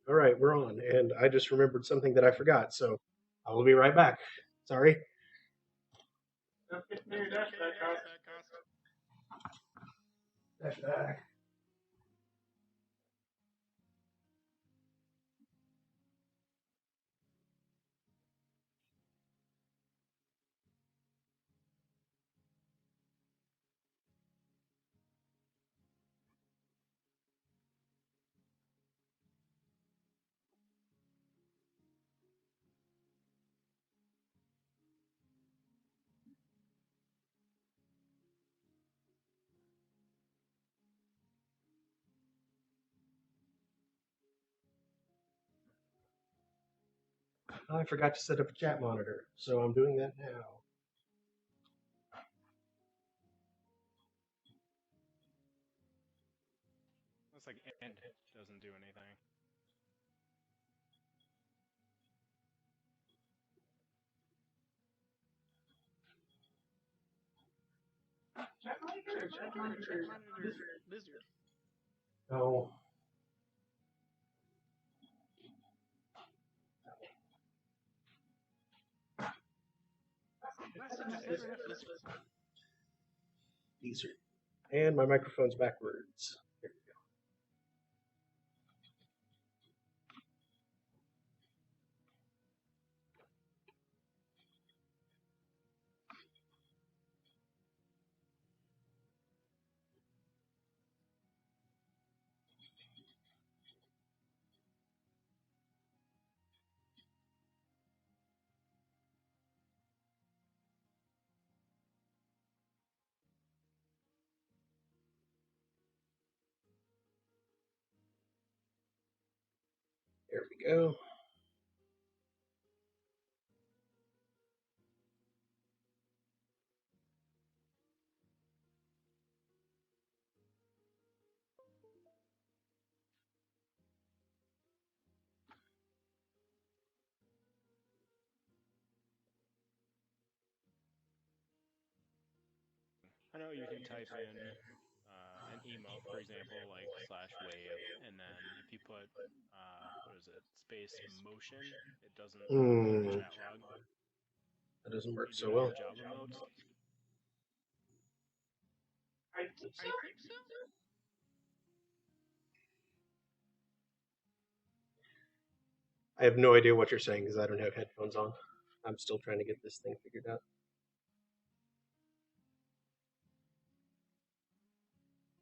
All right, we're on, and I just remembered something that I forgot, so I will be right back. Sorry. Dash back. I forgot to set up a chat monitor, so I'm doing that now. Looks like end doesn't do anything. Chat monitor lizard. No. Never enough lizard. These are, and my microphone's backwards. There we go. There we go. I know you can type in an emote, for example, like /wave, and then if you put what is it, space motion, it doesn't update the Hmm, chat log. that doesn't work You do so it well. in Java modes. I think so. I have no idea what you're saying because I don't have headphones on. I'm still trying to get this thing figured out.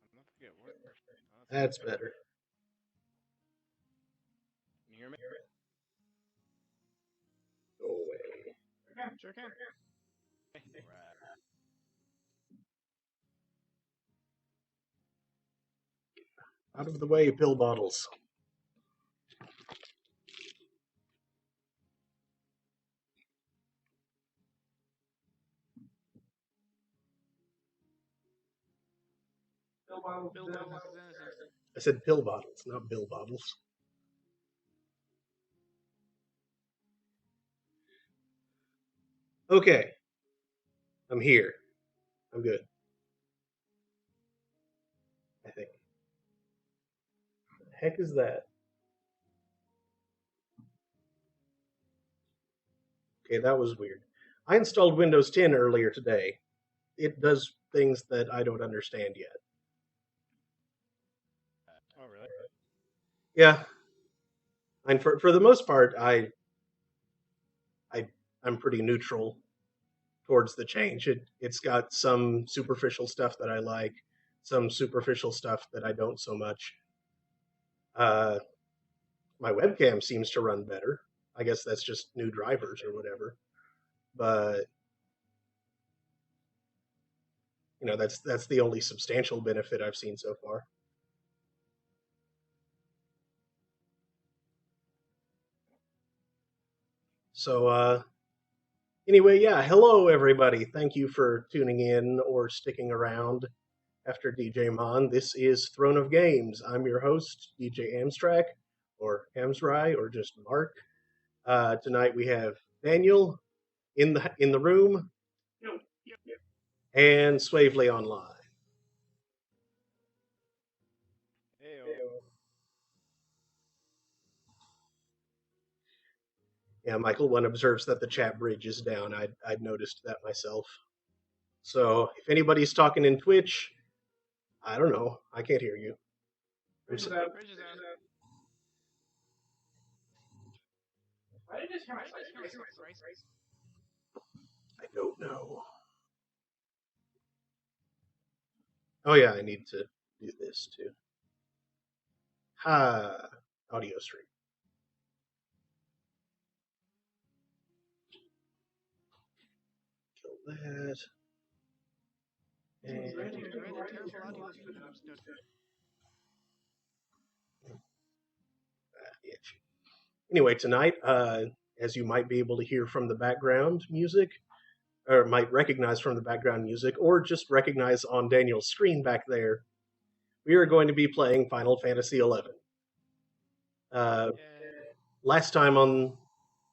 I don't think it works. Oh, That's better. Can you hear me? Go away. Sure can. Right. Out of the way, pill bottles. Bill loses his innocence. I said pill bottles, not bill bottles. Okay, I'm here. I'm good. I think. What the heck is that? Okay, that was weird. I installed Windows 10 earlier today. It does things that I don't understand yet. Oh, really? Yeah, and for the most part, I I'm pretty neutral towards the change. It's got some superficial stuff that I like, some superficial stuff that I don't so much. Uh, my webcam seems to run better. I guess that's just new drivers or whatever. But that's the only substantial benefit I've seen so far. So anyway, yeah, hello everybody. Thank you for tuning in or sticking around after DJ Mon. This is Throne of Games. I'm your host, DJ Amstrak, or Amsrai, or just Mark. Tonight we have Daniel in the room and Swavely online. Heyo. Yeah, Michael one observes that the chat bridge is down. I'd noticed that myself. So if anybody's talking in Twitch, I don't know. I can't hear you. Bridge is out. Bridge is out. Why did I just hear myself Thrice. I don't know. Oh yeah, I need to do this too. Ha! Audio stream. Kill that. And Granted, terrible audio streams. Noted. itch. Anyway, tonight, as you might be able to hear from the background music, or might recognize from the background music, or just recognize on Daniel's screen back there, we are going to be playing Final Fantasy XI. Last time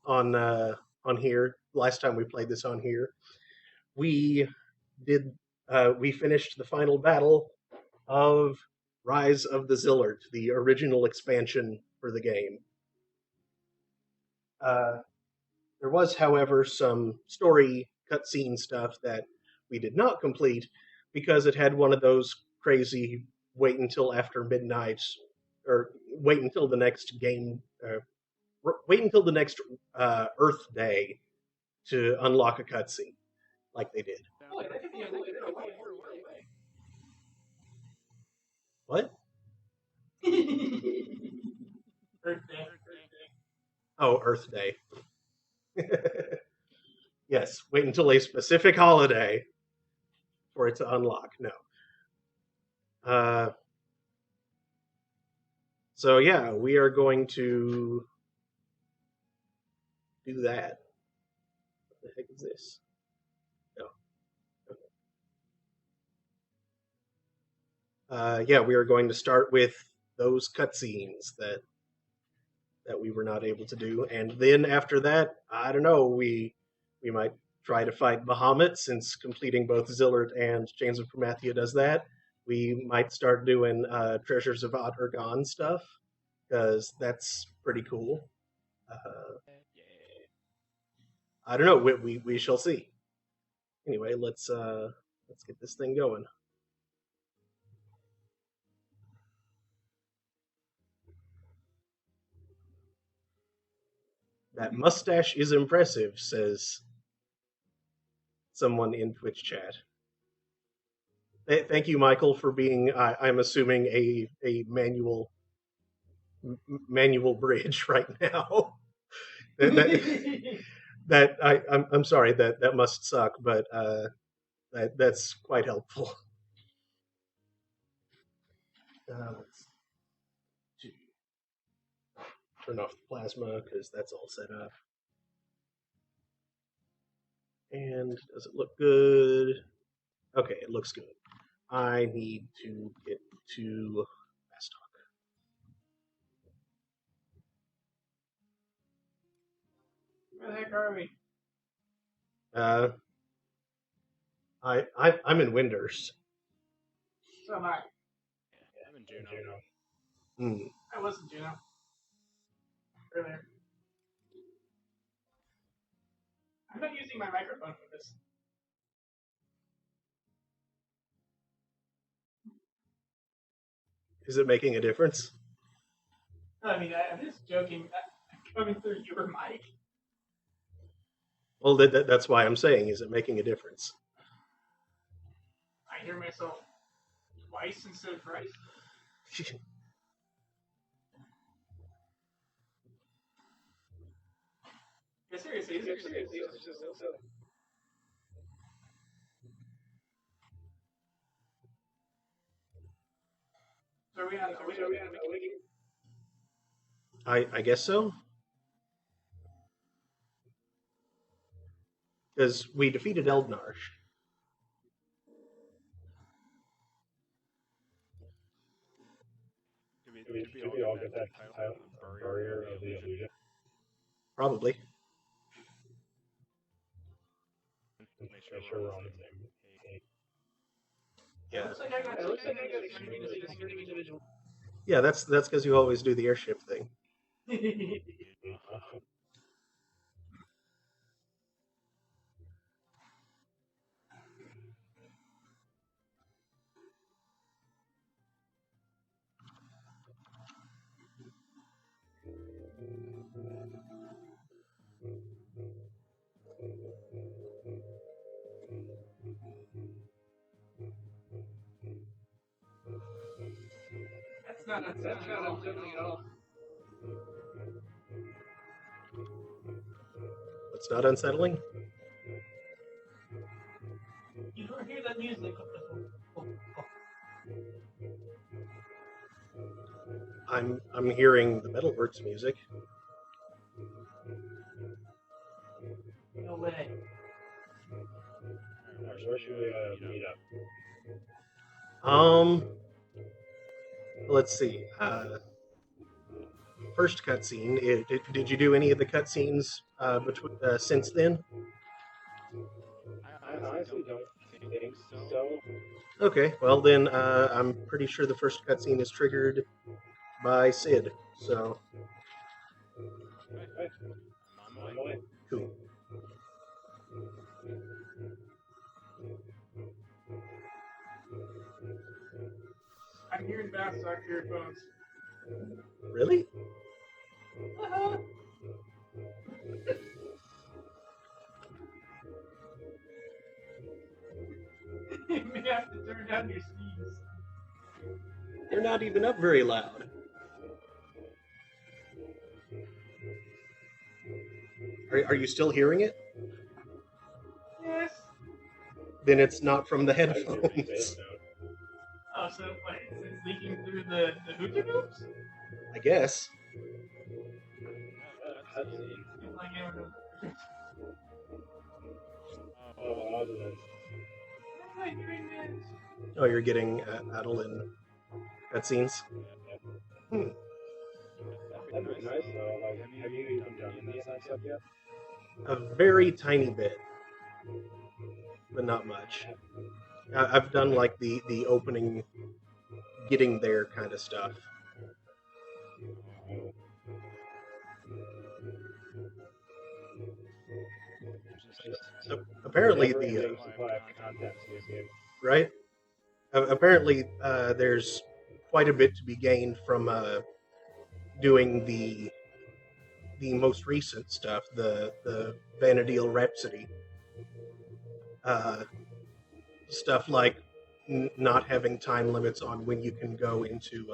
on here, last time we played this on here, we did we finished the final battle of Rise of the Zillard, the original expansion for the game. There was, however, some story cutscene stuff that we did not complete because it had one of those crazy wait until after midnight or wait until the next game, wait until the next Earth Day to unlock a cutscene, like they did. Oh, that could be a way. What? Earth Day. Oh, Earth Day. Yes, wait until a specific holiday for it to unlock. No. So yeah, we are going to do that. What the heck is this? No. Okay. Yeah, we are going to start with those cutscenes that we were not able to do, and then after that, I don't know. We might try to fight Bahamut, since completing both Zillard and Chains of Promathia does that. We might start doing Treasures of Aht-Urgan stuff, because that's pretty cool. I don't know. We shall see. Anyway, let's get this thing going. That mustache is impressive, says someone in Twitch chat. Thank you, Michael, for being, I'm assuming, a manual bridge right now. I'm sorry, that must suck, but that's quite helpful. Let's turn off the plasma because that's all set up. And does it look good? Okay, it looks good. I need to get to fast talk. Where the heck are we? I'm in Winders. So am I. Yeah, I'm in Juno. I was in Juno earlier. I'm not using my microphone for this. Is it making a difference? No, I mean, I'm just joking. I'm coming through your mic. Well, that's why I'm saying, is it making a difference? I hear myself twice instead of thrice. Yeah, seriously. Are we on the wiki? I guess so. Because we defeated Eldnarsh. Did we all get that title? Barrier of the Illusion? Probably. Make sure we're on the same page. Yeah. Looks like I got individual. Yeah, that's because you always do the airship thing. not unsettling at all. It's not unsettling? You don't hear that music. I'm hearing the Metalworks music. No way. Where should we meet up? Let's see. First cutscene. Did you do any of the cutscenes since then? I honestly don't think so. Okay, well then I'm pretty sure the first cutscene is triggered by Sid. So Okay. I'm on my way. cool. I'm hearing bass off earphones. Really? You may have to turn down your speeds. They're not even up very loud. Are you still hearing it? Yes. Then it's not from the headphones. Oh, so what? It's leaking through the hoochie hoops? I guess. That's easy. Like, you know, Oh, what am I doing this? Oh, you're getting Adeline cutscenes? Hmm. That'd be nice though. Like, have you even done any of that stuff yet? A very tiny bit, but not much. I've done like the opening, getting there kind of stuff. So apparently the right. Apparently there's quite a bit to be gained from doing the most recent stuff, the Vanadil Rhapsody. Stuff like not having time limits on when you can go into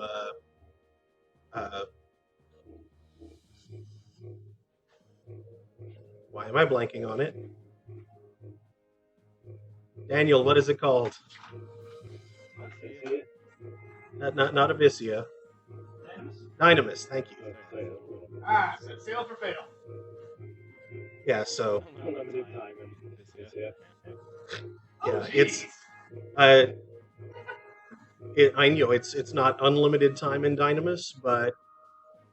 why am I blanking on it? Daniel, what is it called? Not Abyssia. Dynamis, thank you. Ah, so sail for fail. Yeah, so Oh, yeah, jeez. I know it's not unlimited time in Dynamis, but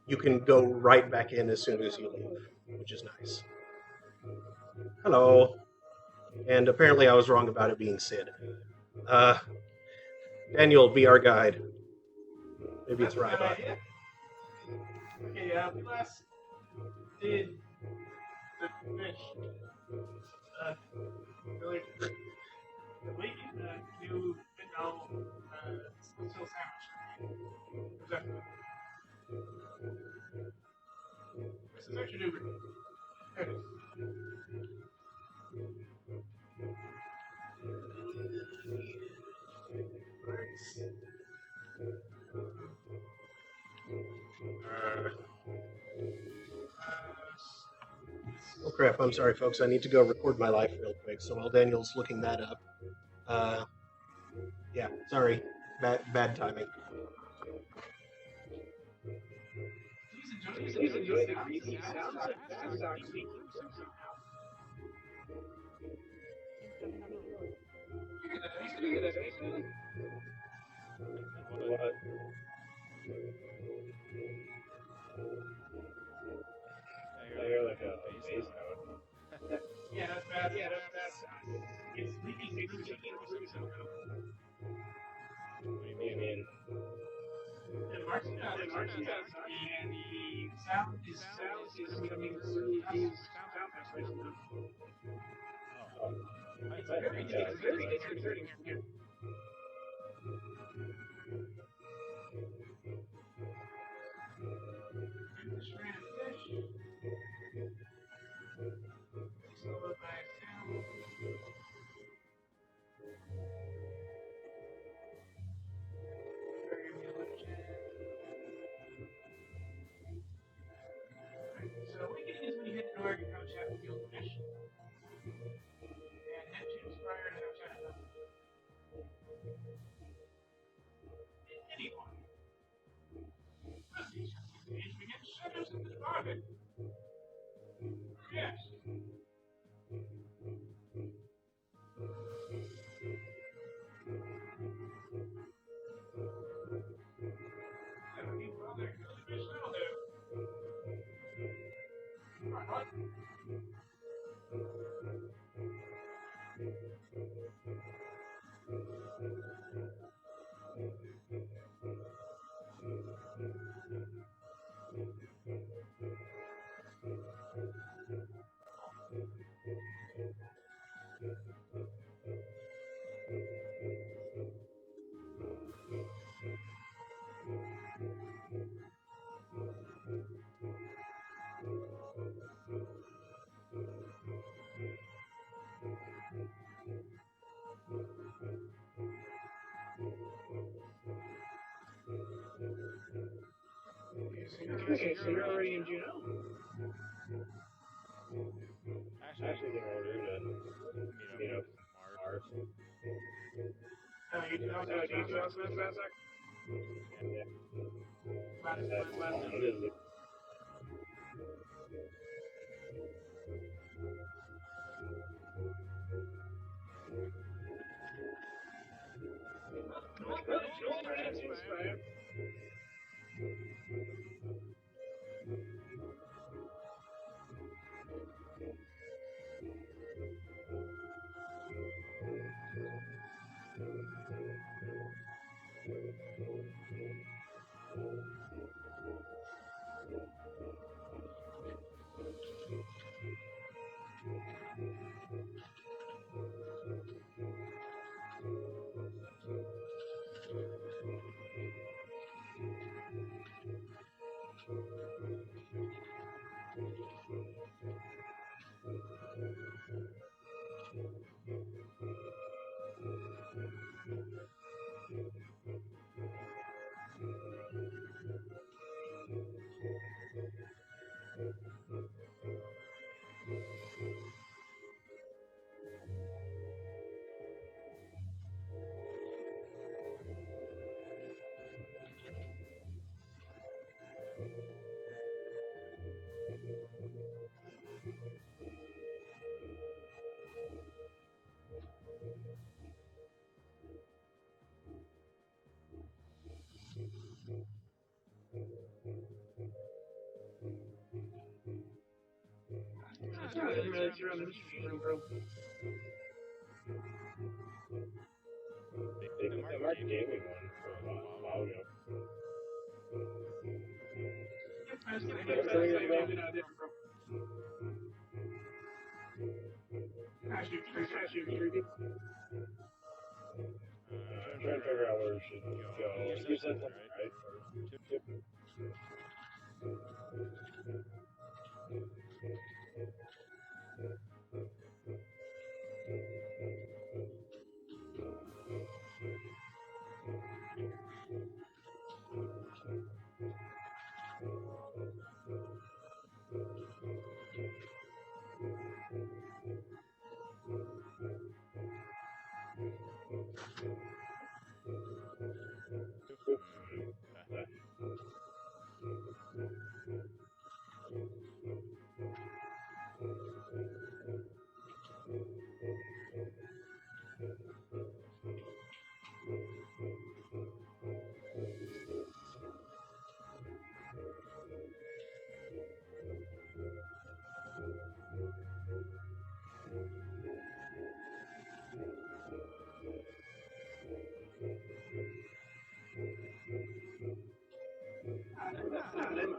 you can go right back in as soon as you leave, which is nice. Hello. And apparently I was wrong about it being Sid. Daniel, be our guide. Maybe it's That's a good Ryba. idea. Okay, we last did the fish. Really, we can do still sandwich. This is actually Uber. There it is. Oh crap, I'm sorry folks, I need to go record my life real quick, so while Daniel's looking that up. Yeah, sorry. Bad timing. Please enjoy the greasy sounds of What? I hear like a bass note. Yeah, that's bad. It's leaking through somehow. What do you mean? And Mark's got and the sound is coming through these sound effects. Oh. It's very disconcerting here. Okay, so you're already in Juneau. Actually, they're ordered to meet up in Mars. You do also have that, Zach? Last Last minute. Well, Neptune's fine. I didn't realize you're on the meeting room. They marked gaming one for a while ago. I was going to get that. You're in a different room. Actually, I'm trying to figure out where we should go. You said something, right? Okay.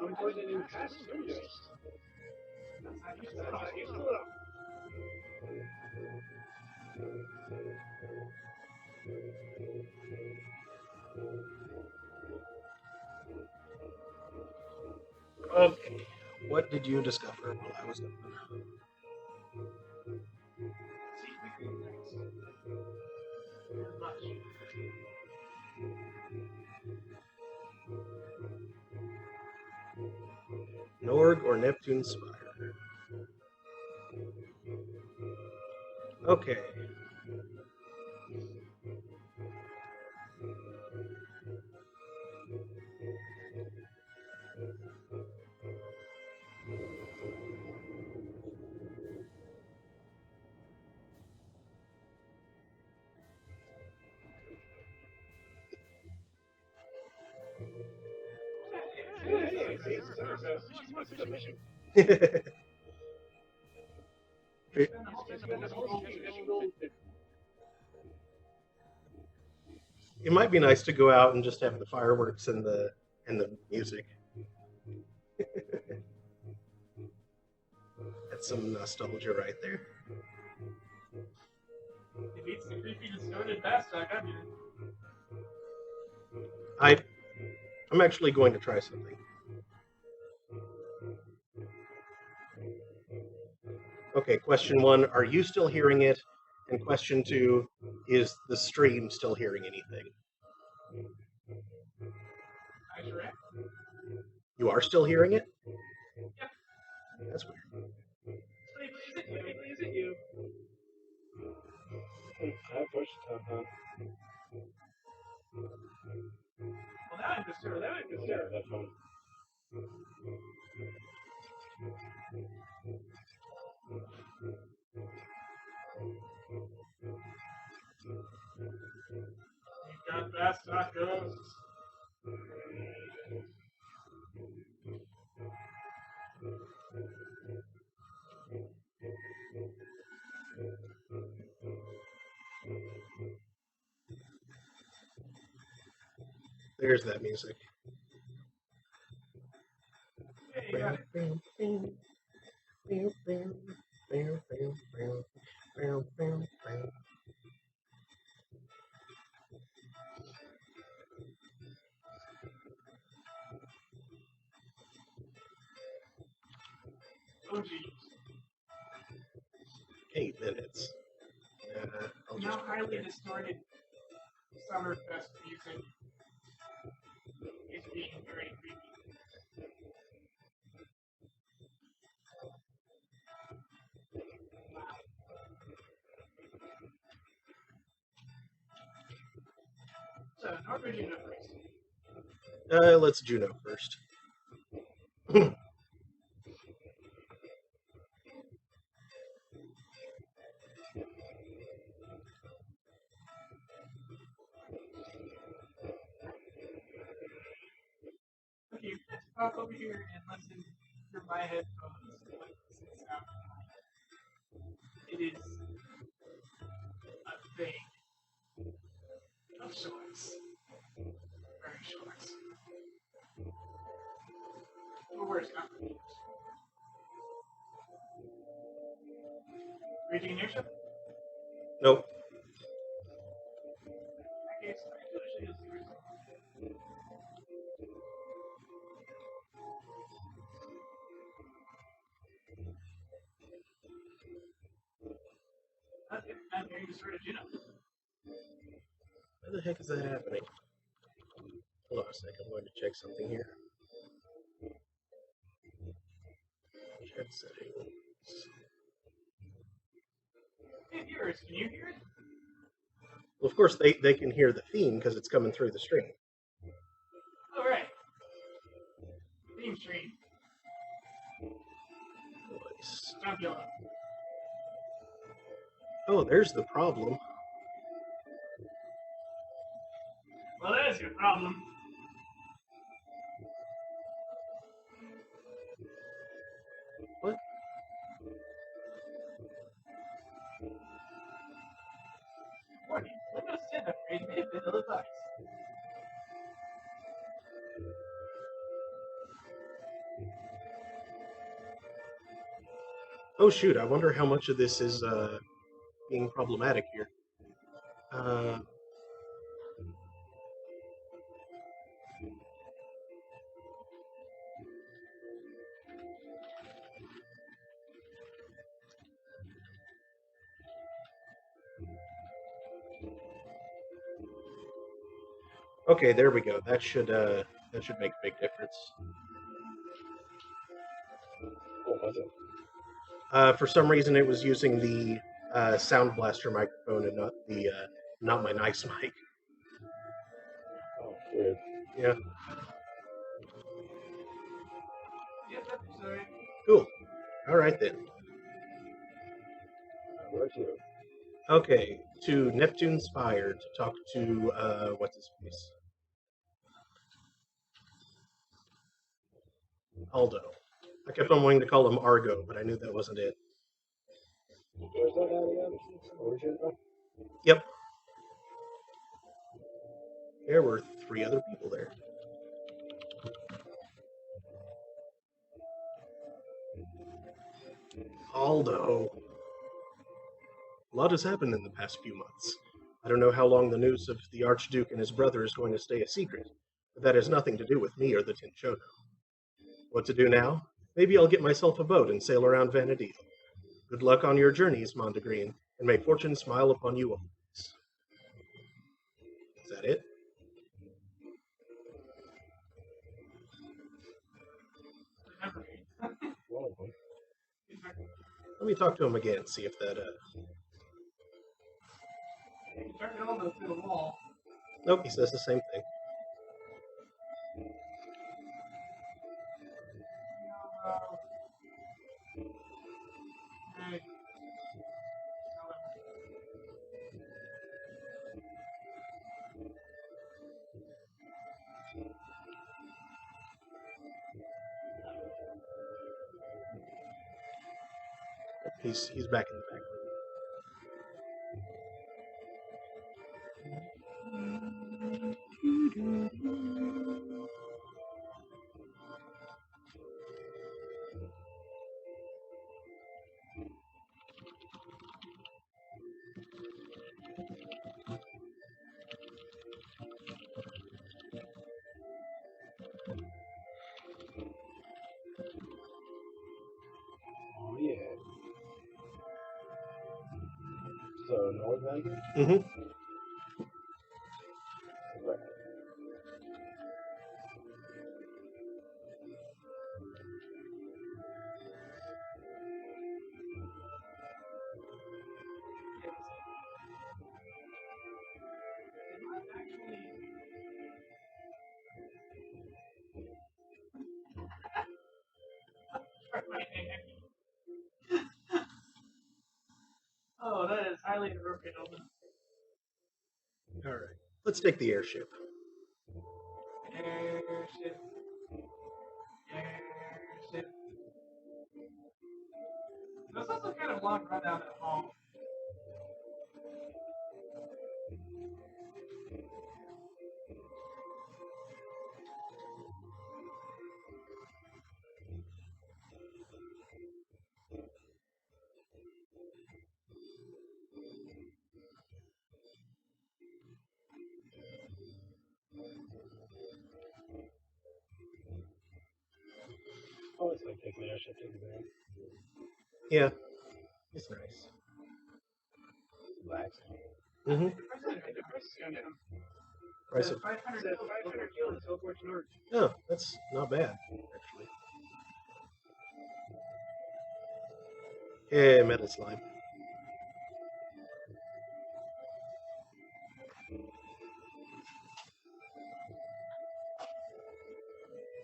I'm going to new past studios. That's not useful enough. Okay. What did you discover while I was gone? Norg or Neptune Spire? Okay. it might be nice to go out and just have the fireworks and the music. That's some nostalgia right there. It beats the creepy distorted bass talk, I mean. I'm actually going to try something. Okay, question 1, are you still hearing it? And question 2, is the stream still hearing anything? I sure am. You are still hearing it? Yep. That's weird. Stable, is it you? Is it you? I pushed the top on. Well, now I'm disturbed. Now I'm Yeah, disturbed. that's one. We've got fast tacos. There's that music. Hey, you got it. Oh, geez. 8 minutes. I'll just Now highly distorted Summerfest music is being very creepy. So, Norwegian first. let's Juno first. Okay, let's pop over here and listen through my headphones to what this is sounding like. It is a thing of sorts. Very short. For worse, not for worse. Reaching inertia? Nope. In that case, I usually just do it. Okay, I'm hearing distorted Juno. Why the heck is that happening? Hold on a second. I'm going to check something here. Chat settings. Hey, viewers, can you hear it? Well, of course, they can hear the theme because it's coming through the stream. Alright. Theme stream. Voice. Jump yellow. Oh, there's the problem. Well, that's your problem. What? Warning, Windows 10 upgrade may have been ill-advised. Oh, shoot. I wonder how much of this is being problematic here. Okay, there we go. That should make a big difference. What was it? For some reason, it was using the Sound Blaster microphone and not my nice mic. Oh, weird. Yeah. Yep, sorry. Cool. All right then. Where to? Okay, to Neptune Spire to talk to what's his face? Aldo. I kept on wanting to call him Argo, but I knew that wasn't it. Where's that at again? Origin? Yep. There were 3 other people there. Aldo. A lot has happened in the past few months. I don't know how long the news of the Archduke and his brother is going to stay a secret, but that has nothing to do with me or the Tinchono. What to do now? Maybe I'll get myself a boat and sail around Vanadil. Good luck on your journeys, Mondegreen, and may fortune smile upon you always. Is that it? Let me talk to him again, see if that. Turn it on through the wall. Nope, he says the same thing. Hey. He's back in the back room. Oh yeah. So North then? Mm-hmm. Right. Oh, that is highly inappropriate. All right. Let's take the airship. Airship. Airship. This also kind of long run down at home. Oh, it's like taking the airship to the ground. Yeah, it's nice. Relax. Mm-hmm. The price is going down. Price of 500 It's at 500 gil and teleport to North. oh, that's not bad actually. Yeah, metal slime.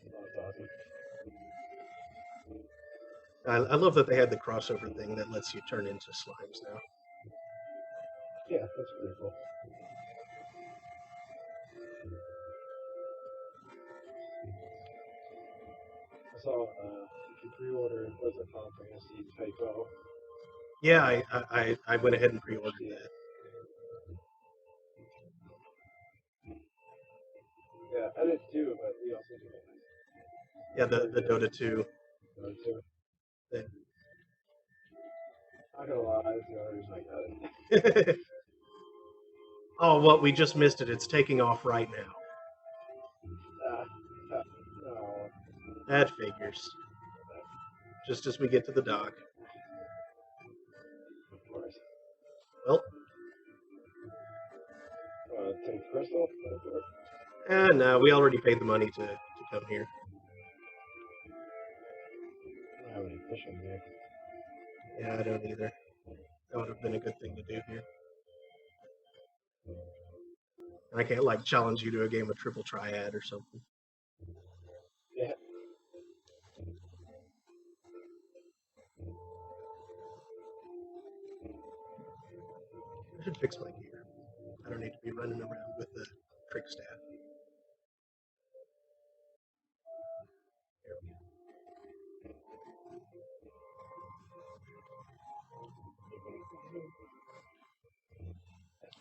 Oh, that's awesome. I love that they had the crossover thing that lets you turn into slimes now. Yeah, that's pretty cool. I saw you can pre-order what's it called? Fantasy Typo. Yeah, I went ahead and pre-ordered HD. that. Yeah, I did too, but we also do that. Yeah, the Dota 2. Those two. Thing. Not gonna lie, that's the only reason I got it. Oh, well, we just missed it. It's taking off right now. No. That figures. Just as we get to the dock. Of course. Well, Take crystal? Go for it. no, we already paid the money to come here. I don't have any fishing here. Yeah, I don't either. That would have been a good thing to do here. I can't like challenge you to a game of triple triad or something. Yeah. I should fix my gear. I don't need to be running around with the trick staff. There we go.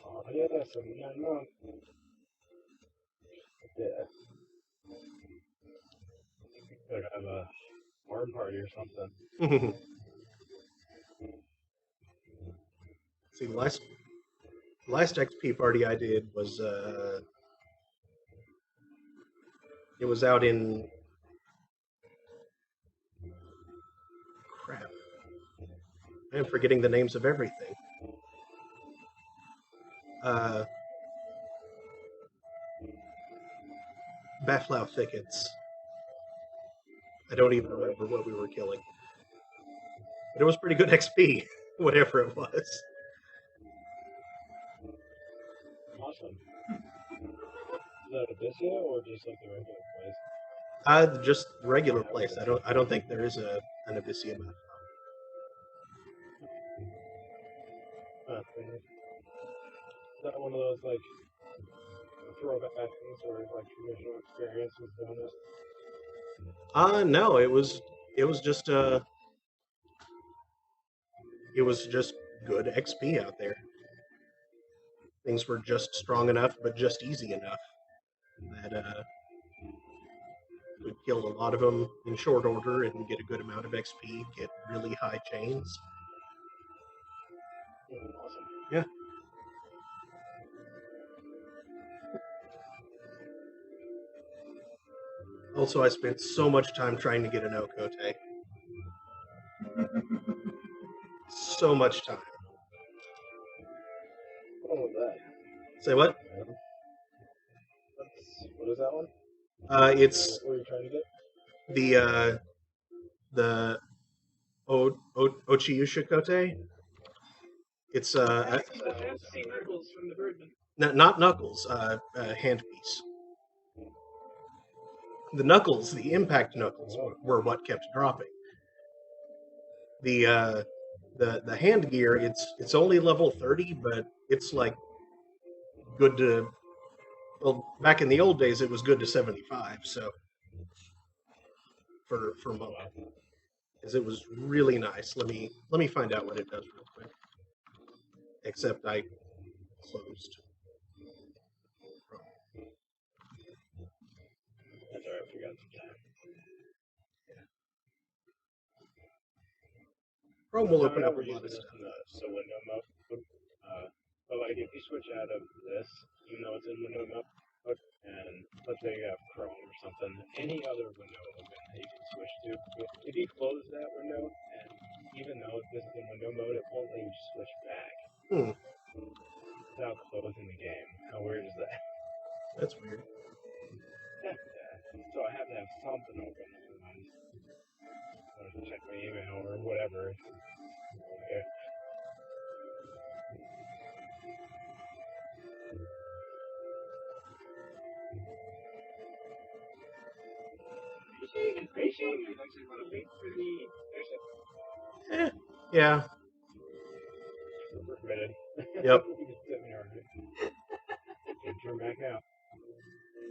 Oh, yeah, 79 months. Yeah. Could have a farm party or something. See, the last XP party I did was it was out in crap. I am forgetting the names of everything. Baflow thickets. I don't even remember what we were killing. But But it was pretty good XP, whatever it was. Awesome. Is that Abyssia or just like the regular place? Just regular place. I don't think there is an Abyssia map. Is that one of those like throwback things where like traditional experience was bonus? No, it was just it was just good XP out there. Things were just strong enough, but just easy enough that would kill a lot of them in short order and get a good amount of XP, get really high chains. Awesome. Yeah. Also, I spent so much time trying to get an Okote. So much time. What was that? Say what? What is that one? It's What were you trying to get? the Ochiusha Kote. It's That's the Knuckles from the Birdman. not Knuckles, handpiece. The Knuckles, the impact Knuckles, were what kept dropping. The hand gear, it's only level 30, but it's like good to. Well, back in the old days, it was good to 75. So for monk, because it was really nice. Let me find out what it does real quick. Except I closed. That's alright, I forgot some time. Chrome will open up a we're lot of using stuff. this in the window mode. But like if you switch out of this, even though it's in window mode, and let's say you have Chrome or something, any other window open that you can switch to, if you close that window, and even though this is in window mode, it won't let you switch back. Without closing the game. How weird is that? That's weird. Yeah. So I have to have something open otherwise. I want to check my email or whatever. Okay. Are you sure you actually want to wait for the airship? Yeah. We're committed. Yep. You can sit me already. And turn back out.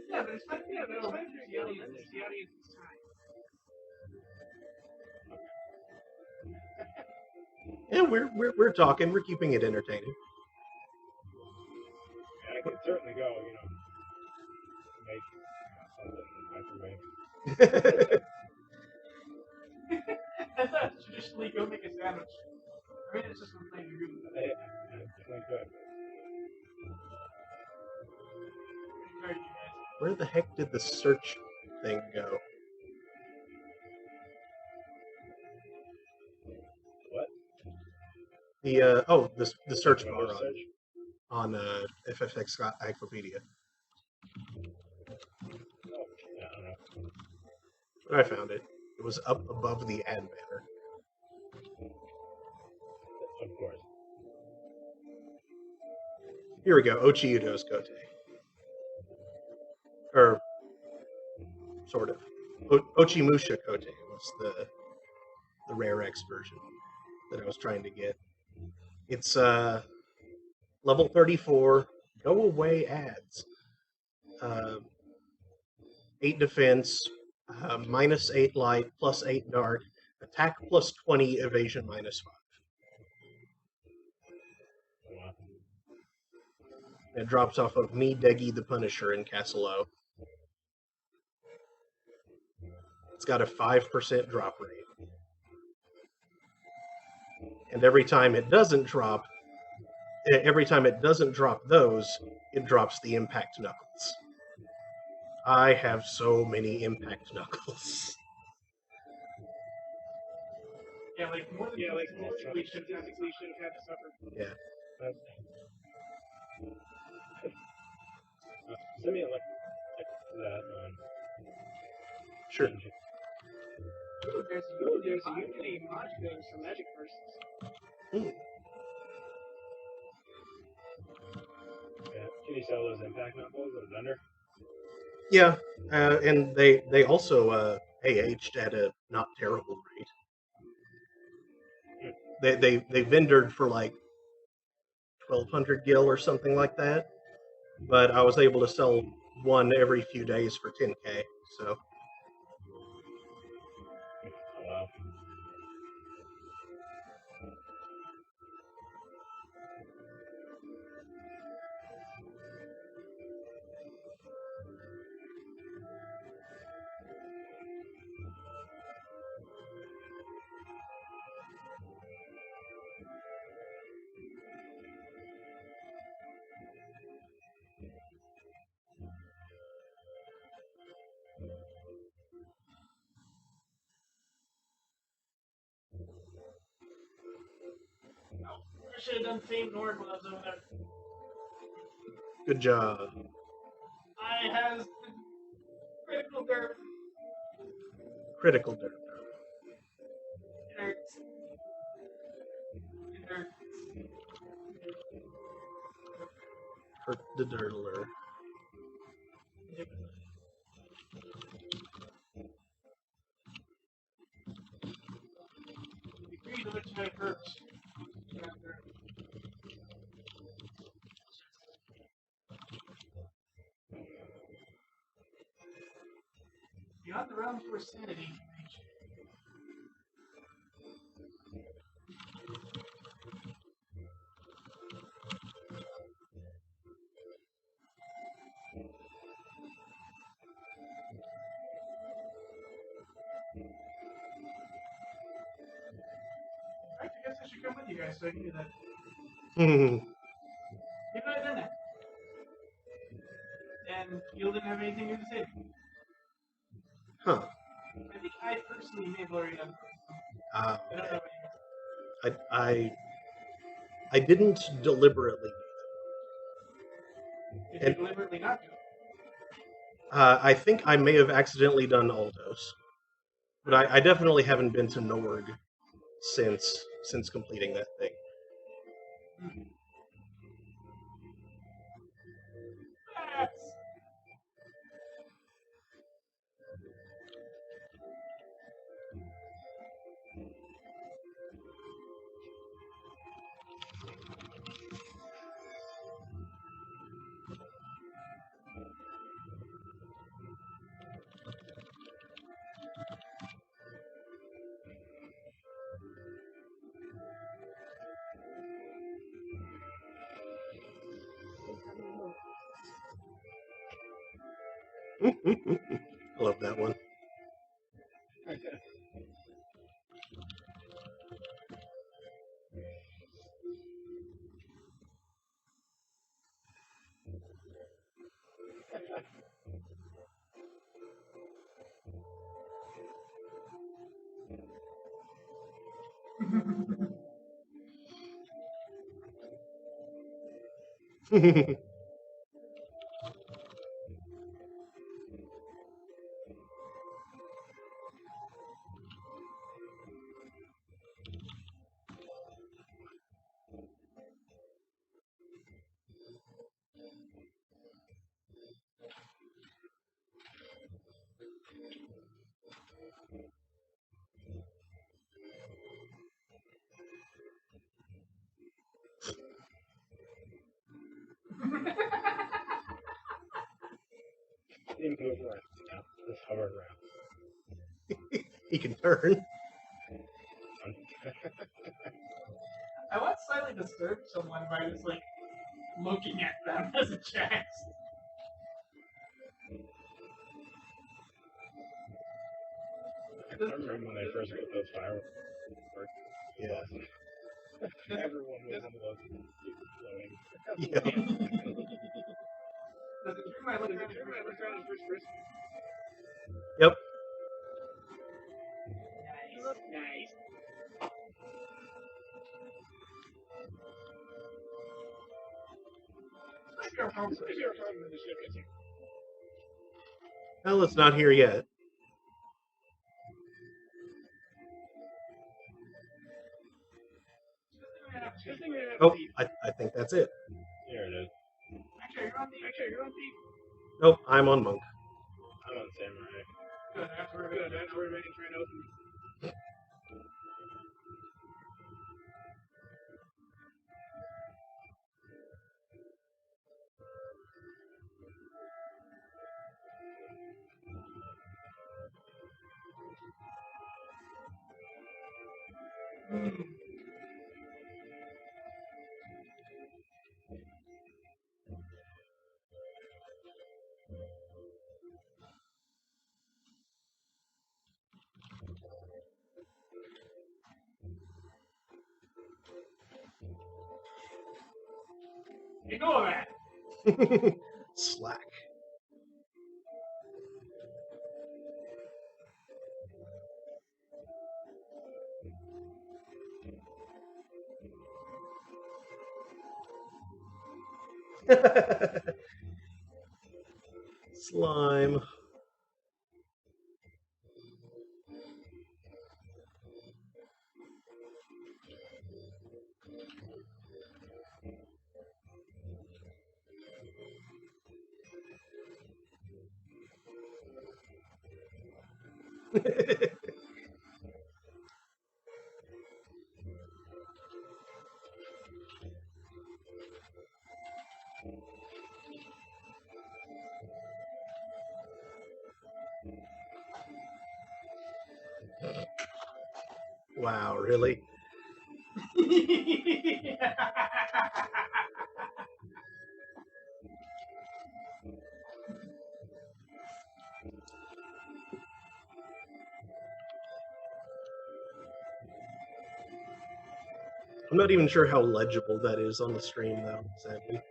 Yeah, but it's fun. Yeah, but it's fun for the audience. It's the audience's time. Yeah, we're talking. We're keeping it entertaining. And I can certainly go, make something in the microwave. I thought traditionally go make a sandwich. I mean, it's just one thing to do. I definitely could. Where the heck did the search thing go? What? The search bar Windows search? on FFX Encyclopedia. Oh, yeah, I don't know. But I found it. It was up above the ad banner. Of course. Here we go. Ochiudo's Kote. Or sort of. Ochimusha Kote was the rare X version that I was trying to get. It's level 34. Go away ads. 8 defense, -8 light, +8 dark, attack +20, evasion -5. Wow. It drops off of me, Deggy the Punisher in Castle O. It's got a 5% drop rate. And every time it doesn't drop those, it drops the impact knuckles. I have so many impact knuckles. Yeah, like more than we shouldn't have to suffer. Yeah. Send me a link to that. Sure. Ooh, there's a Ooh, Unity there's a mod Unity thing for mod Magic thing for Versus. Magic Versus. Yeah. Can you sell those impact knuckles at a vendor? Yeah, and they also AH'd at a not terrible rate. They vendored for like 1,200 gil or something like that, but I was able to sell one every few days for 10k. So Oh wow. I should have done Fame Nord when I was over there. good job. I has critical dirt. Critical dirt. It hurts. It hurts. Hurt the dirtler. Agree to which it hurts. Beyond the realms where sanity can reach. I guess I should come with you guys so I can do that. Maybe I've done that. And you didn't have anything new to say. Huh. I think I personally may have already done it. I don't know Okay. about you guys. I didn't deliberately. Did And you deliberately not do it? I think I may have accidentally done Aldos, but I definitely haven't been to Nord since completing that thing. Yes. I love that one. Didn't move around. Yeah, just hover around. He can turn. I once slightly disturbed someone by just like looking at them as a chest. I remember when they first got those fireworks. Yeah. Everyone was one of those glowing. Yeah. Does it turn my look around Around first person. Yep. Nice. Where's your home? Where's your phone when the ship gets here? Well, it's not here yet. This thing may have Oh, deep. I think that's it. Here it is. Actually, you're on deep. Nope, I'm on monk. I'm on samurai. Good, that's where Good, that's where many try to open. You know that. Slack. Slime. Wow, really? I'm not even sure how legible that is on the stream, though, sadly.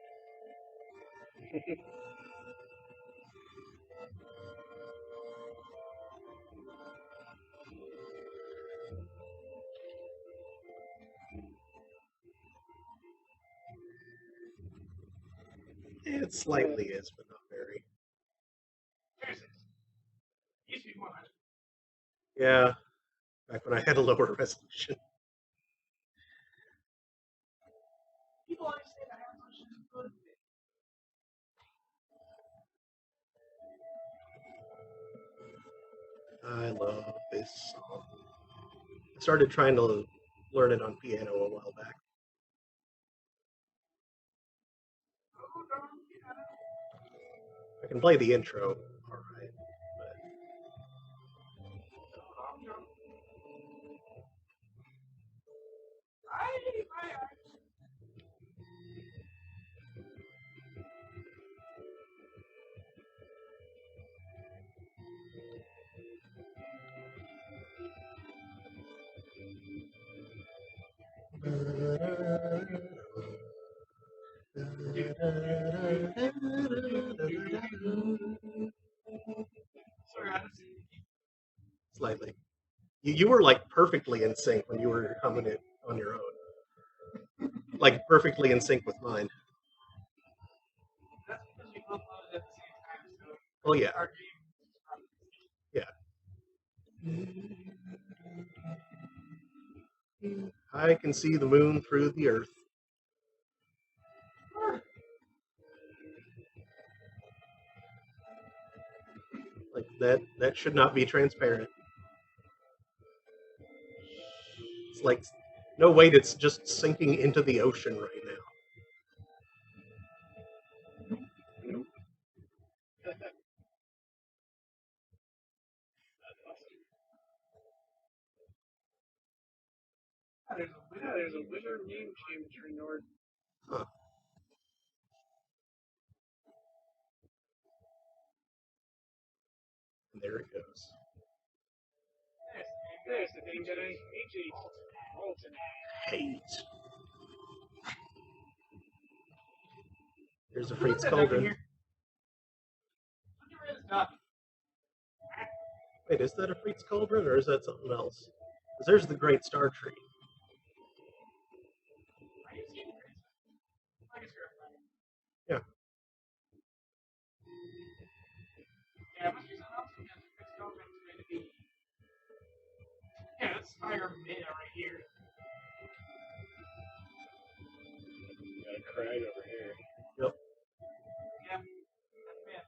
It slightly is, but not very. Seriously. Used to be more. Yeah, back when I had a lower resolution. People always say that resolution is good. I love this song. I started trying to learn it on piano a while back. Oh, darn, yeah. I can play the intro, alright. Sorry, I had to see. Slightly. You were like perfectly in sync when you were humming it on your own. Like perfectly in sync with mine. That's because we both loaded at the same time, so Oh yeah. our game is probably I can see the moon through the earth. Like that should not be transparent. It's like no wait, it's just sinking into the ocean right now. That's awesome. There's a wizard name change for Nord. Huh. And there it goes. There's the thing that I hate. Alton. Hate. Here's a Freed's Cauldron. Wait, is that a Freed's Cauldron or is that something else? Because there's the Great Star Tree. Yeah. Yeah, it must be something else because Chris Goldman's going to be. Yeah, that's Fire Meta right here. crag over here. Yep. Yeah. That's bad.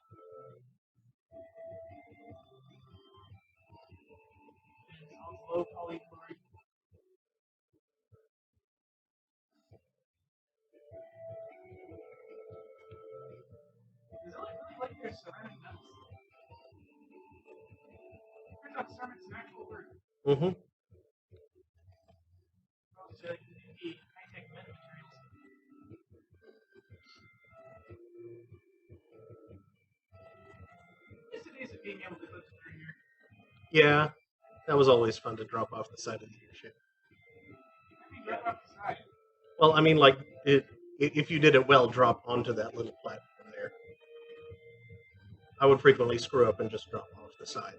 It's all low poly glory. Does it really like your ceramic nuts? Turns out ceramic's an actual word. Mm-hmm. Obviously, like the high-tech metal materials. Just the days of being able to clip through here. Yeah, that was always fun to drop off the side of the airship. I mean, drop off the side. Well, I mean, like, if you did it well, drop onto that little platform there. I would frequently screw up and just drop off the side.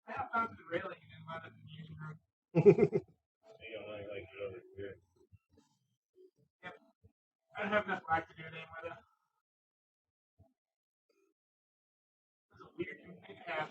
I hopped onto the railing and then wound up in the engine room. You don't like it over here. I don't have enough black to do it anymore, though. That's a weird thing to have.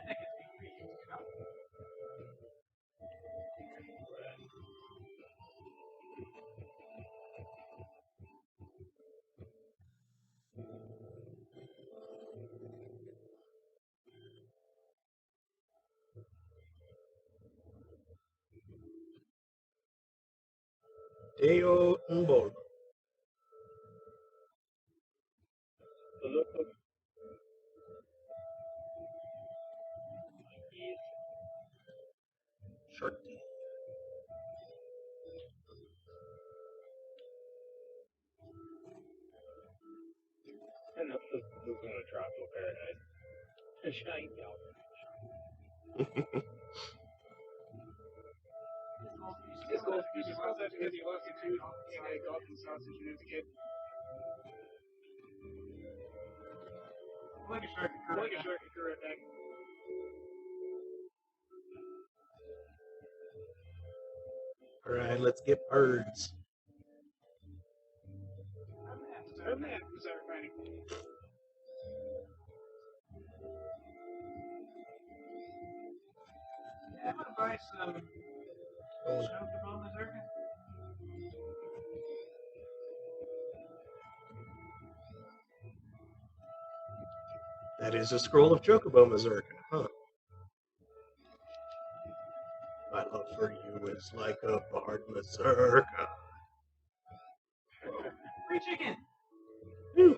That gets me pretty used to, though. Deo and Bolo. Look, Shark teeth. and this is in a tropical paradise. A giant dolphin. It's cool because you lost that because you lost your tooth and a dolphin sausage when you was a kid. Like a shark. Like a shark. Correct. All right, let's get birds. I'm mad. Sorry, finding. Yeah, I'm gonna buy some chocobo mazurka. That is a scroll of Chocobo Mazurka, huh? My love for you is like a bard mazurka. Free chicken. Whew.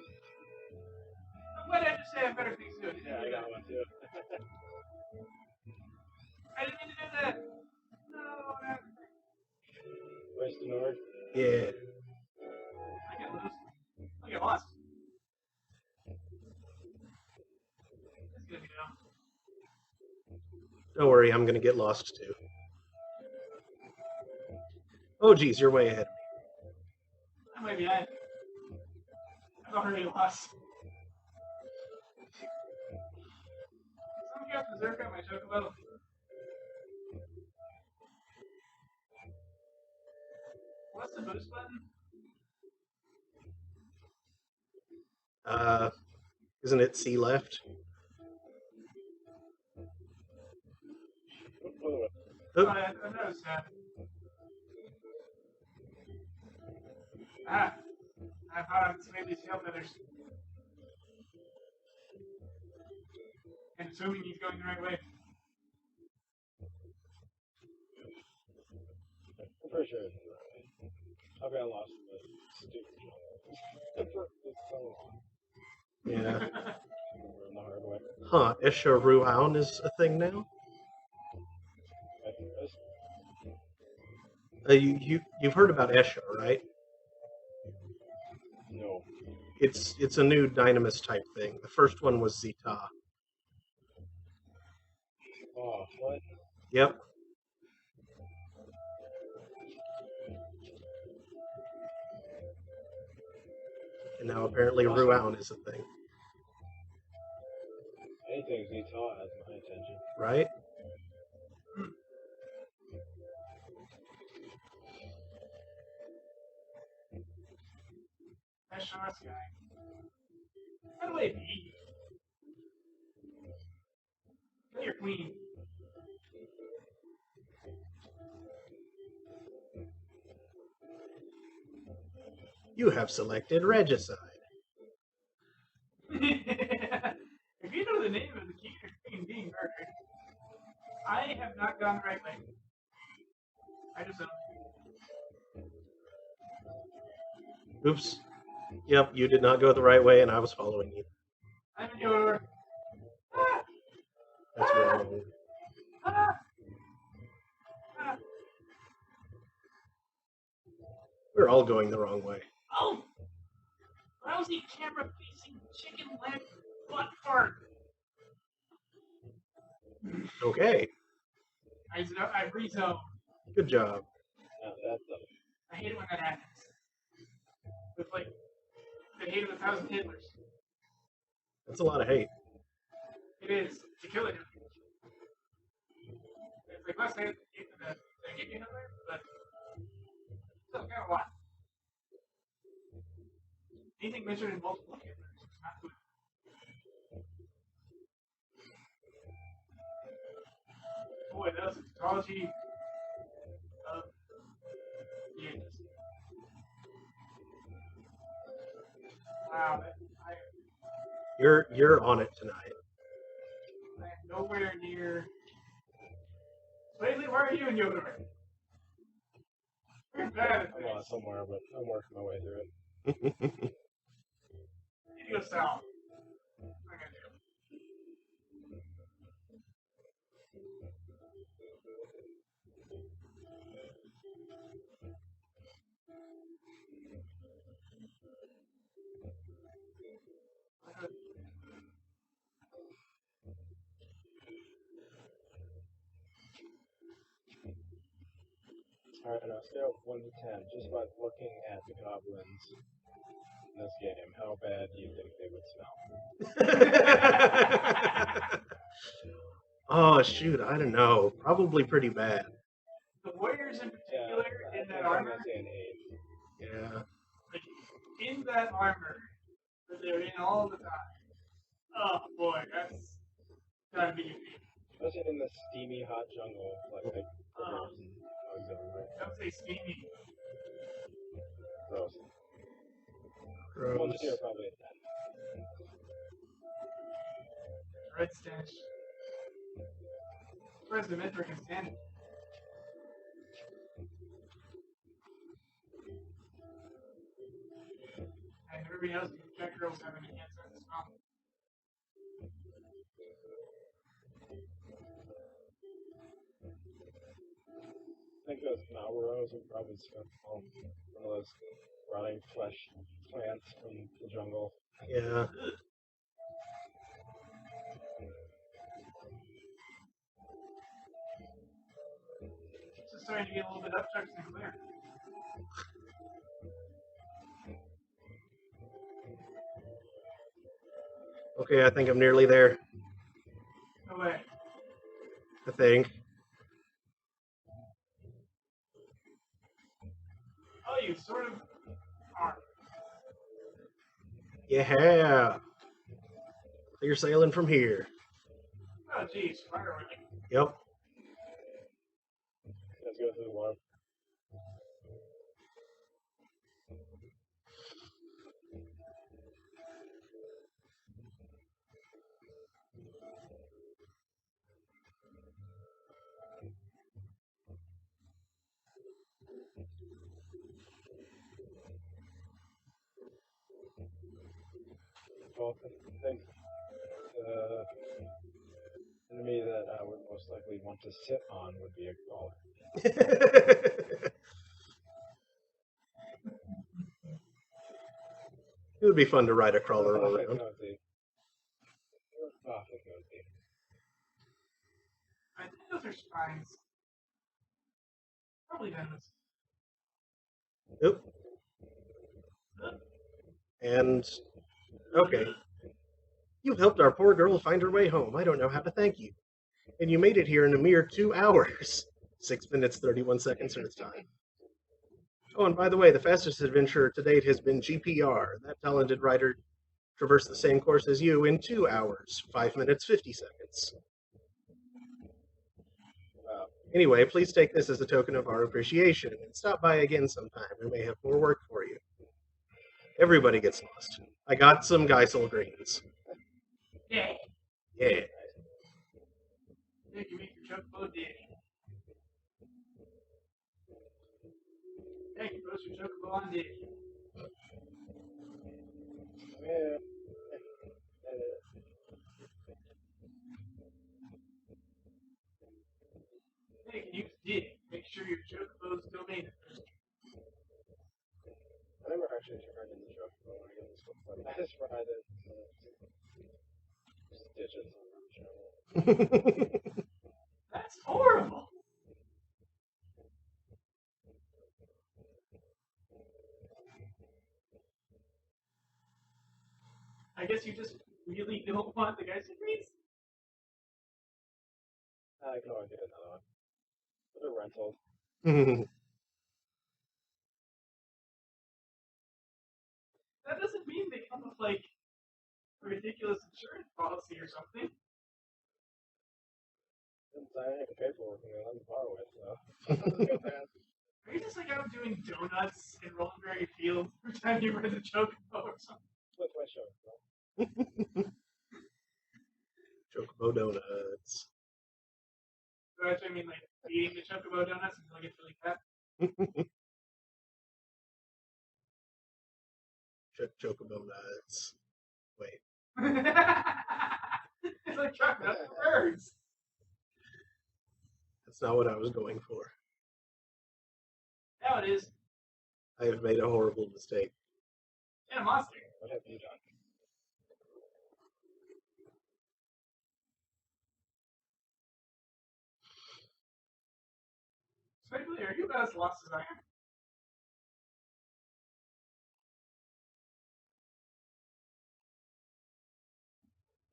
What did I just say? I have better things to do. Yeah, I got one too. I didn't mean to do that. No, West to north. Yeah. I get lost. I get lost. That's good to know. Don't worry, I'm gonna get lost too. Oh, geez, you're way ahead. I might be at. I've already lost. Someone got Berserker on my chocobo. What's the boost button? Isn't it C left? Oh, Oh, I noticed that. Ah, I thought it's maybe tail feathers. And assuming he's going the right way. I'm pretty sure it's right. I've got lost in the stupid jungle. For so long. Yeah. Learn the hard way. Huh, Esha Ruoun is a thing now? I think this. You've heard about Esha, right? No. It's a new Dynamis type thing. The first one was Zeta. Oh, what? Yep. And now apparently Ruoun is a thing, Anything Zeta has my attention. right? That Shaw's guy. By the way, B. Kill your queen. You have selected Regicide. If you know the name of the king or queen being murdered, I have not gone the right way. I just don't. Oops. Yep, you did not go the right way, and I was following you. I'm in your. Ah! That's wrong. Ah! Ah! We're all going the wrong way. Oh! Lousy camera facing chicken leg butt fart. Okay, I rezone. good job. Now that's the. I hate it when that happens. With like the hate of 1,000 Hitlers. That's a lot of hate. It is to kill it. It's like less hate than I give you Hitler, but still kind of a lot. Anything measured in multiple Hitlers is not good. Boy, that was a tautology of yes. Wow, You're on it tonight. I am nowhere near. Lately, where are you in Yoda? We're bad at I'm on this. somewhere, but I'm working my way through it. You need to go south. I gotta do. Alright, on a scale of 1 to 10, just by looking at the goblins in this game, how bad do you think they would smell? Oh shoot, I don't know. Probably pretty bad. The warriors in Yeah, particular I in think that I'm armor, gonna say an 8. Yeah. like in that armor that they're in all the time. Oh boy, that's gotta be. Especially in the steamy hot jungle, like critters and bugs everywhere. Don't say steamy. Gross. Gross. 1 to 2 are probably a 10. Red stench. Where's the Mithra can stand it? And everybody else, Jack girls have any answer to smell. I think those Malboros would probably smell one of those rotting flesh plants from the jungle. Yeah. It's just starting to get a little bit upchucks and clear. Okay, I think I'm nearly there. No way. I think. Oh, you sort of are. Yeah. Clear sailing from here. Oh, geez. Fire really. Yep. Let's go through the water. well, I think the enemy that I would most likely want to sit on would be a crawler. It would be fun to ride a crawler Buff it around. cozy. Buff it cozy. I think those are spines. Probably venomous. Oop. And okay. You've helped our poor girl find her way home. I don't know how to thank you. And you made it here in a mere 2 hours. 6 minutes, 31 seconds Earth time. Oh, and by the way, the fastest adventure to date has been GPR. That talented rider traversed the same course as you in 2 hours, 5 minutes, 50 seconds. Anyway, please take this as a token of our appreciation and stop by again sometime. We may have more work for you. Everybody gets lost. I got some Geisel greens. Yeah. Yeah. You can make your chocobo dick. Yeah, you can roast your chocobo on dick. Yeah. Yeah, you can use dick. Make sure your chocobo's domain is I never actually turned in the truck when I got this one. I just ride it. Stitches on the shovel. That's horrible. I guess you just really don't want the guys to freeze. I can always get another one. But a rental. That doesn't mean they come with like a ridiculous insurance policy or something. Didn't sign any paperwork and let me borrow it, so. Are you just like out doing donuts in Rollenberry Field every time you ride the chocobo or something? What's my show? Chocobo donuts. So actually, I mean like eating the chocobo donuts until it gets really fat. Chocobo nuts. Wait. It's like chocolate nuts for birds. That's not what I was going for. Now it is. I have made a horrible mistake. And a monster. What have you done? Especially, are you about as lost as I am?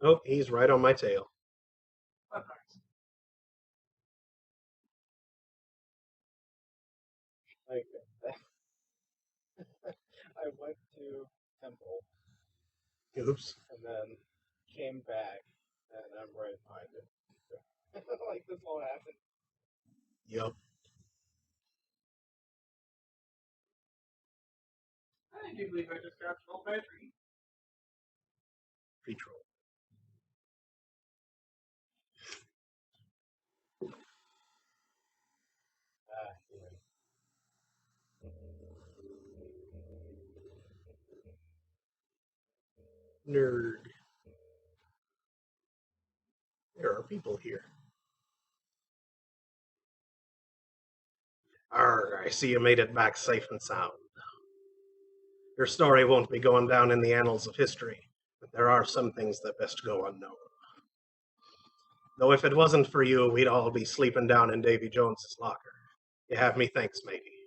Oh, he's right on my tail. What parts? Like, I went to temple Oops. and then came back and I'm right behind it. Like this all happened. Yup. I do believe I just got trolled by a tree. Tree troll. Yeah. Nerd. There are people here. Arr, I see you made it back safe and sound. Your story won't be going down in the annals of history, but there are some things that best go unknown. Though if it wasn't for you, we'd all be sleeping down in Davy Jones's locker. You have me thanks, matey.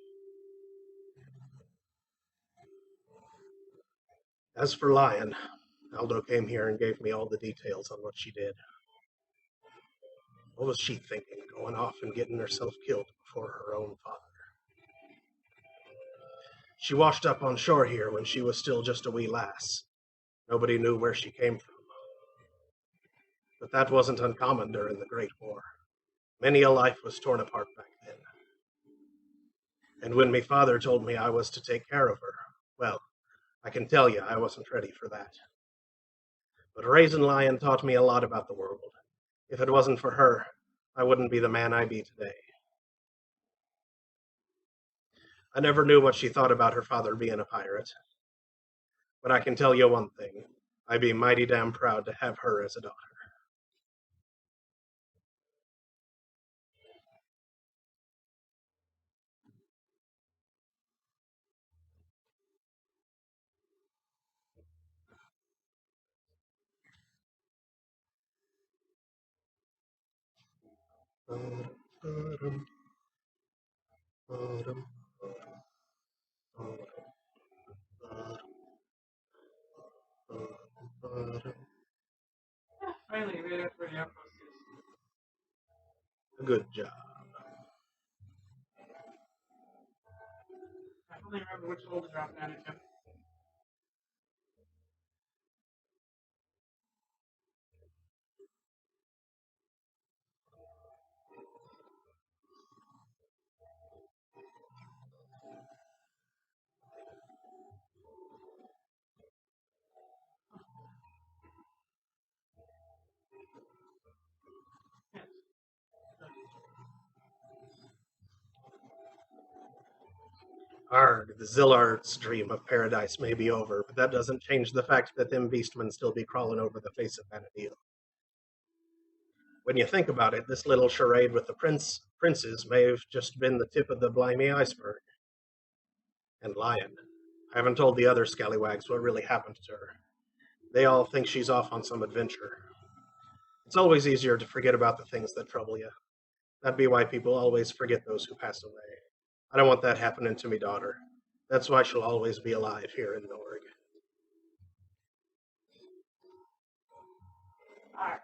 As for Lion, Aldo came here and gave me all the details on what she did. What was she thinking, going off and getting herself killed before her own father? She washed up on shore here when she was still just a wee lass. Nobody knew where she came from. But that wasn't uncommon during the Great War. Many a life was torn apart back then. And when me father told me I was to take care of her, well, I can tell you I wasn't ready for that. But raising Lion taught me a lot about the world. If it wasn't for her, I wouldn't be the man I be today. I never knew what she thought about her father being a pirate. But I can tell you one thing. I'd be mighty damn proud to have her as a daughter. Finally, I made it for the outpost. Good job. I only remember which hole to drop down into. Yes. Arg, the Zillard's dream of paradise may be over, but that doesn't change the fact that them beastmen still be crawling over the face of Vanadil. When you think about it, this little charade with the princes may have just been the tip of the blimey iceberg. And Lion. I haven't told the other scallywags what really happened to her. They all think she's off on some adventure. It's always easier to forget about the things that trouble you. That'd be why people always forget those who pass away. I don't want that happening to me daughter. That's why she'll always be alive here in Norg. Alright.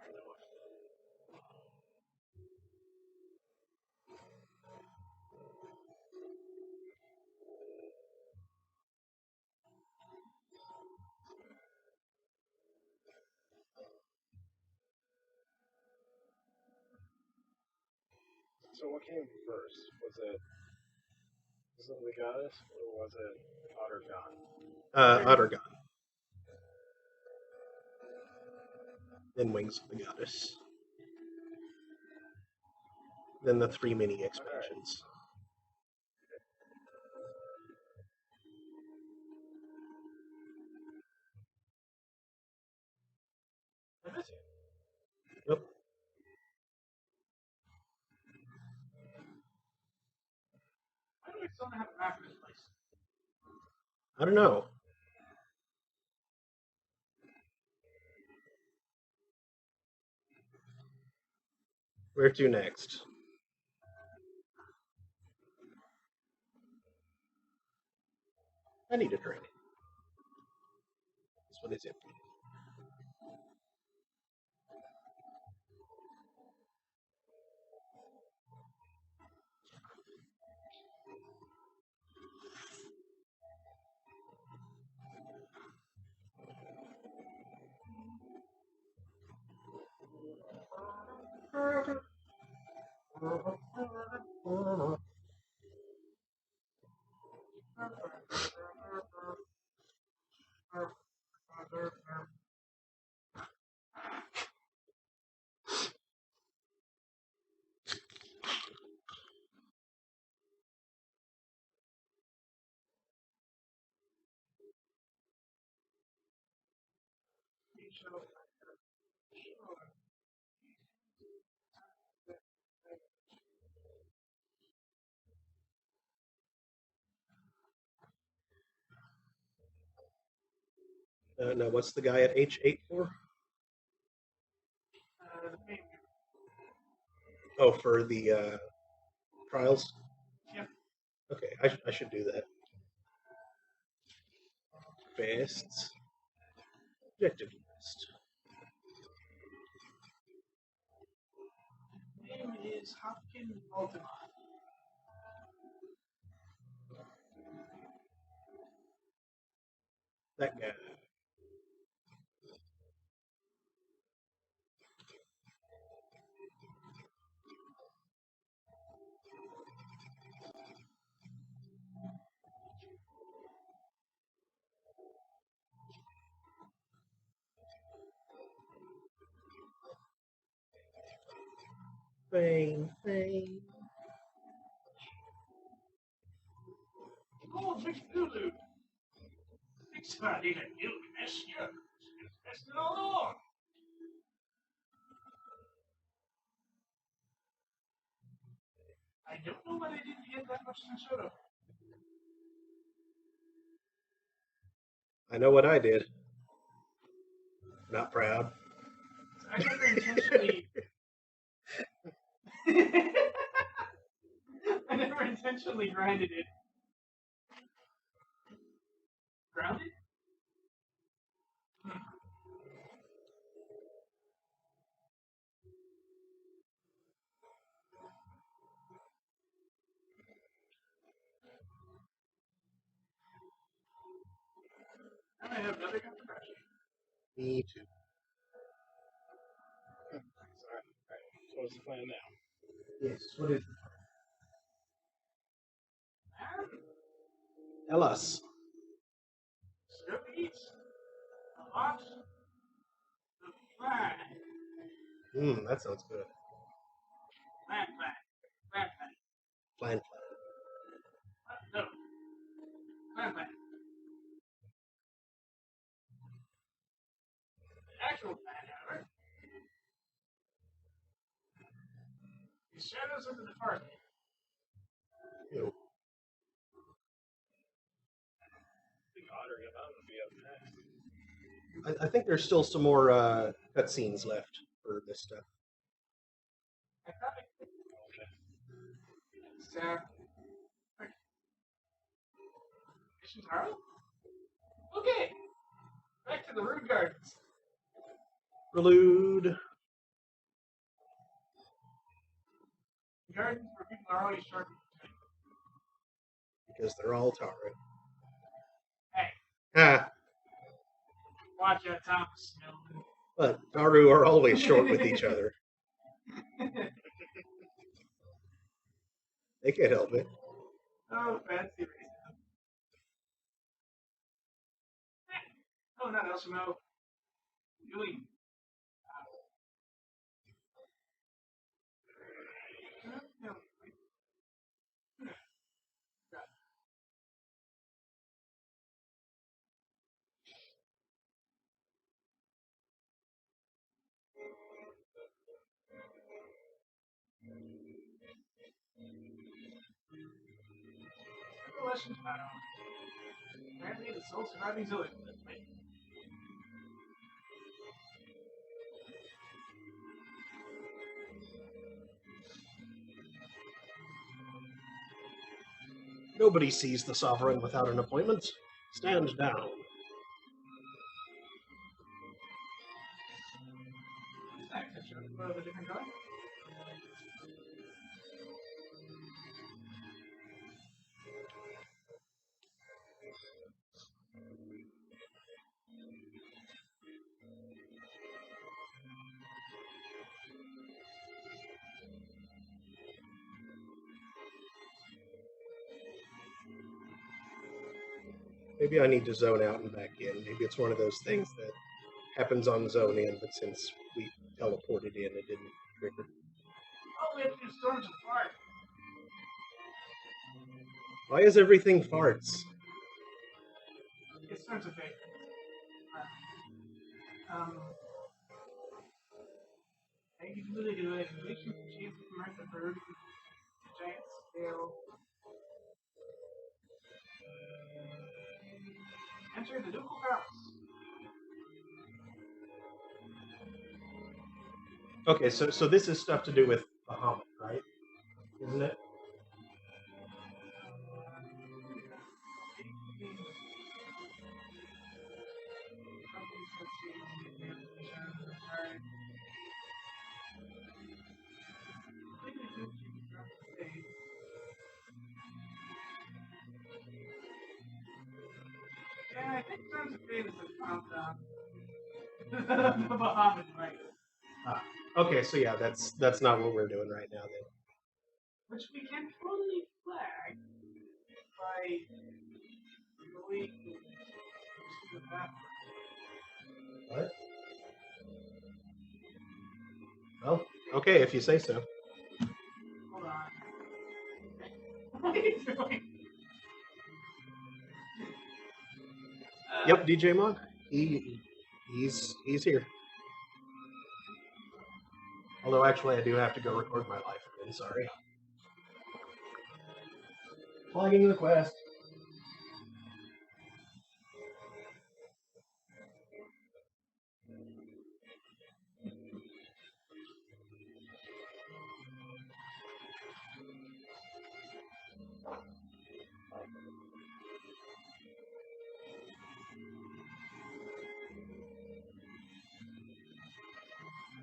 So what came first? Was it the goddess or was it Ottergon? Ottergon. Then Wings of the Goddess. Then the 3 mini expansions. I miss you. Yep. Why do we still not have a map of this place? I don't know. Where to next? I need a drink. This one is empty. No, what's the guy at H8 for? The paint. Oh, for the trials? Yep. Okay, I should do that. Best. Objective list. Name is Hopkins Ultima. That guy. Fame. Oh, Big Lulu. It's not even you, miss you. That's been all along. I don't know why they didn't get that much soda. I know what I did. Not proud. I never intentionally. I never intentionally grinded it. Grounded? I might have another cup of coffee. Me too. Sorry. Alright, so what's the plan now? Yes. What is it? Man, Tell us. still eats a lot of flan. That sounds good. Flan. Flan. No. Flan. The actual flan, however, is shadows of the departed. Ew. The otter about to be up next. I think there's still some more cutscenes left for this stuff. I thought it Okay. so, Mission Taro? Okay, back to the Rude Gardens. Prelude. Gardens where people are always sharp. Because they're all Taru. Hey, Ah, watch out, Thomas Snowden. but Taru are always short with each other. They can't help it. Oh, fancy racism. Oh, not Elshimo. Doing. No. Revelation Taro. Apparently, the sole surviving Zoid. Wait. Nobody sees the sovereign without an appointment. Stand down. I can show a different guy. Maybe I need to zone out and back in. Maybe it's one of those things that happens on zone in, but since we teleported in, it didn't trigger. Oh, we have to do storms of fart. Why is everything farts? It's storms of fate. Thank you for the congratulations to Chief Martha Bird, giant scale. Enter the Ducal Palace. Okay, so this is stuff to do with Bahamut, right? Isn't it? Yeah, I think Storms of Fate is the Bahamut, right? Ah, okay, so yeah, that's not what we're doing right now then. Which we can totally flag by going to the bathroom. What? Well, okay, if you say so. Hold on. What are you doing? Yep, DJ Mon. He He's here. Although actually, I do have to go record my life again. Sorry. Flagging the quest.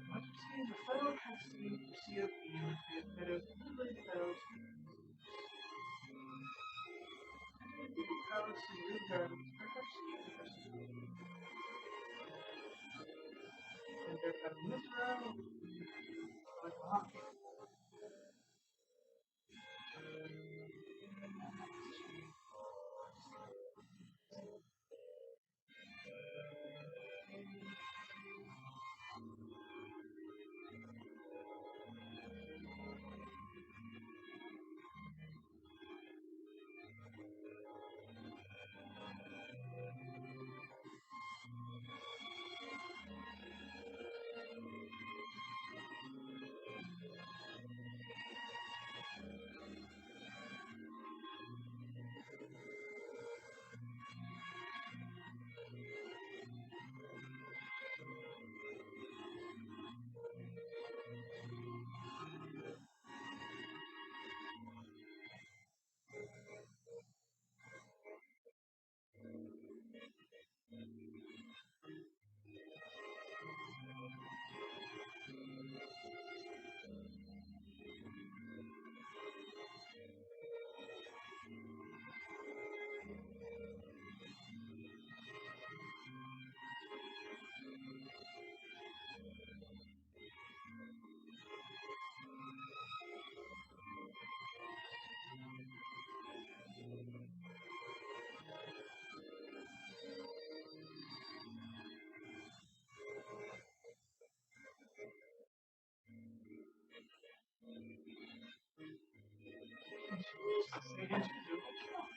What you say? The fellow cutscene for COP with the fellow delivery fellows. The fellows who moved out of perhaps and they're from Israel. Like, wow. They had to do a job.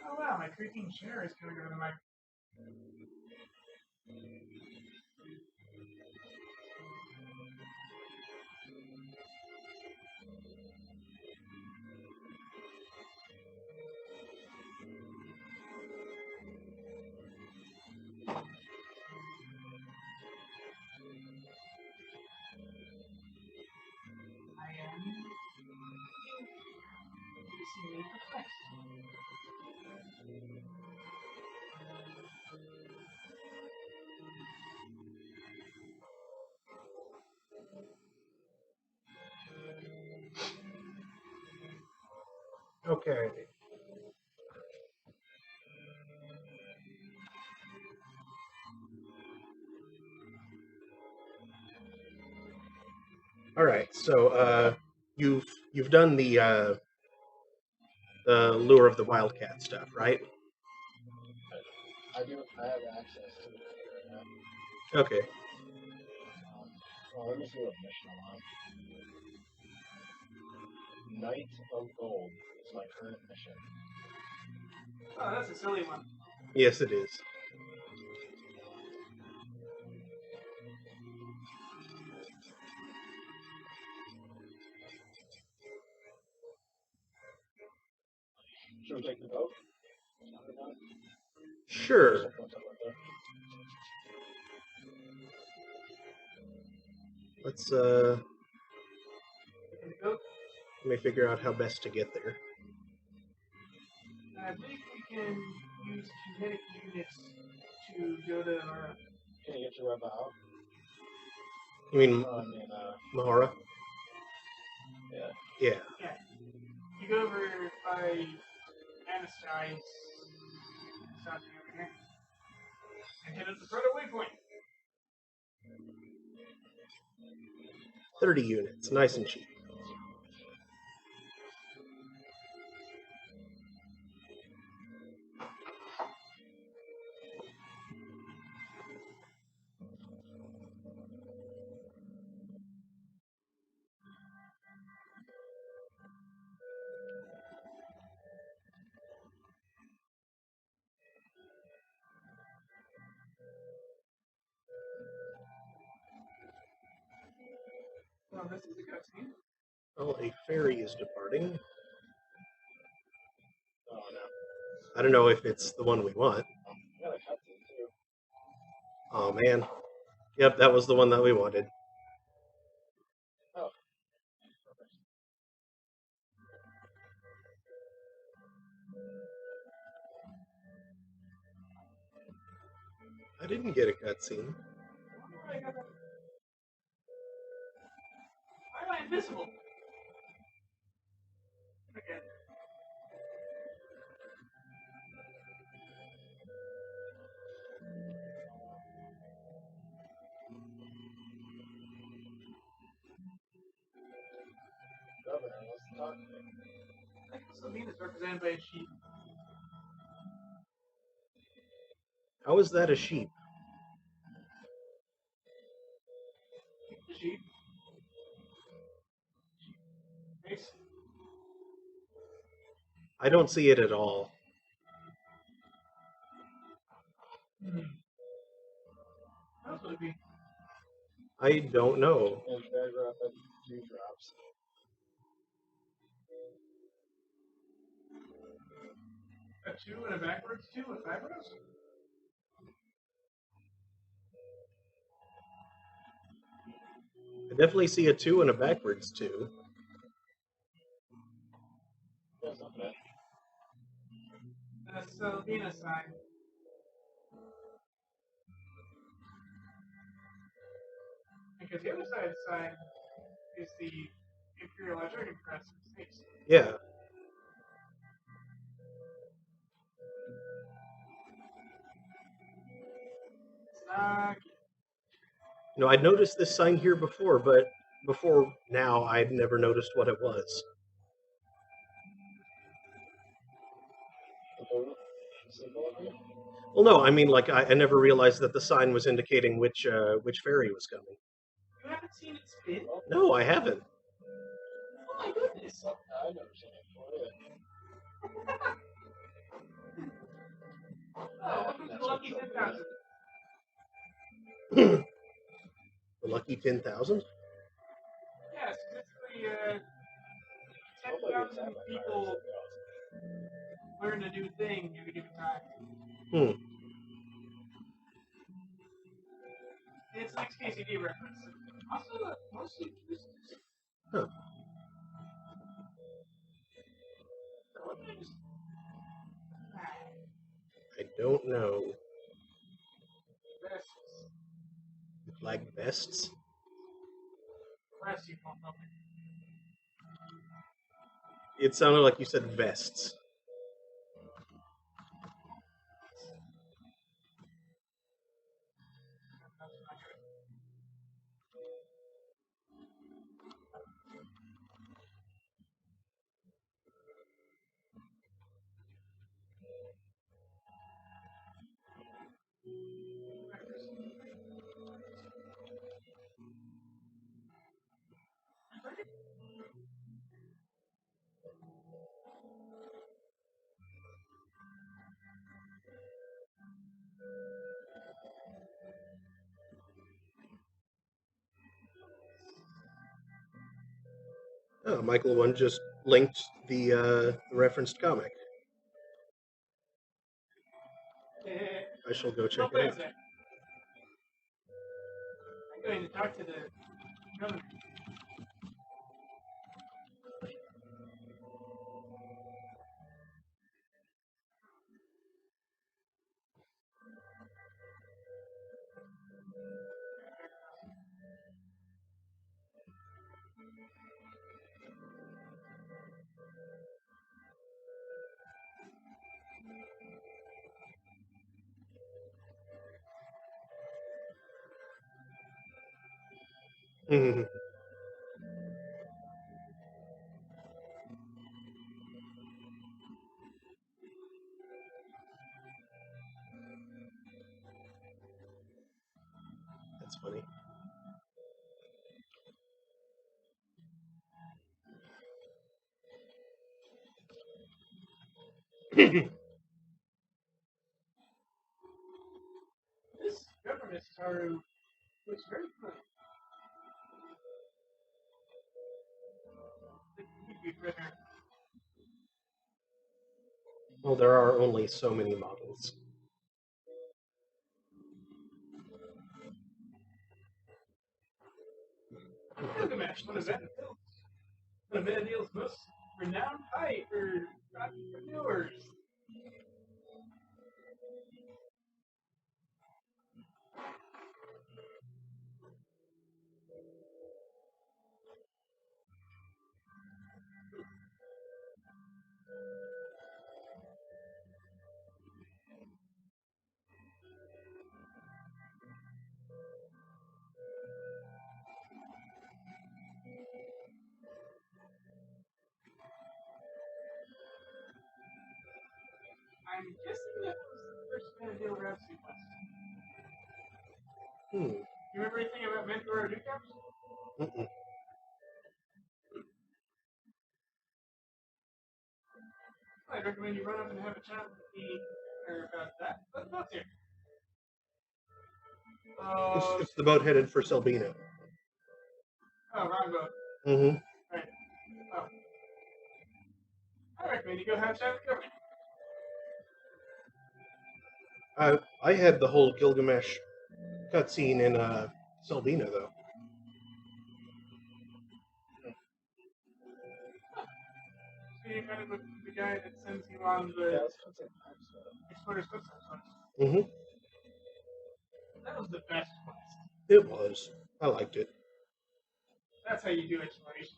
Oh wow, my creaking chair is gonna go to the mic. I am. You see me perplexed. Okay. All right. So you've done the lure of the wildcat stuff, right? I have access to it right now. Okay. Well, let me see what mission I'm on. Knight of Gold is my current mission. Oh, that's a silly one. Yes, it is. Should we take the boat? Sure. Let's And go. let me figure out how best to get there. I believe we can use kinetic units to go to our. Can you get your web out? You mean I mean, Mahara? yeah. Yeah. Yeah. You go over by Anastai. Something over here. And hit up the proto waypoint. 30 units, nice and cheap. Well, this is a cutscene. Oh, a ferry is departing. Oh, no. I don't know if it's the one we want. I got a cutscene, too. Oh man. Yep, that was the one that we wanted. Oh. I didn't get a cutscene. Why am I invisible? Okay. Governor wants to talk to me. I think Sylvina is represented by a sheep. How is that a sheep? A sheep. Nice. I don't see it at all. How else would it be? I don't know. And very rapid dewdrops. A 2 and a backwards 2 with 5 rows? I definitely see a 2 and a backwards 2. That's not bad. The Sylvina sign. Because the other side of the sign is the Imperial Artillery Press in space. Yeah. It's not. You know, I'd noticed this sign here before, but before now, I'd never noticed what it was. The boat symbol of it? Well, no, I mean, like, I never realized that the sign was indicating which ferry was coming. You haven't seen it spin? No, I haven't. Oh my goodness! I've never seen it before either. Oh, welcome to the Lucky 10,000. The lucky 10,000? Yeah, specifically, Hopefully it's 10,000 happening. people learn a new thing at a given time. Hmm. It's an XKCD reference. Also, mostly just. Huh. What did I just. I don't know. Vests. The flag vests? Press you pump up. It sounded like you said vests. Oh, Michael One just linked the referenced comic. I shall go check it out. I'm going to talk to the governor. Mhm. That's funny. This government Saru looks very good. He'd be a prisoner. Well, there are only so many models. Gilgamesh, one of Vanadil's most renowned entrepreneurs. I'm guessing that was the first Vanadil Rhapsody quest. Hmm. You remember anything about Mentor or Newcaps? Mm-mm. I'd recommend you run up and have a chat with the governor about that. Let's go here. It's the boat headed for Selbino. Oh, wrong boat. Mm-hmm. Right. Oh. I recommend you go have a chat with the governor. I had the whole Gilgamesh cutscene in Selbino, though. So you kind of look the guy that sends you on the Exploder's Footsteps quest. Mm-hmm. That was the best quest. It was. I liked it. That's how you do exploration.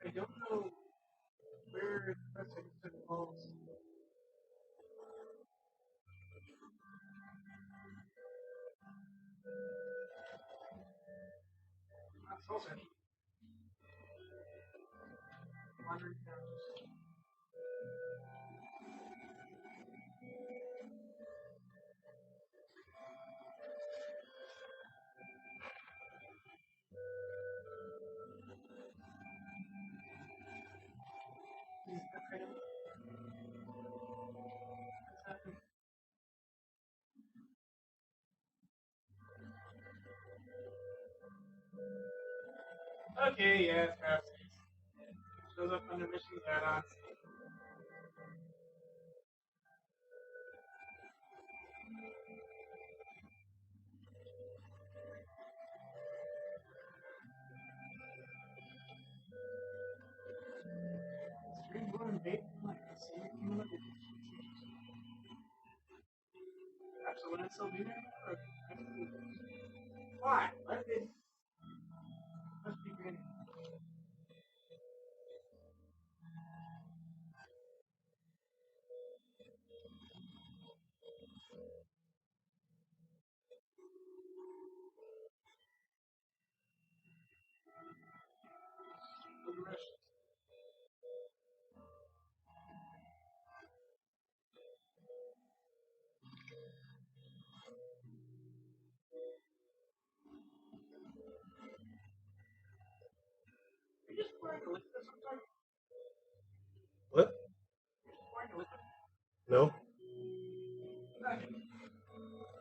I don't know where the quest involves. Not soul searching. Wandering towns. Okay, yeah, it's perhaps shows up under missions add-on. Strange one bait like the same human perhaps the limit still be there? Or why? Let it must be granted. Are you just pouring a liquid sometimes? What? You're just pouring a liquid? No? Nothing.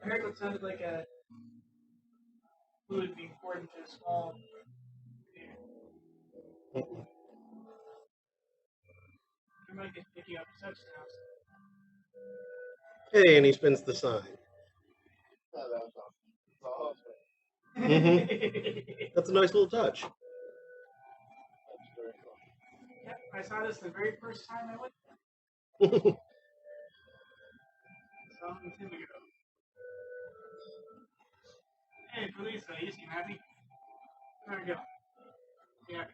I heard what sounded like a fluid being poured into a small container. Mm-mm. Your mic is picking up such sounds. Hey, and he spins the sign. Oh, that was awesome. That's a nice little touch. That's very cool. Yep, I saw this the very first time I went there. I saw it with him ago. Hey, Felisa, you seem happy? There we go. Yeah.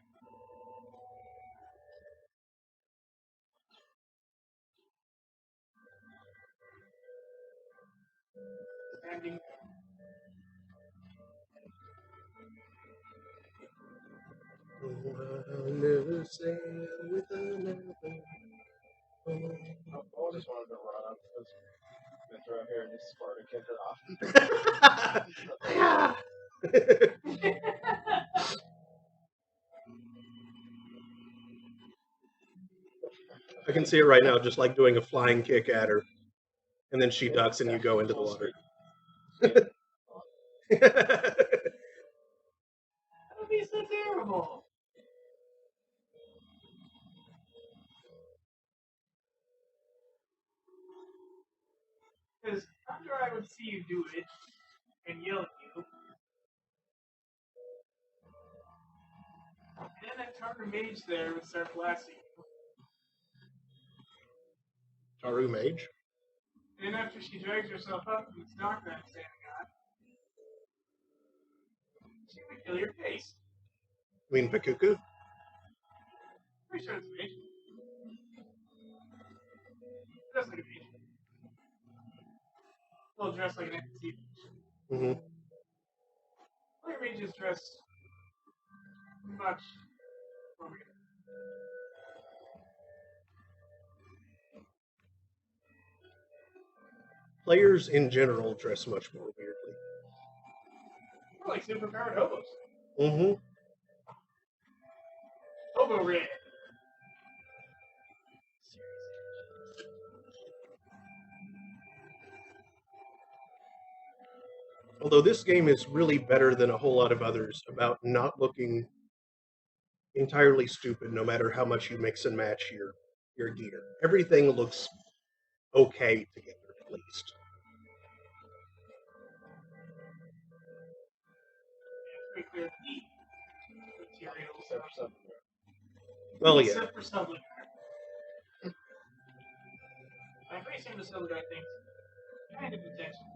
Standing. I'll never sail with another. I just wanted to run up this Metro here and just Sparta kick her off. I can see it right now, just like doing a flying kick at her, and then she ducks and you go into the water. That would be so terrible. Because after I would see you do it and yell at you, and then that Tartar mage there would start blasting you. Taru Mage? And then after she drags herself up from this dock that I'm standing on, she would kill your face. You mean Pakuku? Pretty sure it's a mage. Dressed like a mage. Well, dressed like an NPC. Mm-hmm. Player mages dress much appropriate. Players in general dress much more weirdly. More like superpowered hobos. Mm-hmm. Hobo red. Although this game is really better than a whole lot of others about not looking entirely stupid no matter how much you mix and match your gear. Everything looks okay together, at least. Pretty clear heat materials. Except for something. Well, yeah. Except for Sublunar. I'm pretty sure the Sublunar thing's kind of intentional.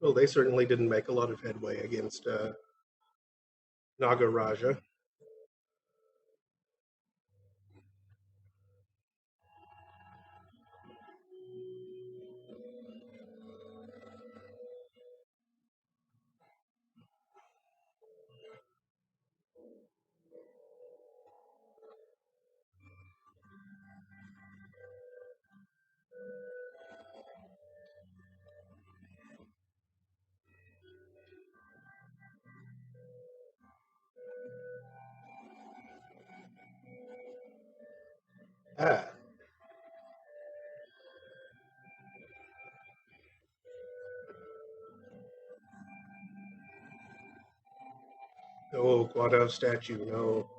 Well, they certainly didn't make a lot of headway against Nagaraja. Ah. Oh, Quado statue, no.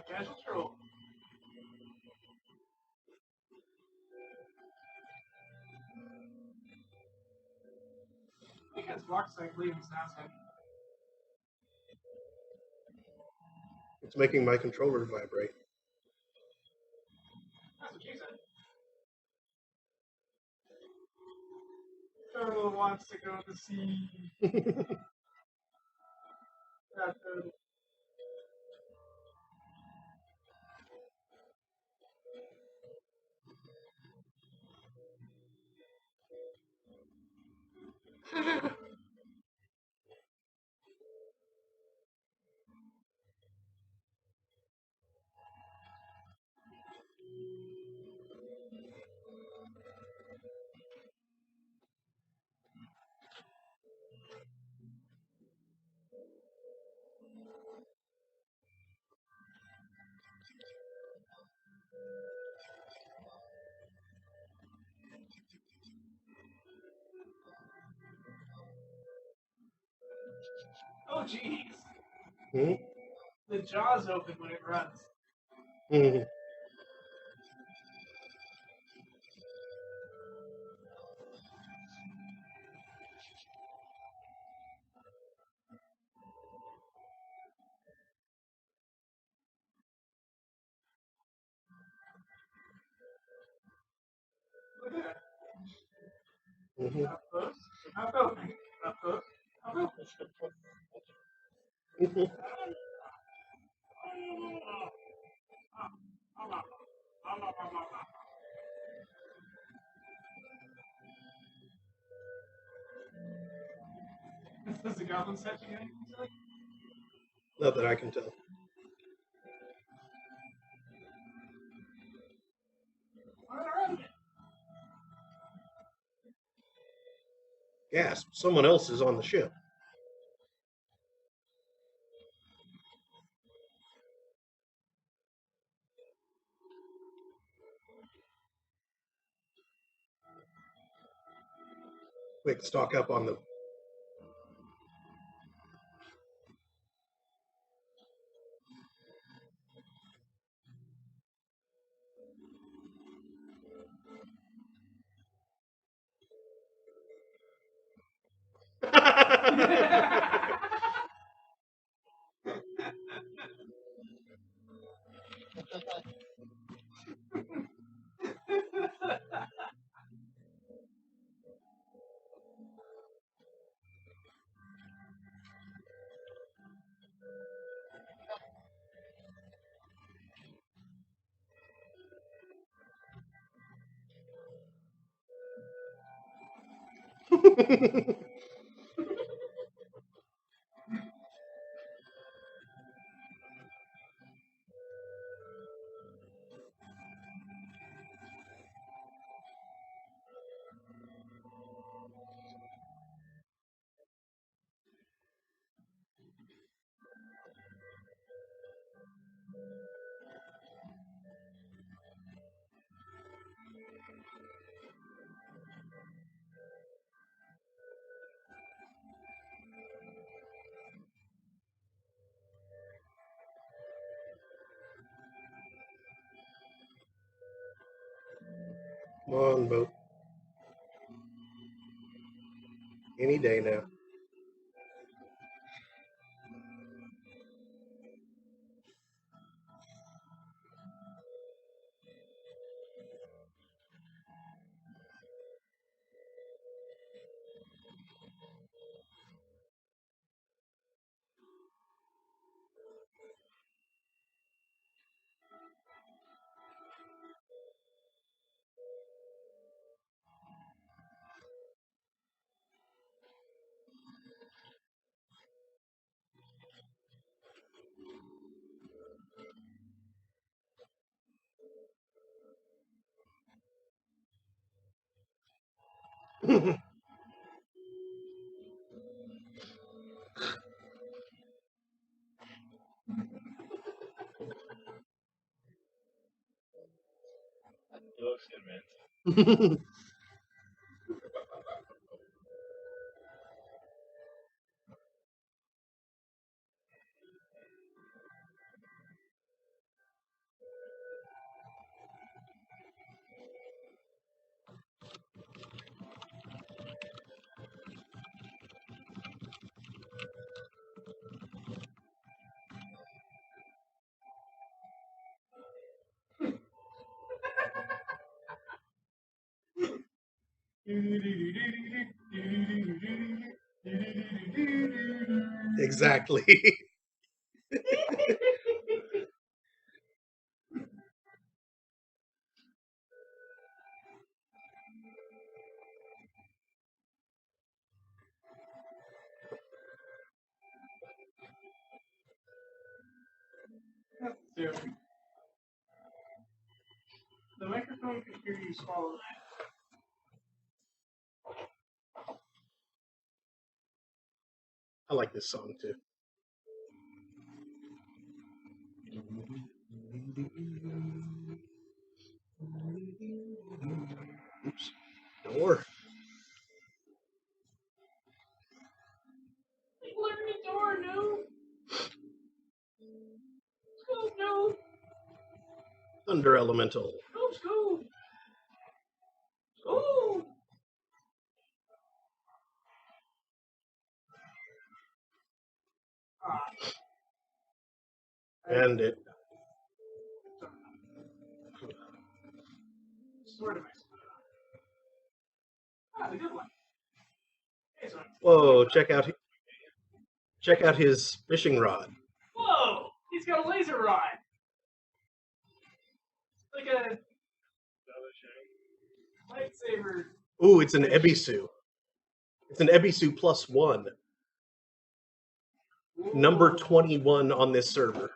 Casual troll. I think it's walk cycling sounds heavy. It's making my controller vibrate. That's what you said. Turtle wants to go to sea. That turtle. Oh, jeez. Hmm? The jaws open when it runs. Hmm. Look at that. Hmm. Up close. Up open. Up close. Up open. Hmm. Does the goblin set you anything silly? Not that I can tell. What around it? Gasp! Someone else is on the ship. Quick, stock up on them. Come on, boat. Any day now. He looks convinced. Exactly. Dude, the microphone can hear you swallow that. I like this song too. Oops. Door. People are in the door, no. Scoop, no. Thunder Elemental. No, Scoop. Scoop. Ah. And it. Swear to myself. Ah, the good one. Hey, son. Whoa! Check out his fishing rod. Whoa! He's got a laser rod. Like a lightsaber. Ooh, it's an Ebisu. It's an Ebisu +1. Number Ooh. 21 on this server.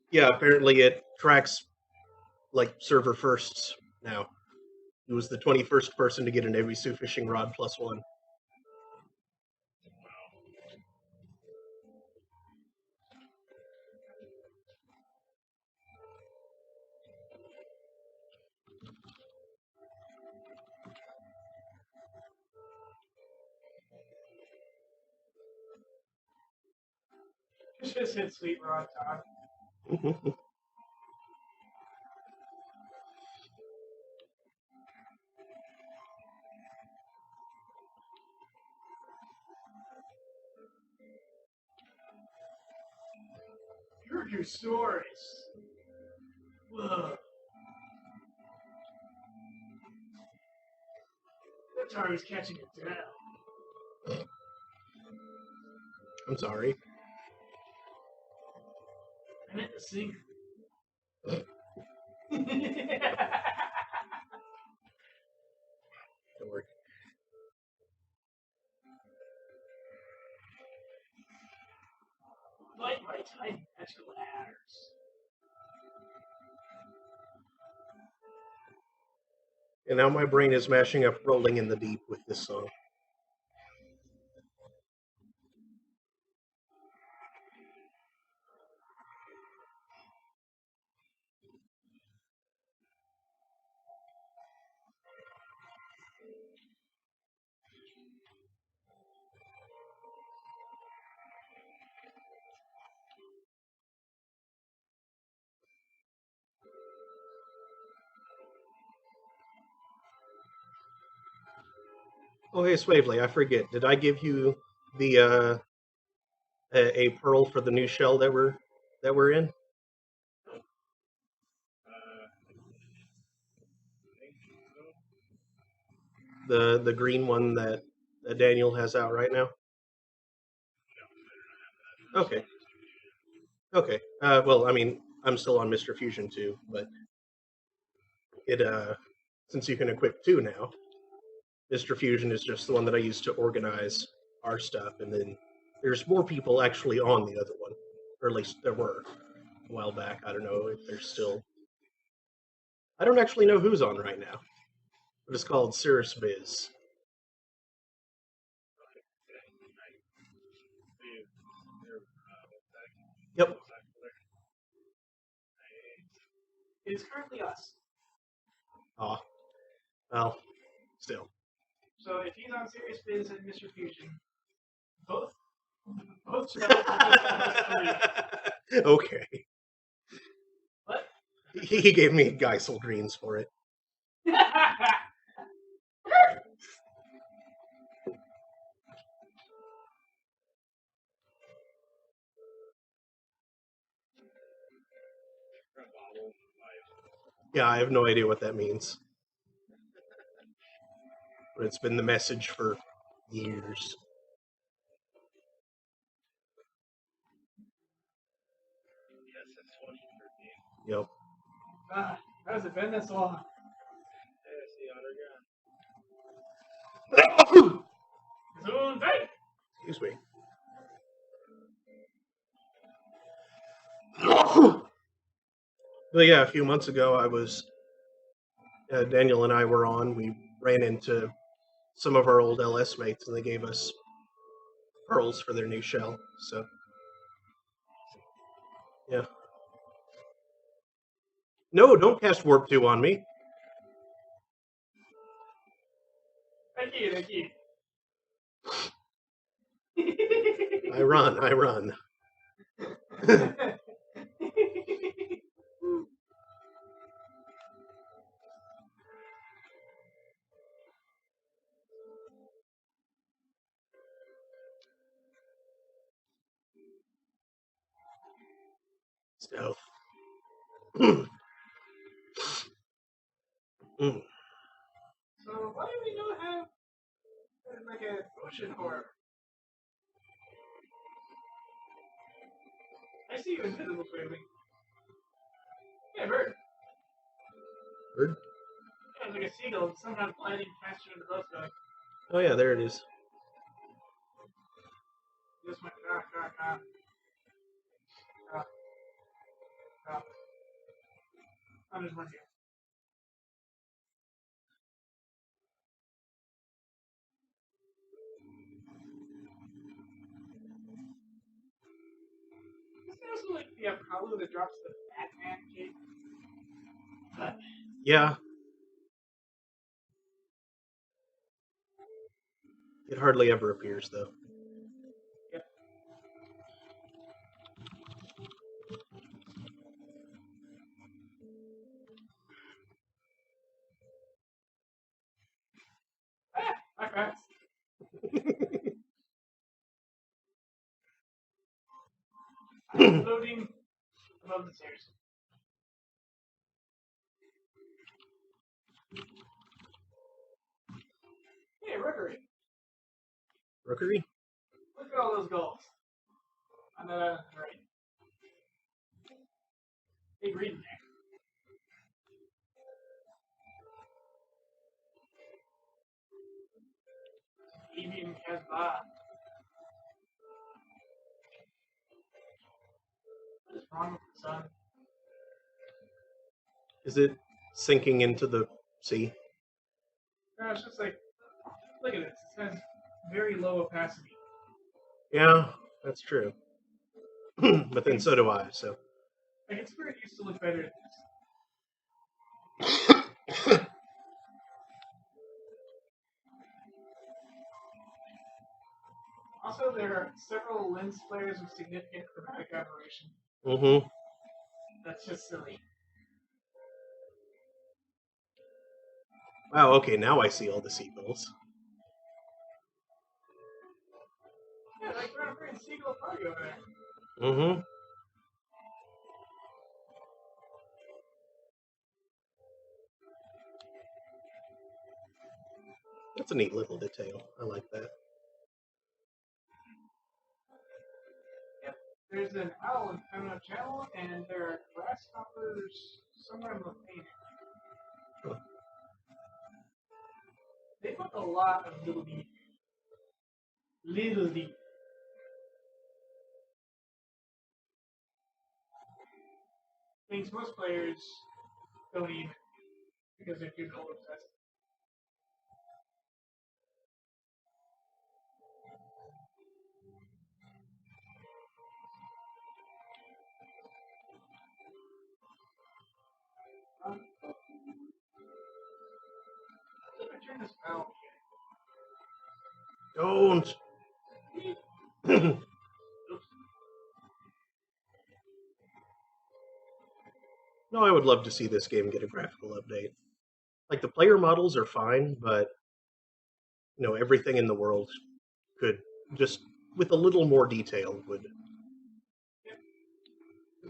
Yeah, apparently it tracks like server firsts now. He was the 21st person to get an Ebisu fishing rod +1. Just hit Sweet Rod, Todd. You heard your stories. Whoa. That time he's catching it down. I'm sorry. I meant the singer. Don't worry. Light my tiny magical ladders. And now my brain is mashing up Rolling in the Deep with this song. Oh, hey, Swavely, I forget. Did I give you the a pearl for the new shell that we're in? The green one that Daniel has out right now? Okay. Okay. Well, I mean, I'm still on Mr. Fusion too, but it since you can equip two now, Mr. Fusion is just the one that I use to organize our stuff, and then there's more people actually on the other one, or at least there were a while back. I don't know if there's still. I don't actually know who's on right now, but it's called Cirrus Biz. Yep. It's currently us. Oh, well, still. So if he's on Serious Biz and Mr. Fusion, both spells are Okay. What? He gave me Geisel greens for it. Yeah, I have no idea what that means. But it's been the message for years. Yes, it's 2013. Yep. How's it been this long? Hey, I see Otter gone. Gesundheit! Excuse me. But yeah, a few months ago, Daniel and I were on. We ran into some of our old LS mates, and they gave us pearls for their new shell. So, yeah. No, don't cast Warp 2 on me. Thank you. I run. Stealth. Mm. So why do we not have like a ocean orb? I see you invisible swimming. Yeah, bird. Bird? Yeah, it's like a seagull somehow gliding faster than the boat's going. Oh yeah, there it is. Just went ah. I'm just one here. Isn't there also like the Apollo that drops the Batman cape? Yeah. It hardly ever appears, though. Yep. My fast. I'm floating above the stairs. Hey, Rookery. Rookery? Look at all those goals. On the right. Big reading there. Evian Casbah. What is wrong with the sun? Is it sinking into the sea? No, it's just like, look at this. It says very low opacity. Yeah, that's true. But then so do I, so. Like, it's where it used to look better than this. Also, there are several lens flares with significant chromatic aberration. Mm-hmm. That's just silly. Wow, okay, now I see all the seagulls. Yeah, like we're on a freaking seagull party over there. Mm-hmm. That's a neat little detail. I like that. Yep. There's an owl in Pembina Channel, and there are grasshoppers somewhere in Lithuania. Huh. They put a lot of little D. Little D. Things most players don't even. because they're too goal obsessed. Let me turn this valve. Don't. Oops. No, I would love to see this game get a graphical update. Like, the player models are fine, but, everything in the world could just, with a little more detail, would.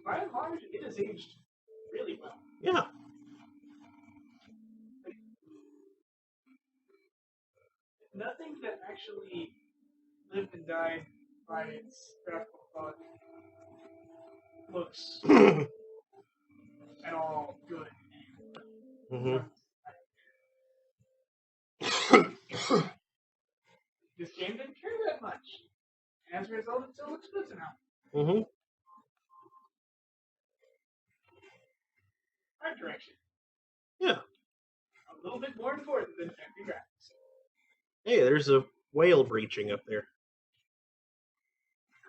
By and large, it has aged really well. Yeah. Nothing that actually lived and died by its graphical quality looks at all good. Mhm. This game didn't care that much. And as a result, it still looks good now. Mhm. Art direction. Yeah. A little bit more important than fancy graphics. Hey, there's a whale breaching up there.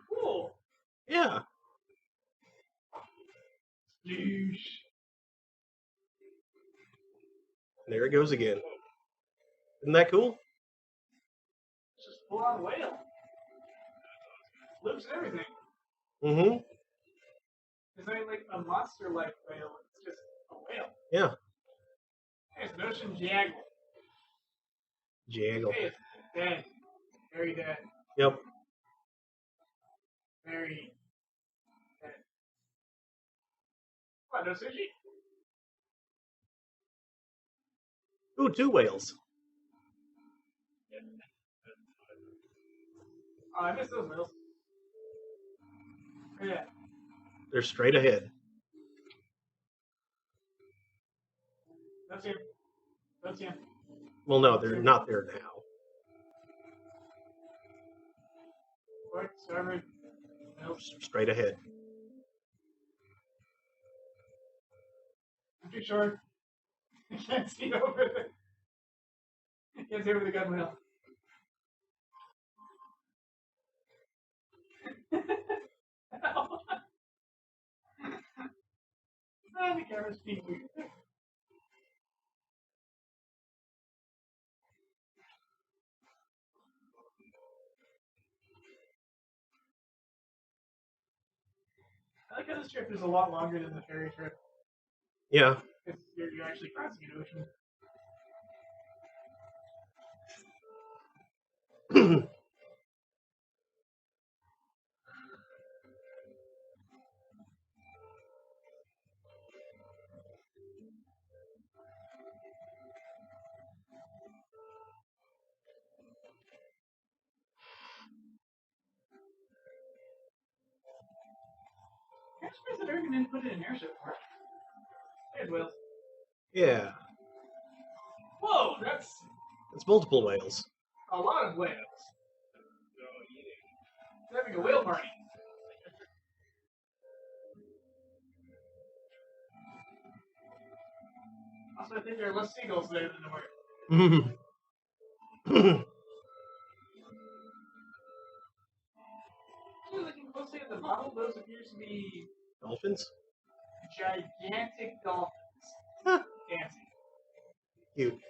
Cool. Yeah. Sploosh. There it goes again. Isn't that cool? It's just full on whale. Flips and everything. Mhm. It's not like a monster like whale, it's just a whale. Yeah. Hey, it's an ocean jaguar. Jaggle. Hey, it's dead. Very dead. Yep. Very dead. What, no sushi? Ooh, 2 whales. Oh, I miss those whales. Oh, yeah. They're straight ahead. That's him. That's him. Well, no, they're not there now. What? Starboard. Nope. Straight ahead. I'm too short. I can't see over the. I can't see over the gun wheel. Ah, the camera's being weird. I like how this trip is a lot longer than the ferry trip. Yeah. Because you're actually crossing an ocean. I'm surprised that Ergen didn't put it in airship for it. There's whales. Yeah. Whoa, that's It's multiple whales. a lot of whales. They're having a whale party. Also, I think there are less seagulls there than there were. Actually, looking closely at the model, those appears to be Dolphins? gigantic dolphins. Huh. Dancing. Cute.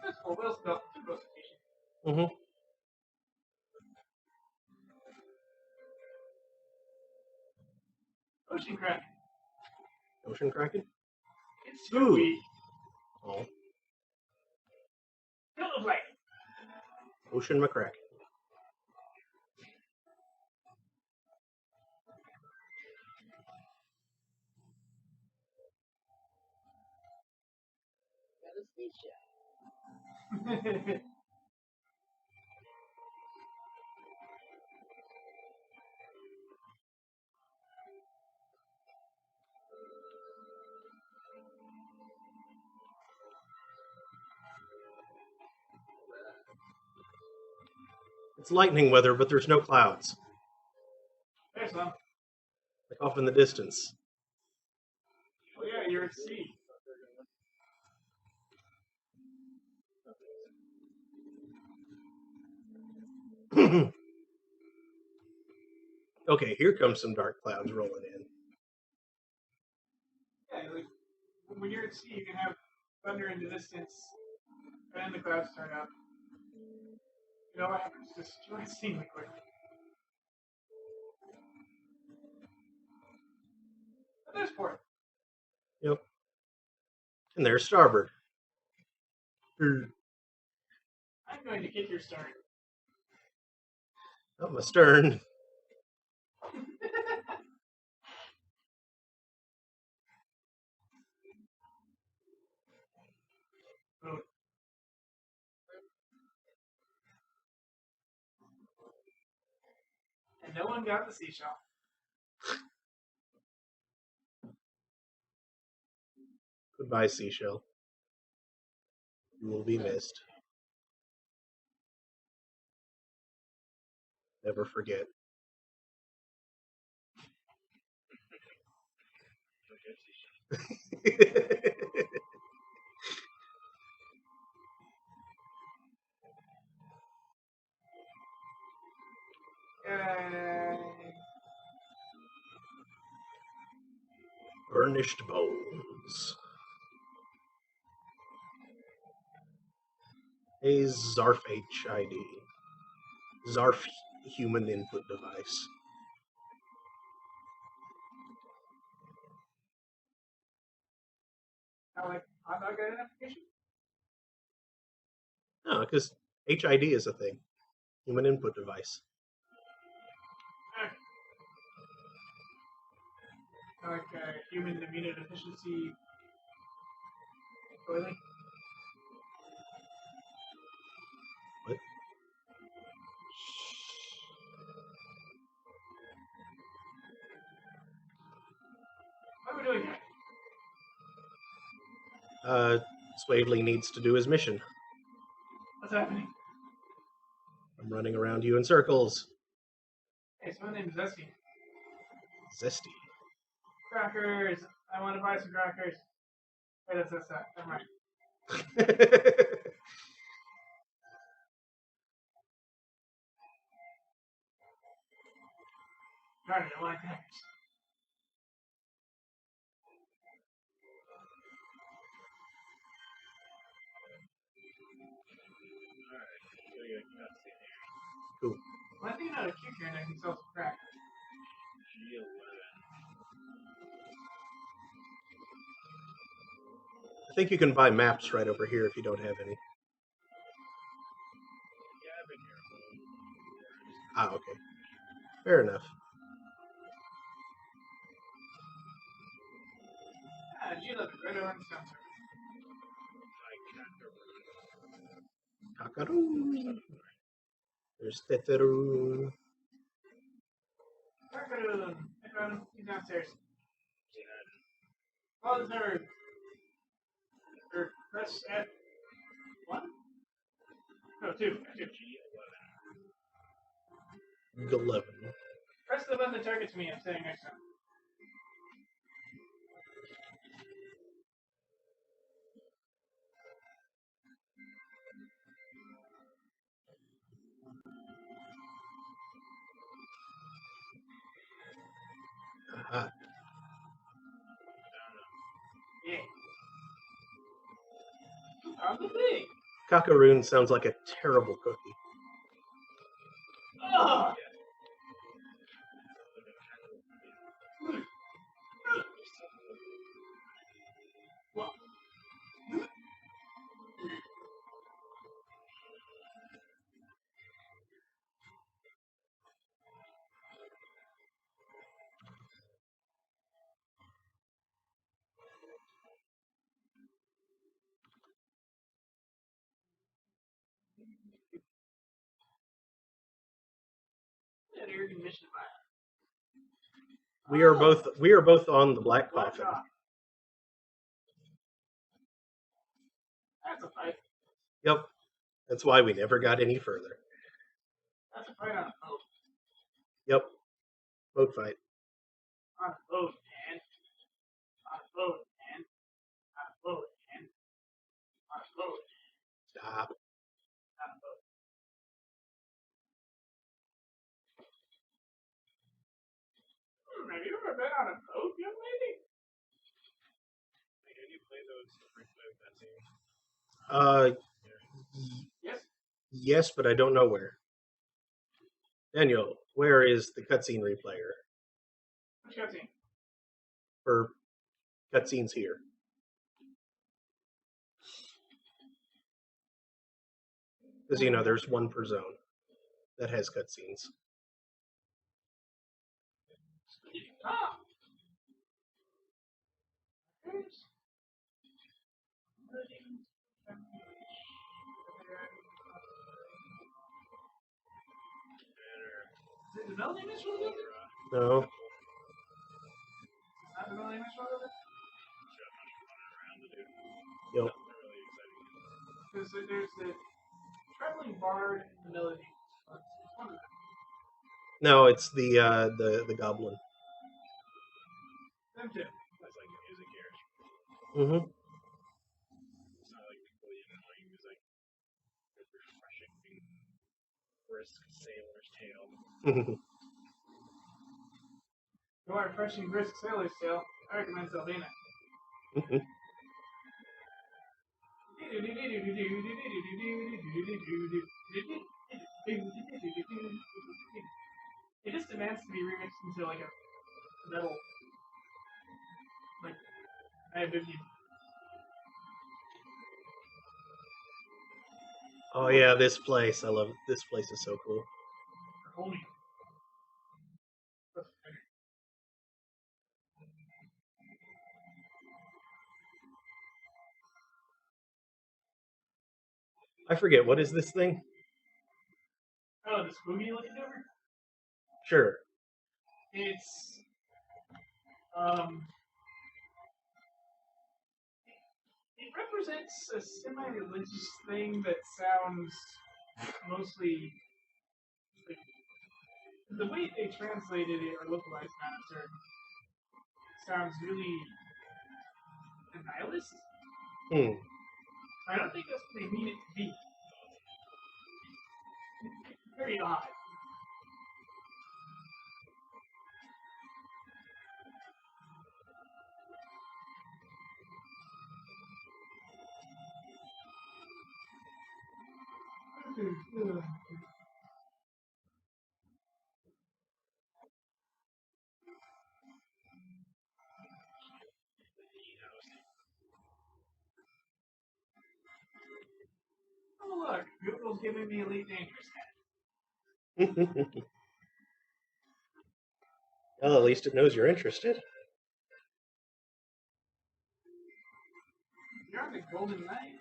That's cool. Whales and dolphins are both vacation. Mhm. Ocean crab. Ocean kraken? It's Ooh. sweet. Oh. Don't look like Ocean McCracken. it. It's lightning weather, but there's no clouds. There's some. Like off in the distance. Oh yeah, you're at sea. Okay, here comes some dark clouds rolling in. Yeah, like when you're at sea, you can have thunder in the distance, and then the clouds turn up. You know what happens? Just join steam quick. But there's port. Yep. And there's starboard. I'm going to kick your stern. Up my stern. Boom. And no one got the seashell. Goodbye, seashell. You will be missed. Never forget. Yay. Burnished bones. A Zarf HID. Zarf human input device. How like hot dog identification? No, because HID is a thing. Human input device. Like human immunodeficiency toilet. What? What are we doing here? Swadley needs to do his mission. What's happening? I'm running around you in circles. Hey, so my name is Zesty. Zesty. Crackers! I want to buy some crackers. Wait, that's that. Never mind. Darn it, I want crackers. Cool. Well, I think out of kick here and I can sell some crackers. I think you can buy maps right over here if you don't have any. Ah, okay. Fair enough. Ah, G11, right over on the sound server. Kakaroon. There's Tetheroon. Crackaroon! I found him. He's downstairs. Follow the server. Or press F1? No, 2. G11. 11. Press the button that targets me. I'm standing next to him. Aha. Yeah. Found the thing! Kakaroon sounds like a terrible cookie. Ugh! Well, that air conditioned by We are both on the black coffin. That's a fight. Yep. That's why we never got any further. That's a fight on a boat. Yep. Boat fight. On a boat, man. On a boat, man. On a boat, man. On a boat. Stop. On a boat. Have you ever been on a boat, young lady? Can you play those free-play cutscenes? Yes. Yes, but I don't know where. Daniel, where is the cutscene replayer Which cutscene? for cutscenes here? Because there's one per zone that has cutscenes. Ah. Is it the melody mix really good? No. Not the melody mix really good? Yep. Really exciting. Because there's the traveling bard and the melody. It's one of them. No, it's the goblin. Them two. That's like the music here. Mm-hmm. It's not like really annoying music. It's refreshing, brisk sailor's tale. You want a refreshing brisk sailor's tale? I recommend Selvina. It just demands to be remixed into like a metal, like Vivian. Oh yeah, this place. I love it. This place is so cool. Homie. I forget, what is this thing? Oh, the spooky looking number? Sure. It's it represents a semi-religious thing that sounds mostly like the way they translated it or localized Master sounds really nihilist. Hmm. I don't think that's what they mean it to be. Very odd. Oh look, Google's giving me Elite Dangerous hat. Well, at least it knows you're interested. You're on the Golden Knight.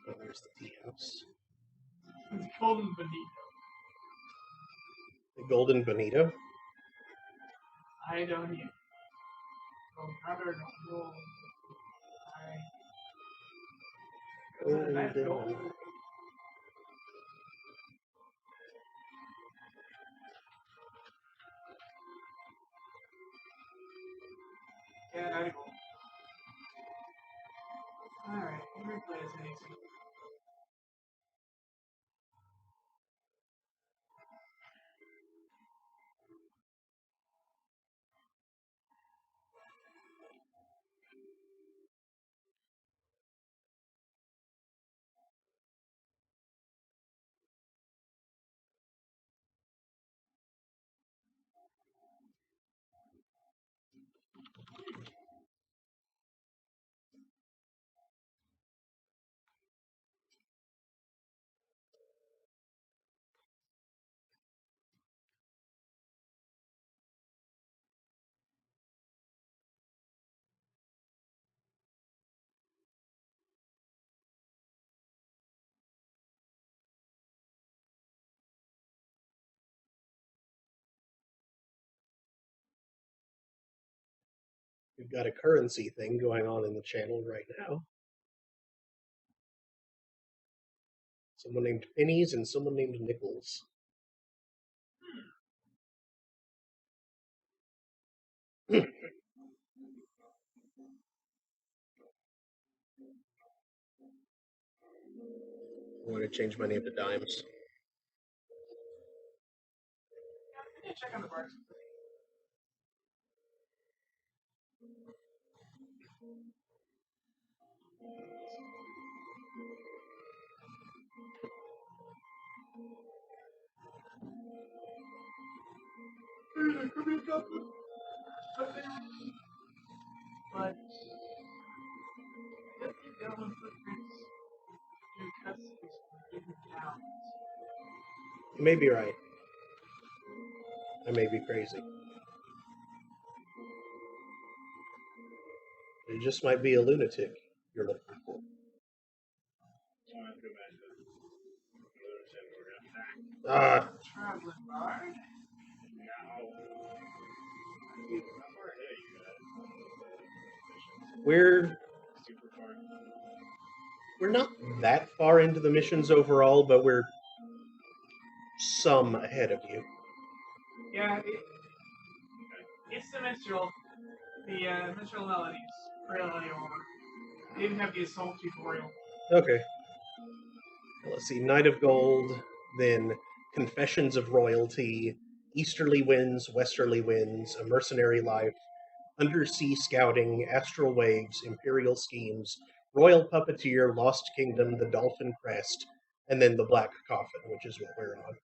Oh, there's the tea house. It's Golden Bonito. The Golden Bonito? I don't even. Golden Condor, no gold. Golden Knight of Gold. Yeah, Knight of Gold. Alright, let me play this anything. We've got a currency thing going on in the channel right now. Someone named Pennies and someone named Nichols. I want to change my name to Dimes. Yeah, check on the bars. But I think the other footprints do cutscenes from different towns. You may be right. I may be crazy. It just might be a lunatic you're looking for. So I have to go back to Lunatic. We're gonna fact Ah, Traveling bard? now. How far ahead are you guys on the missions? we're Super far. we're not that far into the missions overall, but we're some ahead of you. Yeah, it's the minstrel. The minstrel melodies. Really over. They even have the assault tutorial. Okay. Let's see. Knight of Gold, then Confessions of Royalty, Easterly Winds, Westerly Winds, A Mercenary Life, Undersea Scouting, Astral Waves, Imperial Schemes, Royal Puppeteer, Lost Kingdom, The Dolphin Crest, and then The Black Coffin, which is what we're on.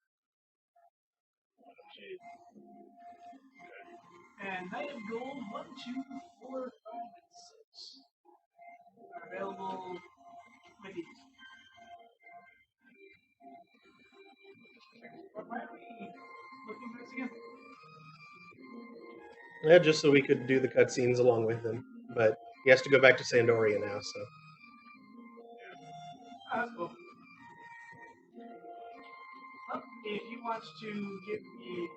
And Knight of Gold 1, 2, 4, 5, and 6 are available with these. But why are we looking for this again? Yeah, just so we could do the cutscenes along with them. But he has to go back to Sandoria now, so. Oh, that's cool. Well, if you want to give the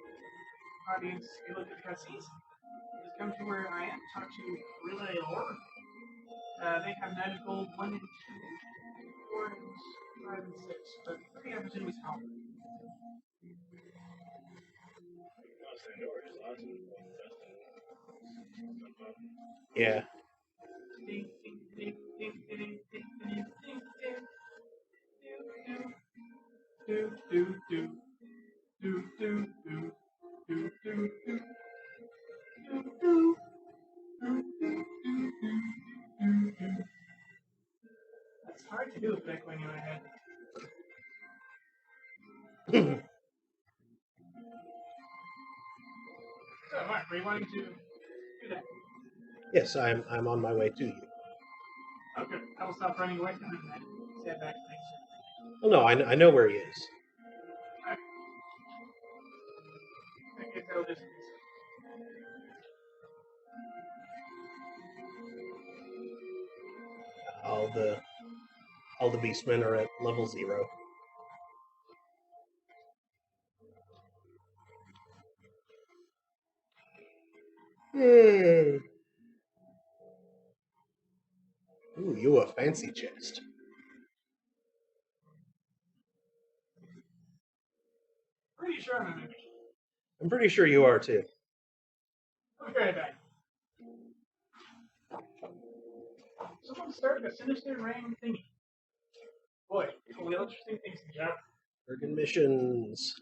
audience a look at the cutscenes, just come to where I am, talk to Relay Lore. They have Knight of Gold 1 and 2, 4 and 5 and 6, but 3 opportunities help. Yeah. Ding, ding, ding, ding, ding, ding, ding, ding, ding. Do, do, do, do, do, do, do, do, do. That's hard to do with echoing in my head. So, Mark, are you wanting to do that? Yes, I'm on my way to you. Okay, I will stop running away from him then. Stand back next to Well, no, I know where he is. I can tell distance. All the beastmen are at level 0. Ooh, you a fancy chest. Pretty sure I'm in. I'm pretty sure you are too. Okay, back. Someone started a sinister ring thingy. Boy, totally interesting things to jump. Friggin' missions.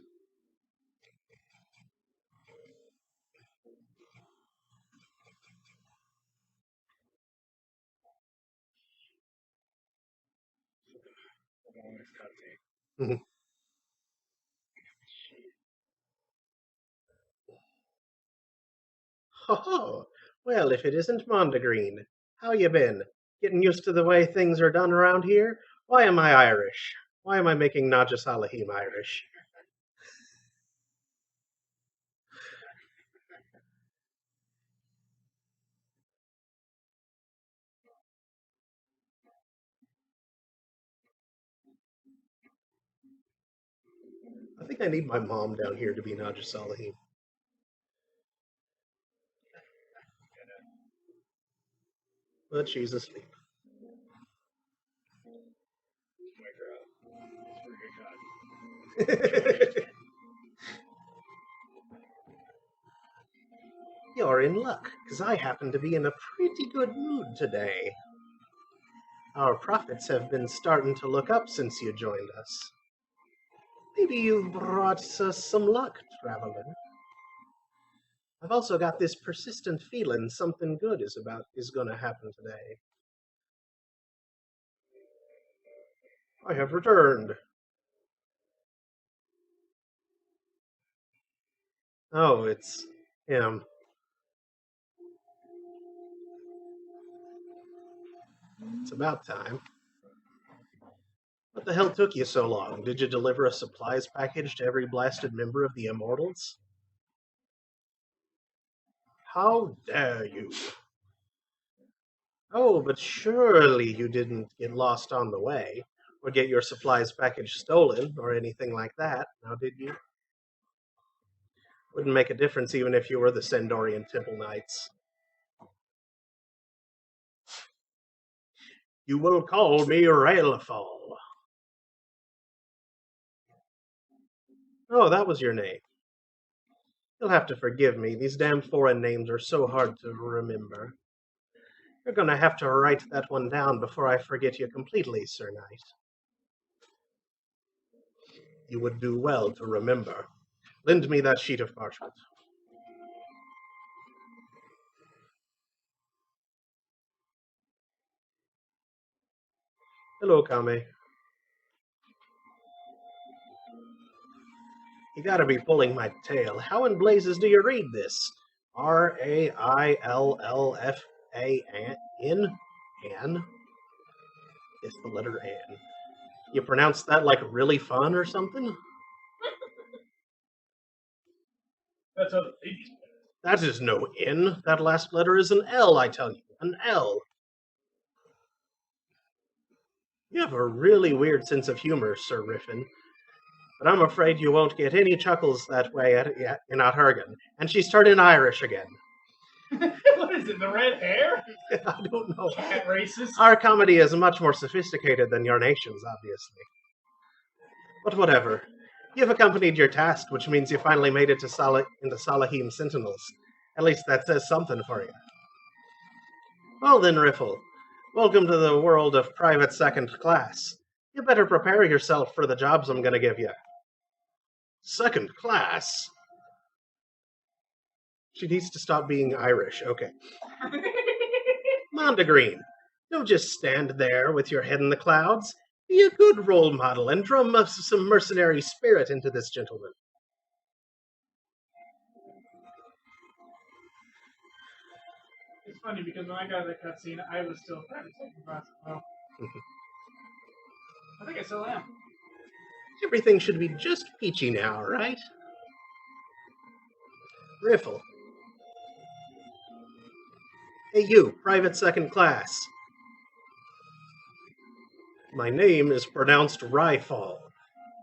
Longest cutscene. Mhm. Ho! Well, if it isn't Mondegreen. How you been? Getting used to the way things are done around here? Why am I Irish? Why am I making Naja Salahim Irish? I think I need my mom down here to be Naja Salahim. But she's asleep. Wake her up. You're in luck, because I happen to be in a pretty good mood today. Our profits have been starting to look up since you joined us. Maybe you've brought us some luck, traveler. I've also got this persistent feeling something good is gonna happen today. I have returned. Oh, it's him. It's about time. What the hell took you so long? Did you deliver a supplies package to every blasted member of the Immortals? How dare you? Oh, but surely you didn't get lost on the way, or get your supplies package stolen, or anything like that, now did you? Wouldn't make a difference even if you were the Sendorian Temple Knights. You will call me Railfall. Oh, that was your name. You'll have to forgive me. These damn foreign names are so hard to remember. You're gonna have to write that one down before I forget you completely, Sir Knight. You would do well to remember. Lend me that sheet of parchment. Hello, Kame. You gotta be pulling my tail. How in blazes do you read this? Raillfa-N? An? It's the letter N. You pronounce that like really fun or something? That's how the babies. That is no N. That last letter is an L, I tell you. An L. You have a really weird sense of humor, Sir Riffin. But I'm afraid you won't get any chuckles that way in Outhergan. And she's turning Irish again. What is it, the red hair? I don't know. Cat racist. Our comedy is much more sophisticated than your nation's, obviously. But whatever. You've accompanied your task, which means you finally made it into Salahim Sentinels. At least that says something for you. Well then, Riffle. Welcome to the world of private second class. You better prepare yourself for the jobs I'm gonna give you. Second class? She needs to stop being Irish. Okay. Mondegreen, don't just stand there with your head in the clouds. Be a good role model and drum up some mercenary spirit into this gentleman. It's funny because when I got that cutscene, I was still private second class. Well, I think I still am. Everything should be just peachy now, right? Riffle. Hey you, private second class. My name is pronounced Ryfall.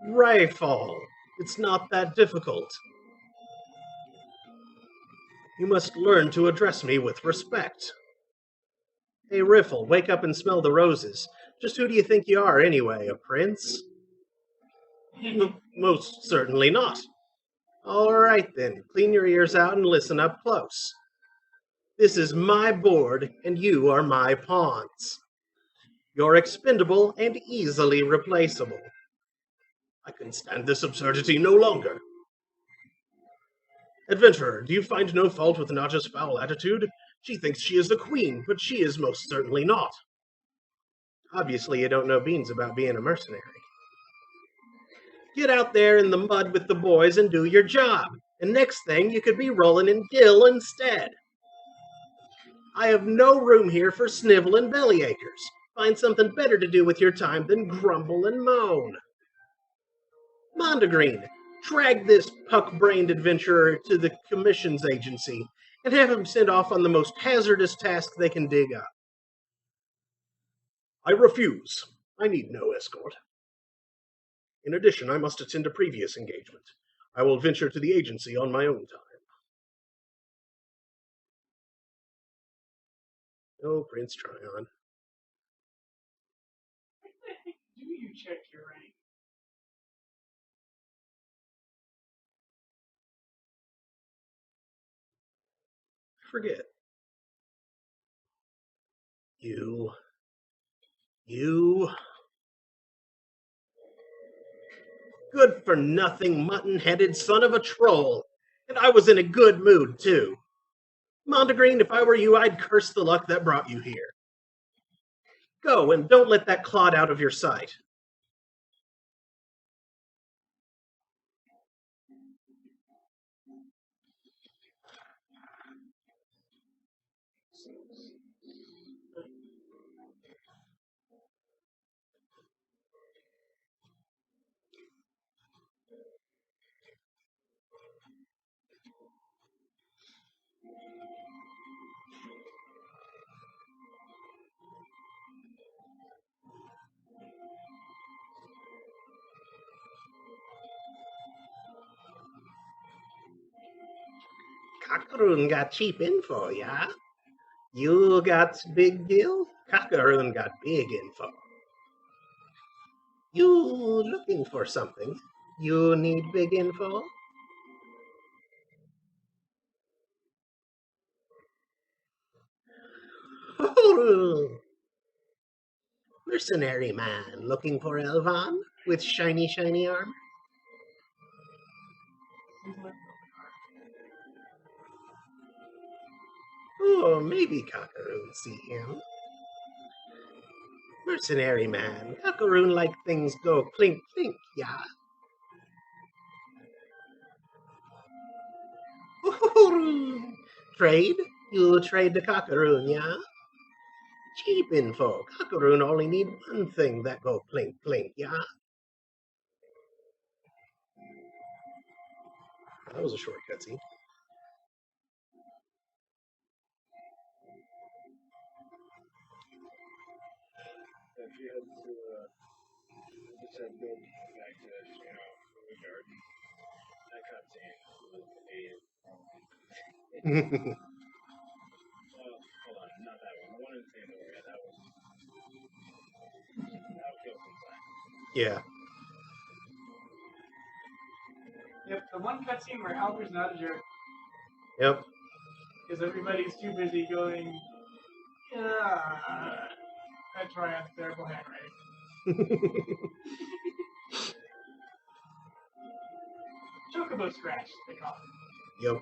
Ryfall. It's not that difficult. You must learn to address me with respect. Hey Riffle, wake up and smell the roses. Just who do you think you are anyway, a prince? Most certainly not. All right then, clean your ears out and listen up close. This is my board, and you are my pawns. You're expendable and easily replaceable. I can stand this absurdity no longer. Adventurer, do you find no fault with Naja's foul attitude? She thinks she is the queen, but she is most certainly not. Obviously, you don't know beans about being a mercenary. Get out there in the mud with the boys and do your job. And next thing, you could be rolling in dill instead. I have no room here for snivel and bellyachers. Find something better to do with your time than grumble and moan. Mondegreen, drag this puck-brained adventurer to the commissions agency and have him sent off on the most hazardous task they can dig up. I refuse. I need no escort. In addition, I must attend a previous engagement. I will venture to the agency on my own time. Oh, Prince Tryon. Do you check your rank? Forget. You good-for-nothing, mutton-headed son of a troll. And I was in a good mood, too. Mondegreen, if I were you, I'd curse the luck that brought you here. Go, and don't let that clod out of your sight. Cockroon got cheap info, yeah? You got big deal? Cockroon got big info. You looking for something? You need big info? Mercenary man looking for Elvan with shiny armor? Oh, maybe Cockroon see him. Mercenary man, Cockroon like things go clink clink, yeah? Trade? You trade the Cockroon, yeah? Cheap info. Cockroon only need one thing that go plink plink, yeah? That was a short cutscene. If you had to, just said go back to, the garden, that cutscene was a, well, hold on, not that one. The one in St. Louis, that killed some time. Yeah. Yep, the one cutscene where Albert's not a jerk. Yep. Because everybody's too busy going, yeah. I try on terrible handwriting. Chocobo scratch, they call it. Yep.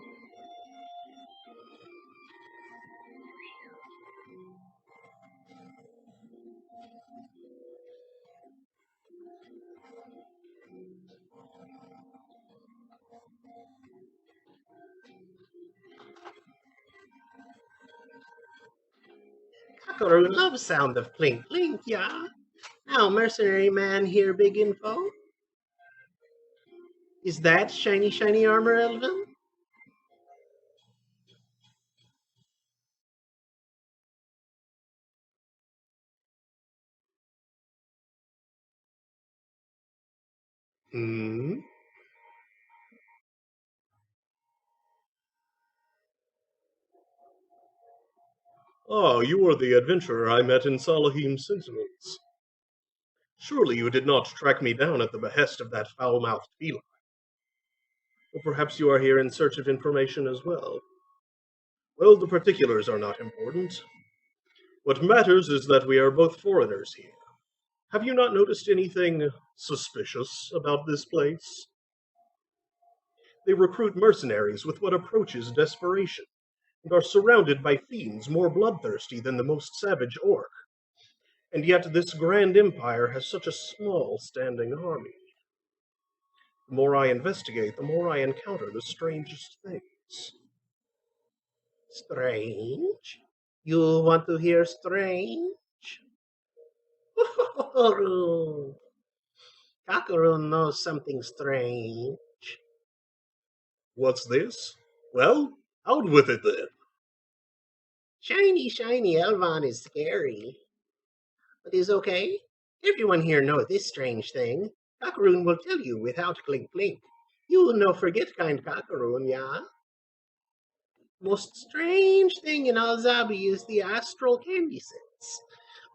Cockroon loves sound of plink plink, yeah? Now, mercenary man here, big info? Is that shiny armor, Elvin? Hmm? Ah, you are the adventurer I met in Salahim Sentinels. Surely you did not track me down at the behest of that foul-mouthed feline. Or perhaps you are here in search of information as well. Well, the particulars are not important. What matters is that we are both foreigners here. Have you not noticed anything suspicious about this place? They recruit mercenaries with what approaches desperation, and are surrounded by fiends more bloodthirsty than the most savage orc. And yet this grand empire has such a small standing army. The more I investigate, the more I encounter the strangest things. Strange? You want to hear strange? Kakaroon knows something strange. What's this? Well, out with it then. Shiny Elvan is scary. But is okay. Everyone here knows this strange thing. Kakaroon will tell you without clink clink. You no forget kind Kakaroon, yeah? Most strange thing in Alzabi is the astral candy sets.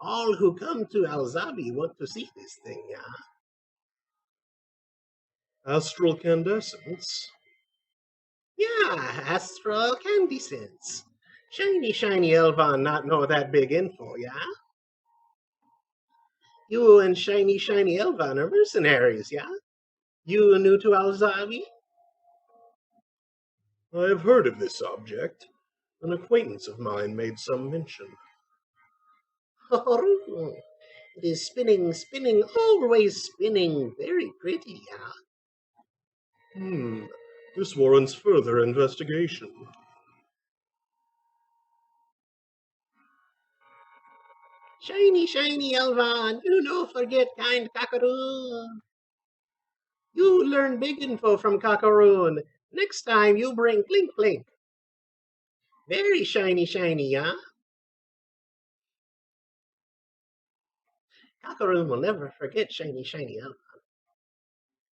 All who come to Alzabi want to see this thing, yeah? Astral candescence? Yeah, astral candy sets. Shiny Elvon not know that big info, yeah? You and Shiny Elvon are mercenaries, yeah? You new to Alzabi? I have heard of this object. An acquaintance of mine made some mention. Oh, it is spinning, always spinning. Very pretty, yeah? This warrants further investigation. Shiny Elvan, you no forget kind Kakaroon. You learn big info from Kakaroon. Next time you bring Plink. Very shiny, yeah? Kakaroon will never forget shiny Elvan.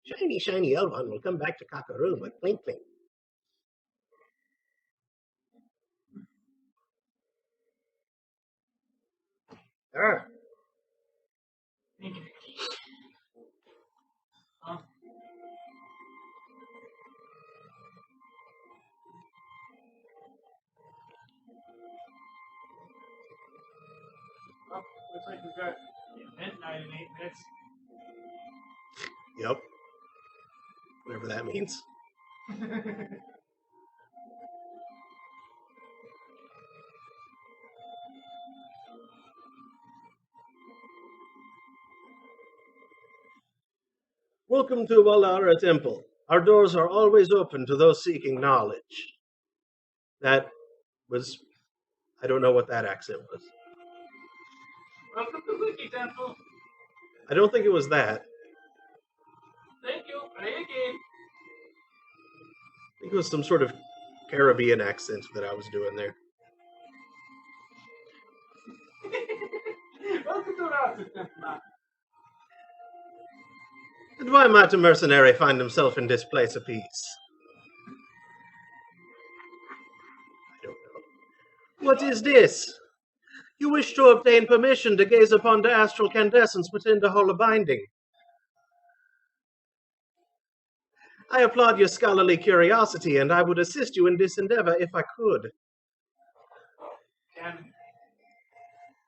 Shiny Elvan will come back to Kakaroon with Plink. Ah. Thank you. Huh? Well, looks like we've got event night in 8 minutes. Yep. Whatever that means. Welcome to Walara Temple. Our doors are always open to those seeking knowledge. That was... I don't know what that accent was. Welcome to Wiki Temple. I don't think it was that. Thank you. Play again. I think it was some sort of Caribbean accent that I was doing there. Welcome to Rata Temple. And why might a mercenary find himself in this place of peace? I don't know. What is this? You wish to obtain permission to gaze upon the astral candescence within the hollow binding. I applaud your scholarly curiosity, and I would assist you in this endeavor if I could.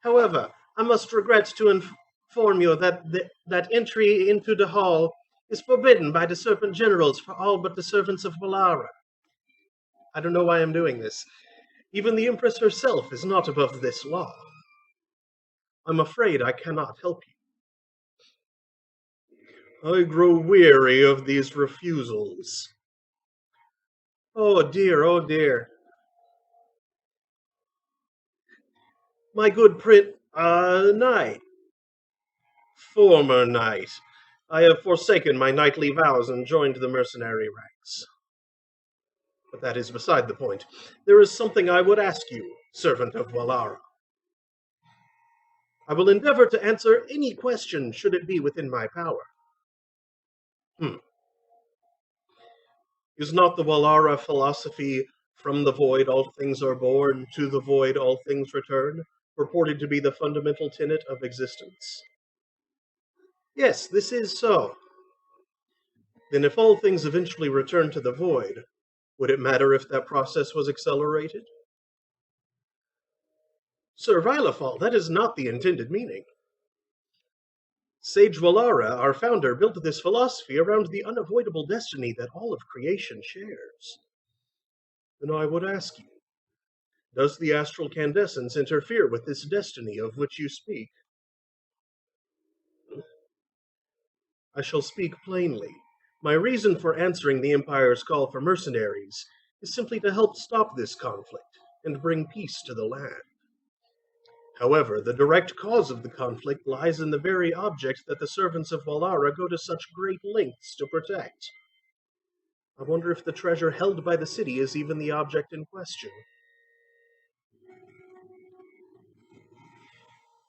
However, I must regret to inform you that entry into the hall is forbidden by the Serpent Generals for all but the servants of Valara. I don't know why I'm doing this. Even the Empress herself is not above this law. I'm afraid I cannot help you. I grow weary of these refusals. Oh dear. My good knight. Former knight. I have forsaken my knightly vows and joined the mercenary ranks. But that is beside the point. There is something I would ask you, servant of Valara. I will endeavor to answer any question should it be within my power. Is not the Valara philosophy, from the void all things are born, to the void all things return, purported to be the fundamental tenet of existence? Yes, this is so. Then if all things eventually return to the void, would it matter if that process was accelerated? Sir Rylafal, that is not the intended meaning. Sage Valara, our founder, built this philosophy around the unavoidable destiny that all of creation shares. Then I would ask you, does the astral candescence interfere with this destiny of which you speak? I shall speak plainly. My reason for answering the Empire's call for mercenaries is simply to help stop this conflict and bring peace to the land. However, the direct cause of the conflict lies in the very object that the servants of Valara go to such great lengths to protect. I wonder if the treasure held by the city is even the object in question.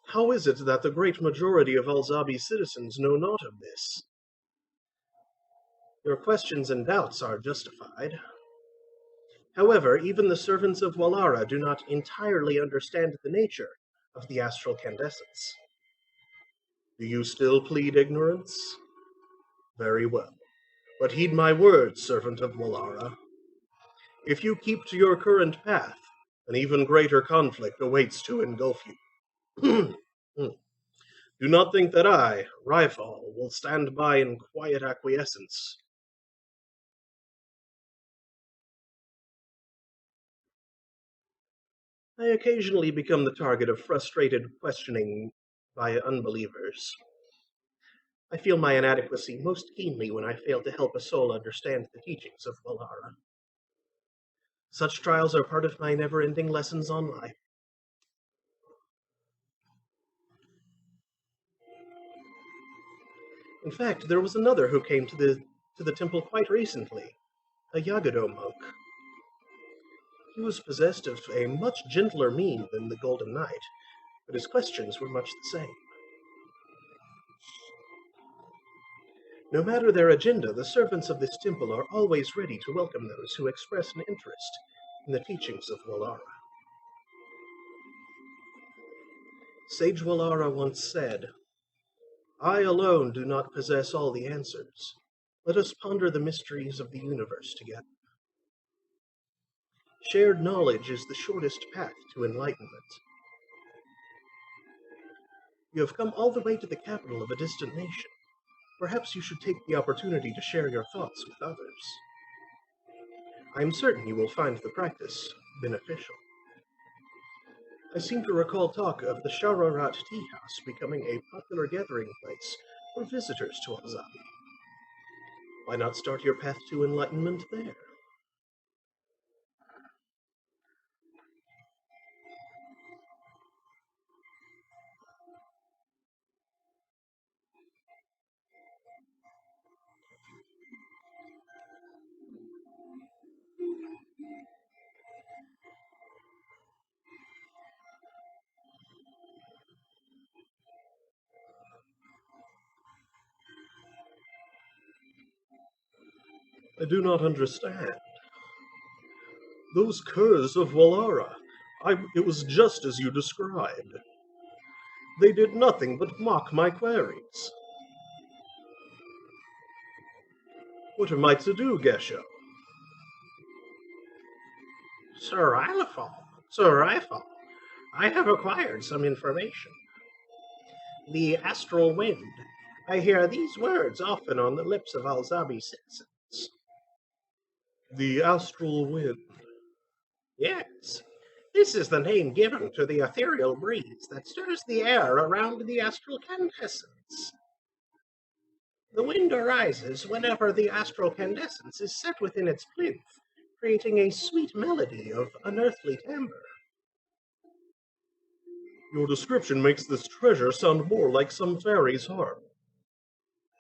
How is it that the great majority of Alzabi's citizens know not of this? Your questions and doubts are justified. However, even the servants of Valara do not entirely understand the nature of the astral candescence. Do you still plead ignorance? Very well. But heed my words, servant of Valara. If you keep to your current path, An even greater conflict awaits to engulf you. Do not think that I, Ryfall, will stand by in quiet acquiescence. I occasionally become the target of frustrated questioning by unbelievers. I feel my inadequacy most keenly when I fail to help a soul understand the teachings of Valara. Such trials are part of my never-ending lessons on life. In fact, there was another who came to the temple quite recently, a Yagado monk. He was possessed of a much gentler mien than the Golden Knight, but his questions were much the same. No matter their agenda, the servants of this temple are always ready to welcome those who express an interest in the teachings of Valara. Sage Valara once said, "I alone do not possess all the answers. Let us ponder the mysteries of the universe together." Shared knowledge is the shortest path to enlightenment. You have come all the way to the capital of a distant nation. Perhaps you should take the opportunity to share your thoughts with others. I am certain you will find the practice beneficial. I seem to recall talk of the Shararat Tea House becoming a popular gathering place for visitors to Alzabi. Why not start your path to enlightenment there? I do not understand. Those curs of Valara, it was just as you described. They did nothing but mock my queries. What am I to do, Gesho? Sir Ryfall, Sir Ryfall, I have acquired some information. The astral wind. I hear these words often on the lips of Alzabi citizens. The astral wind. Yes, this is the name given to the ethereal breeze that stirs the air around the astral candescence. The wind arises whenever the astral candescence is set within its plinth, creating a sweet melody of unearthly timbre. Your description makes this treasure sound more like some fairy's harp.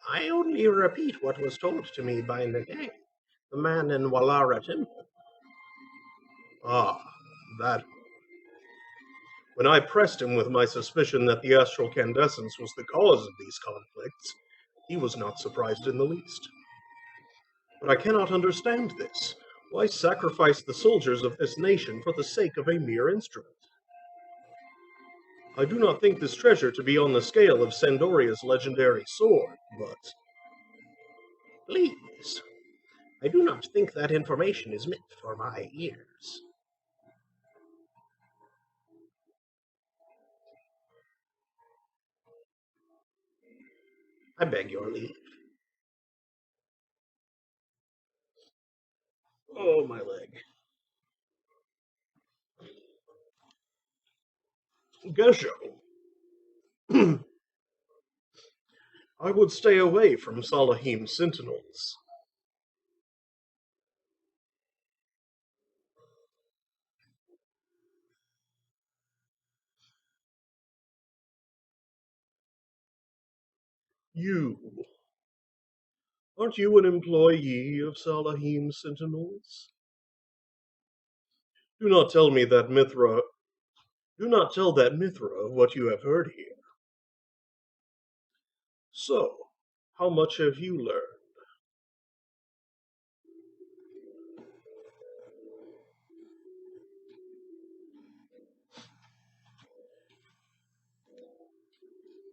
I only repeat what was told to me by Nagay, the man in Walara Temple. Ah, that. When I pressed him with my suspicion that the astral candescence was the cause of these conflicts, he was not surprised in the least. But I cannot understand this. Why sacrifice the soldiers of this nation for the sake of a mere instrument? I do not think this treasure to be on the scale of Sandoria's legendary sword, but... Please, I do not think that information is meant for my ears. I beg your leave. Oh, my leg. Gesho. I would stay away from Salahim's sentinels. You. Aren't you an employee of Salahim's sentinels? Do not tell me that Mithra. Do not tell that Mithra what you have heard here. So, how much have you learned?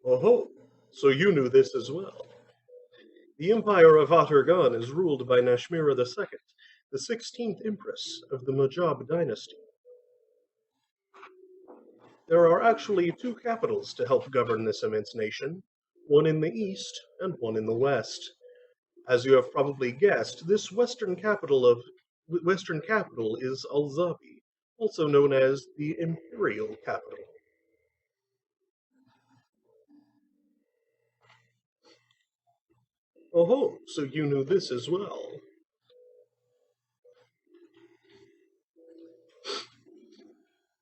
Oh, so you knew this as well. The Empire of Atargan is ruled by Nashmira II, the 16th Empress of the Mujab dynasty. There are actually two capitals to help govern this immense nation, one in the east and one in the west. As you have probably guessed, this western capital is Alzabi, also known as the imperial capital. Oh, so you knew this as well.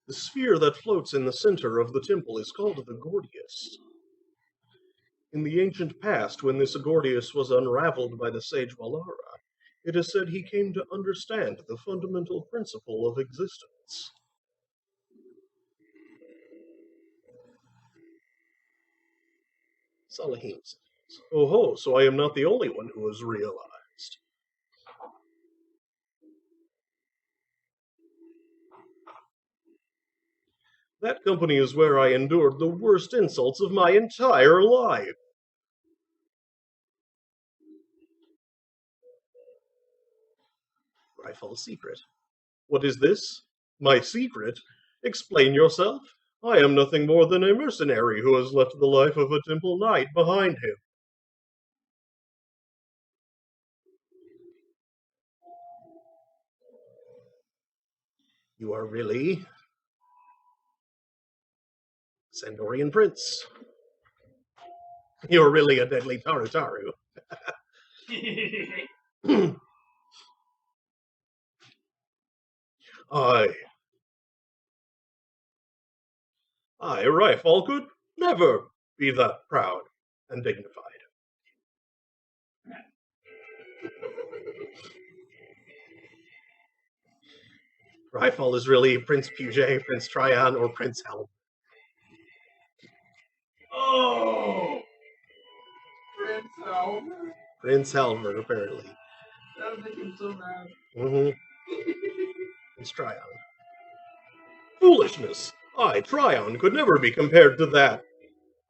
The sphere that floats in the center of the temple is called the Gordius. In the ancient past, when this Gordius was unraveled by the sage Valara, it is said he came to understand the fundamental principle of existence. Salahim says, "Oh, so I am not the only one who has realized." That company is where I endured the worst insults of my entire life. Rifle's secret. What is this? My secret? Explain yourself. I am nothing more than a mercenary who has left the life of a temple knight behind him. You are really Sandorian Prince. You're really a deadly Tarataru. I, Rifle, could never be that proud and dignified. Rifle is really Prince Puget, Prince Tryon, or Prince Helm. Oh! Prince Albert. Prince Helmer, apparently. That would make him so mad. Mm-hmm. Prince Tryon. Foolishness! I, Tryon, could never be compared to that.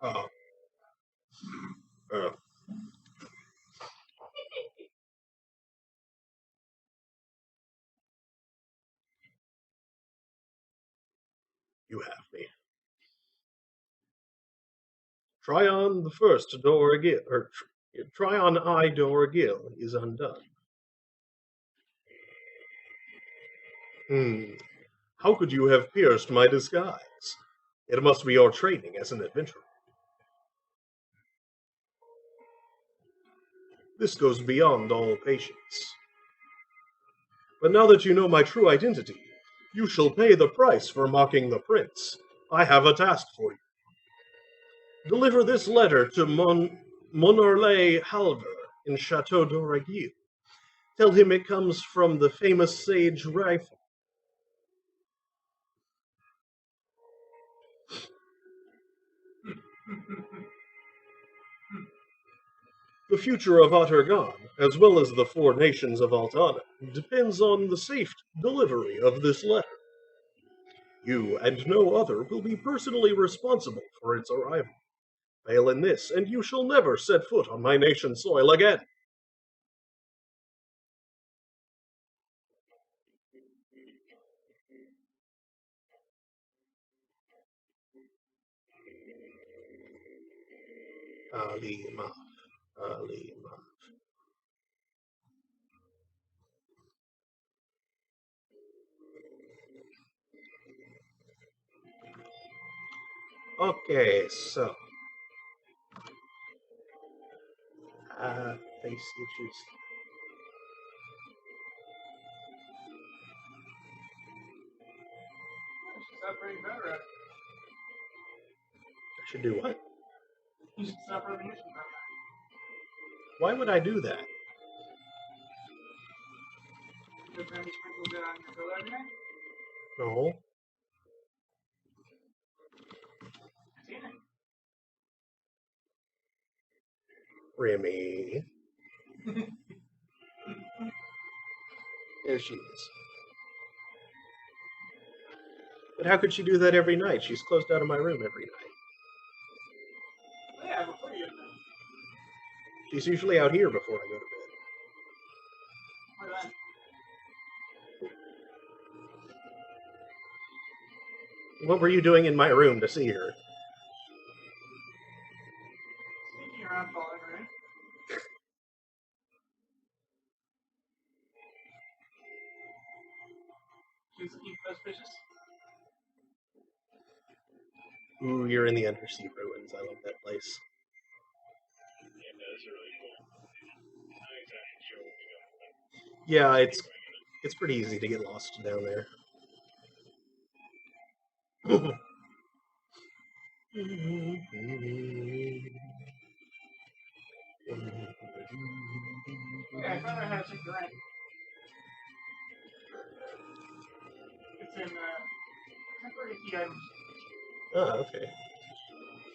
Uh, uh, you have me. Tryon the First Doragil, or Tryon I Doragil is undone. How could you have pierced my disguise? It must be your training as an adventurer. This goes beyond all patience. But now that you know my true identity, you shall pay the price for mocking the prince. I have a task for you. Deliver this letter to Monorlay Halver in Chateau d'Oragil. Tell him it comes from the famous sage Rifle. The future of Ottergon, as well as the four nations of Altana, depends on the safe delivery of this letter. You and no other will be personally responsible for its arrival. Fail in this, and you shall never set foot on my nation's soil again. Ali Maf. Ali Maf. Okay, so. Face issues. You should stop writing better at it. I should do what? You should stop writing issues better. Why would I do that? Because then you sprinkle that on your bill every night. No. I've seen it. Remy. There she is. But how could she do that every night? She's closed out of my room every night. Well, yeah, before you get there. She's usually out here before I go to bed. Why then? What were you doing in my room to see her? Sneaking around following her in. She's looking suspicious. Ooh, you're in the Undersea Ruins. I love that place. Yeah, that's really cool. Not exactly sure what we got, but Yeah, it's pretty easy to get lost down there. Okay, I found out how to check the rank. It's in temporary key items. Ah, okay.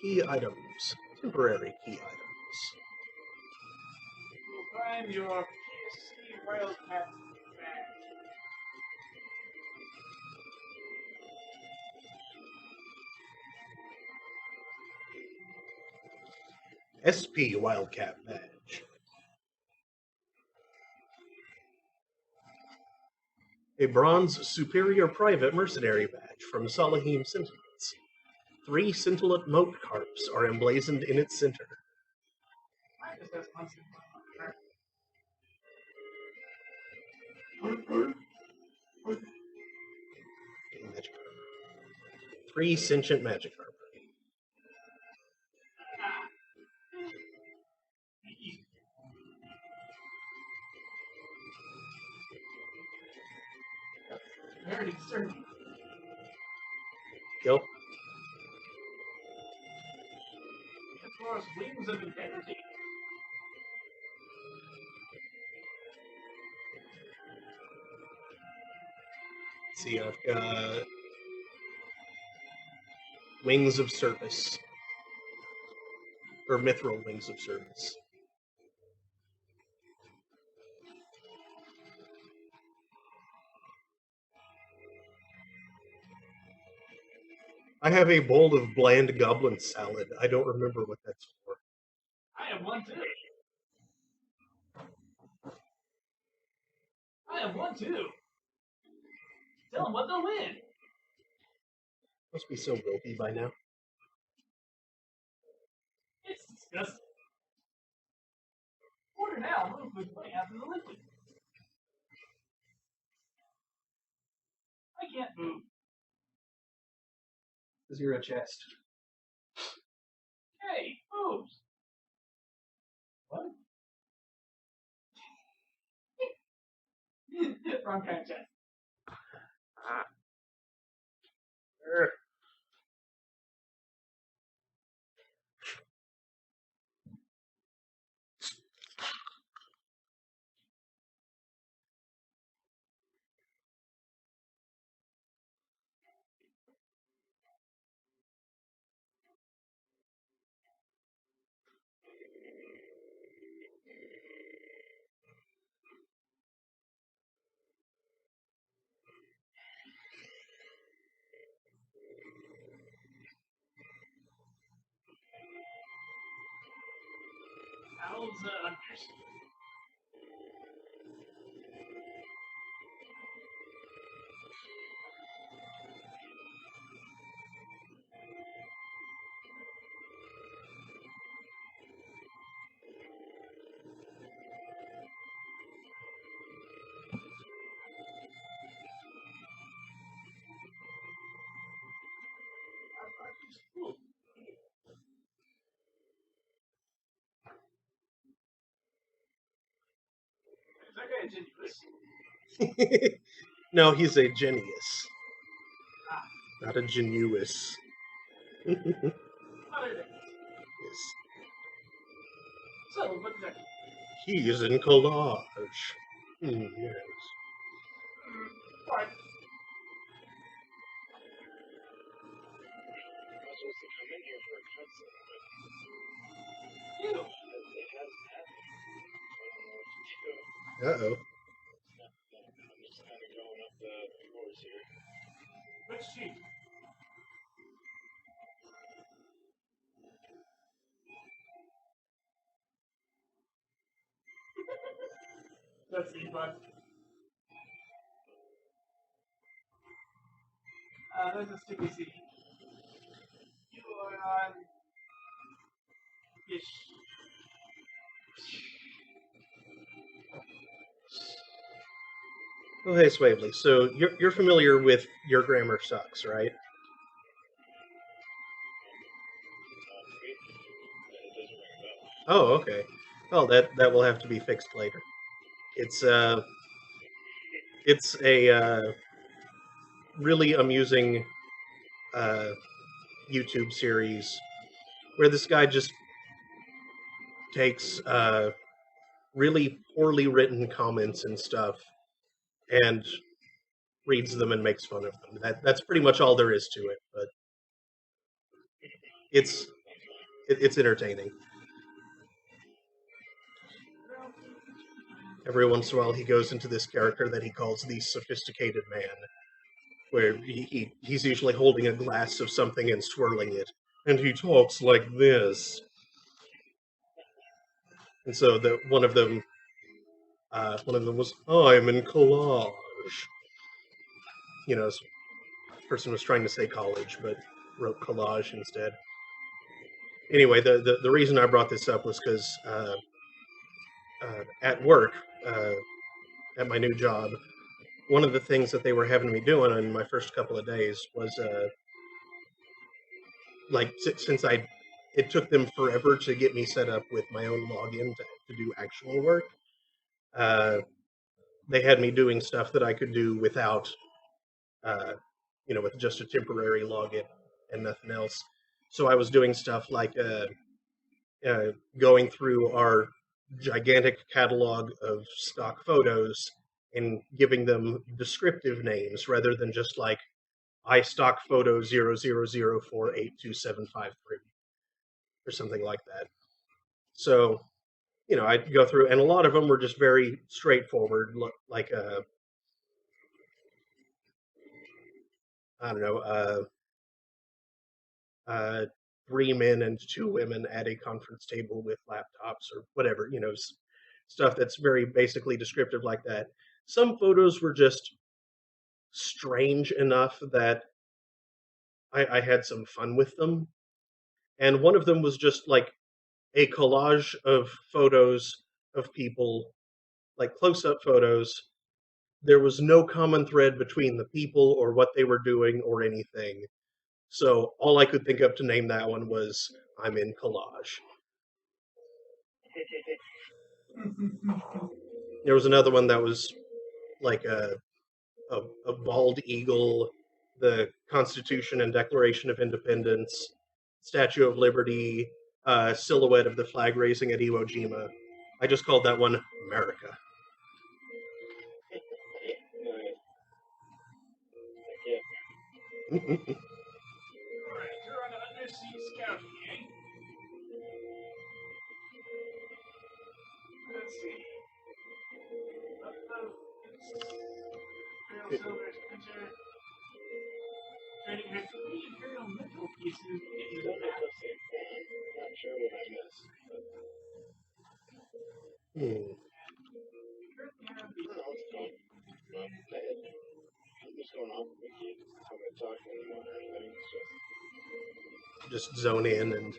Key items. Temporary key items. You will find your PSC Wildcat badge. SP Wildcat Badge. A bronze Superior Private Mercenary Badge from Salahim Sentinels. 3 scintillant moat carps are emblazoned in its center. Mine just has one simple one. Magic armor. 3 sentient magic armor. Very disturbing. Yep. Explores wings of integrity. Let's see, I've got Wings of Service. Or Mithril Wings of Service. I have a bowl of bland goblin salad. I don't remember what that's for. I have one too. I have one too. Tell them what they'll win. Must be so ropey by now. It's disgusting. Order now. Move with putting out in the liquid. I can't move. Because you're a chest. Hey, moves. What? Wrong kind of chest. Owls hunters. Cool. Is that guy genuous? No, he's a genius. Ah. Not a genuous. Yes. Other things. So, what is that? He is in collage. Yes. What? I was supposed to come in here for a cutscene, but You. it hasn't happened. I don't know what to do. Uh-oh. I'm just kind of going up the floors here. Which sheet? Let's see, bud. let's take a seat. You are on ish. Oh, hey, Swavely. So you're familiar with Your Grammar Sucks, right? It doesn't ring a bell. Oh, okay. Well, that will have to be fixed later. It's it's a really amusing YouTube series where this guy just takes really poorly written comments and stuff and reads them and makes fun of them. That's pretty much all there is to it, but it's it's entertaining. Every once in a while, he goes into this character that he calls the sophisticated man, where he's usually holding a glass of something and swirling it, and he talks like this. And so one of them was, "I'm in collage." You know, this person was trying to say college, but wrote collage instead. Anyway, the reason I brought this up was because at work, uh, at my new job, one of the things that they were having me doing in my first couple of days was like since it took them forever to get me set up with my own login to do actual work. Uh, they had me doing stuff that I could do without, uh, with just a temporary login and nothing else. So I was doing stuff like going through our gigantic catalog of stock photos and giving them descriptive names rather than just like iStock photo 00048275 or something like that. So, I'd go through, and a lot of them were just very straightforward, like I don't know, uh, 3 men and 2 women at a conference table with laptops or whatever, stuff that's very basically descriptive like that. Some photos were just strange enough that I had some fun with them, and one of them was just like a collage of photos of people, like close-up photos. There was no common thread between the people or what they were doing or anything. So all I could think of to name that one was "I'm in collage." There was another one that was like a bald eagle, the Constitution and Declaration of Independence, Statue of Liberty, silhouette of the flag raising at Iwo Jima. I just called that one America. Alright, you're on an undersea scouting, eh? Let's see. Imperial Silver's printer. Trading her 3 Imperial metal pieces in the map. Not sure what I missed. Hmm. Currently have the I don't know what's going on. But what's going on with you? Just tell me to talk anymore or anything. It's Just zone in and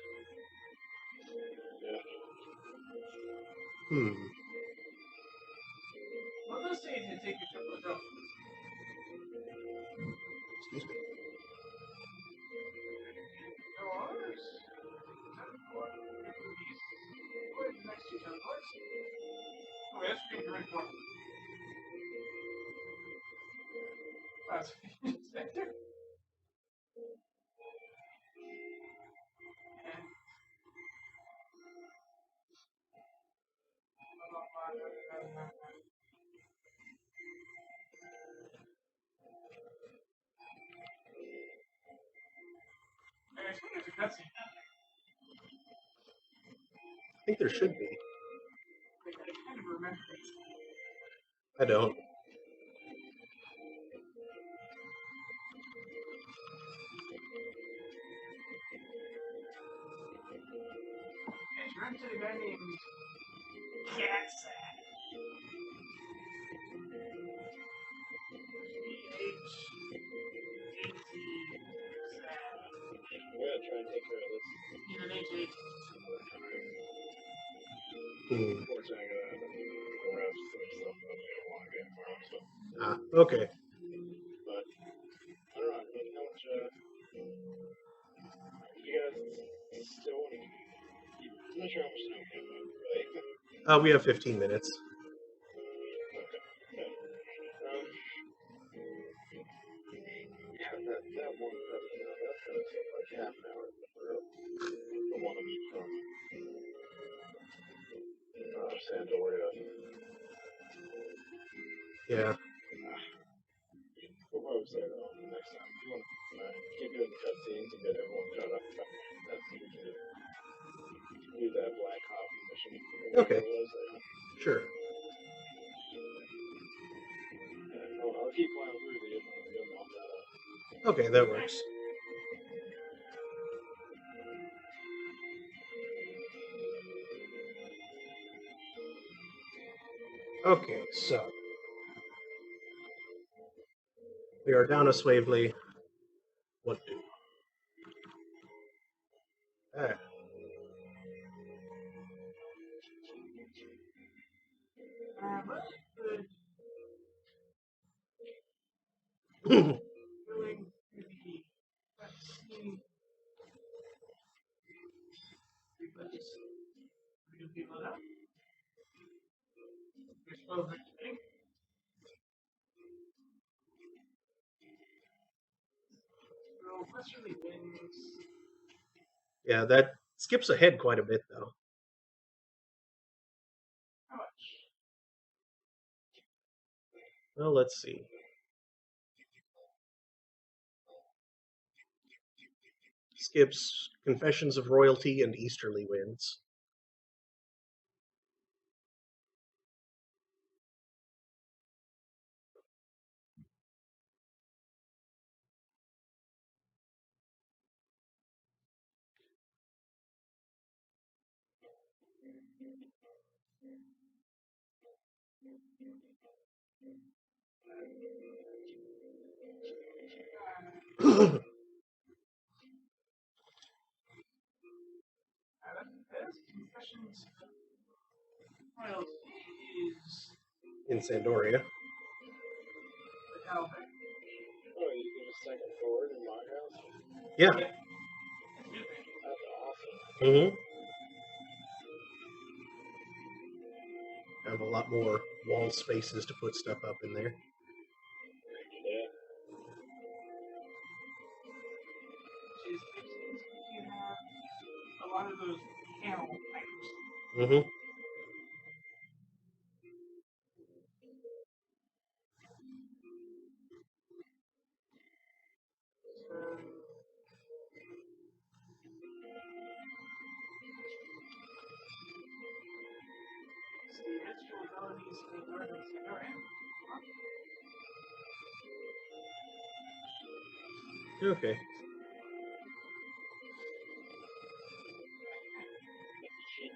yeah. hmm. Well, let's say to take a couple of dollars. Excuse me. Dollars? Movies. What are the next 2 teleports? Oh, that's pretty direct one. That's Inspector. And I swear there's a cutscene. I think there should be. Like, I kind of remember it. I don't. It's run to the guy named Catsack. try and take care of this In an H8. another time. Hmm. Unfortunately, I gotta go wrap some stuff up. I don't want to get tomorrow, so. Okay. But I don't know. I mean, how much? You guys still want to? I'm not sure how much time we have left, really. We have 15 minutes. Okay. Yeah, that one customer, that's gonna take like half an hour for real. The one from Sandoria. Yeah. What I would say though, next time, if you want to keep doing cutscenes and get everyone caught up, that's what you can do. Do that Black Hawk mission. Okay. Sure. Yeah, I'll keep playing through the you'll know that. Okay, that works. Okay, so we are down a Swavely. What do? What could Ah. going to the cutscene replace? Do people know? You're supposed to think. So, Westerly wins. Yeah, that skips ahead quite a bit, though. How much? Well, let's see. Skips Confessions of Royalty and Easterly Winds. That's Confessions of Royalty is In Sandoria. the Calvin. Oh, you get a second forward in my house? Yeah. That's awesome. Mm-hmm. Have a lot more wall spaces to put stuff up in there. Yeah. You have a lot of those panel items. Mm-hmm. The actual abilities of the Northern Sandorian. Okay.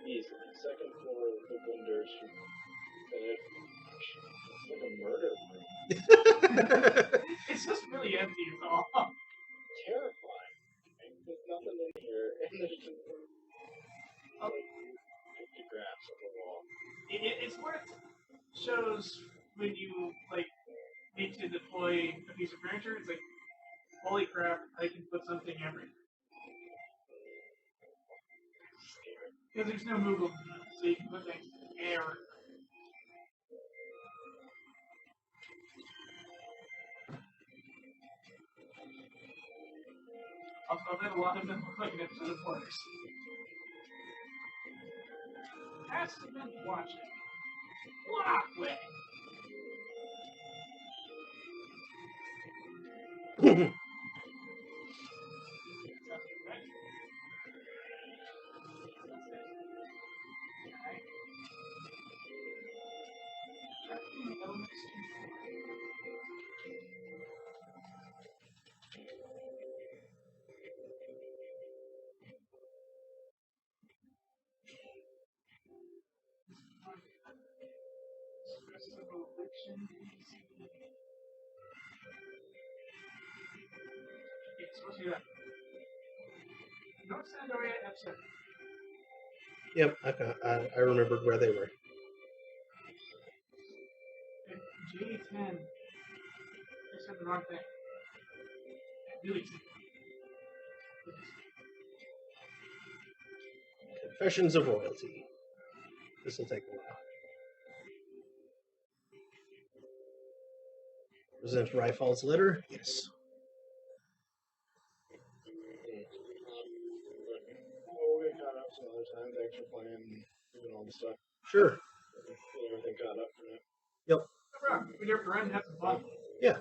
Easily. Second floor of the windows. It's like a murder room. It's just really empty, it's all. Terrifying. There's nothing in here, and there's just like pictographs on the wall. It's where it shows when you like need to deploy a piece of furniture. It's like, holy crap, I can put something everywhere. Because there's no movable, so you can put things everywhere. Also, I bet a lot of them look like an episode of Hoarders. Has to been watching. Walkway. It's supposed to be that. North San Andreas F7. Yep, I remembered where they were. J10. I said the wrong thing. Really simple. Confessions of Royalty. This will take a while. Present Ryfall's letter? Yes. We'll get caught up some other time. Thanks for playing, doing all the stuff. Sure. Get everything caught up for now. Yep. No problem. We never run and have some fun. Yeah.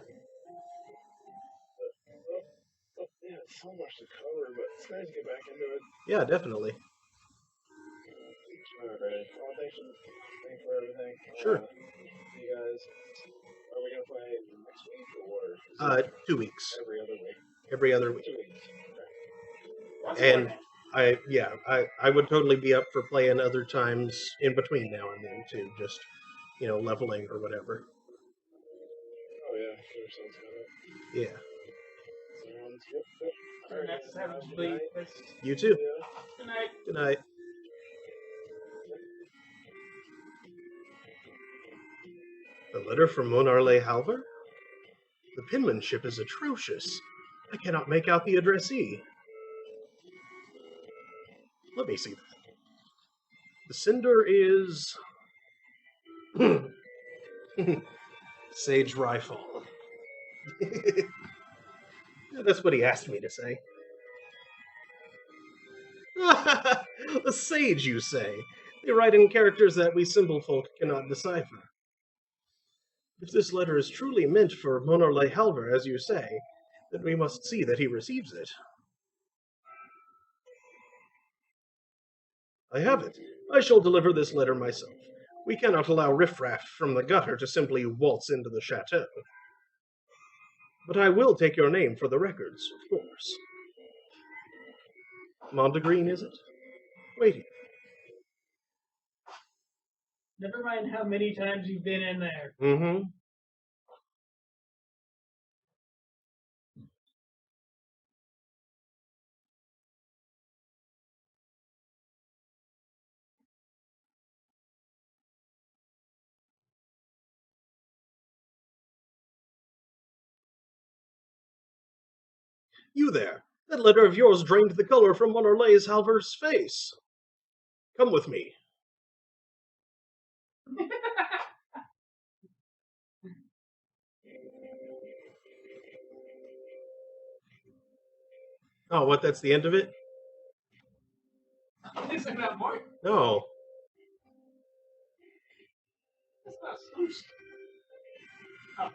Yeah, it's so much to cover, but it's nice to get back into it. Yeah, definitely. Alright. Well, thanks for everything. Sure. See you guys. Are we gonna play next week or? Is it 2 weeks. every other week? Every other week. 2 weeks. Once And a I would totally be up for playing other times in between now and then too. Just, leveling or whatever. Oh yeah, sure. Sounds good. Yeah. Sounds good. fortnight. That's savagely. That's You too. Yeah. good night. Good night. A letter from Monarle Halver? The penmanship is atrocious. I cannot make out the addressee. Let me see that. The sender is Sage Rifle. That's what he asked me to say. A sage, you say? They write in characters that we simple folk cannot decipher. If this letter is truly meant for Monarle Halver, as you say, then we must see that he receives it. I have it. I shall deliver this letter myself. We cannot allow riffraff from the gutter to simply waltz into the chateau. But I will take your name for the records, of course. Mondegreen, is it? Wait here. Never mind how many times you've been in there. Mm-hmm. You there! That letter of yours drained the color from Monarle Halver's face. Come with me. Oh, what? That's the end of it? Is there not more? No. That's not sluice. Oh.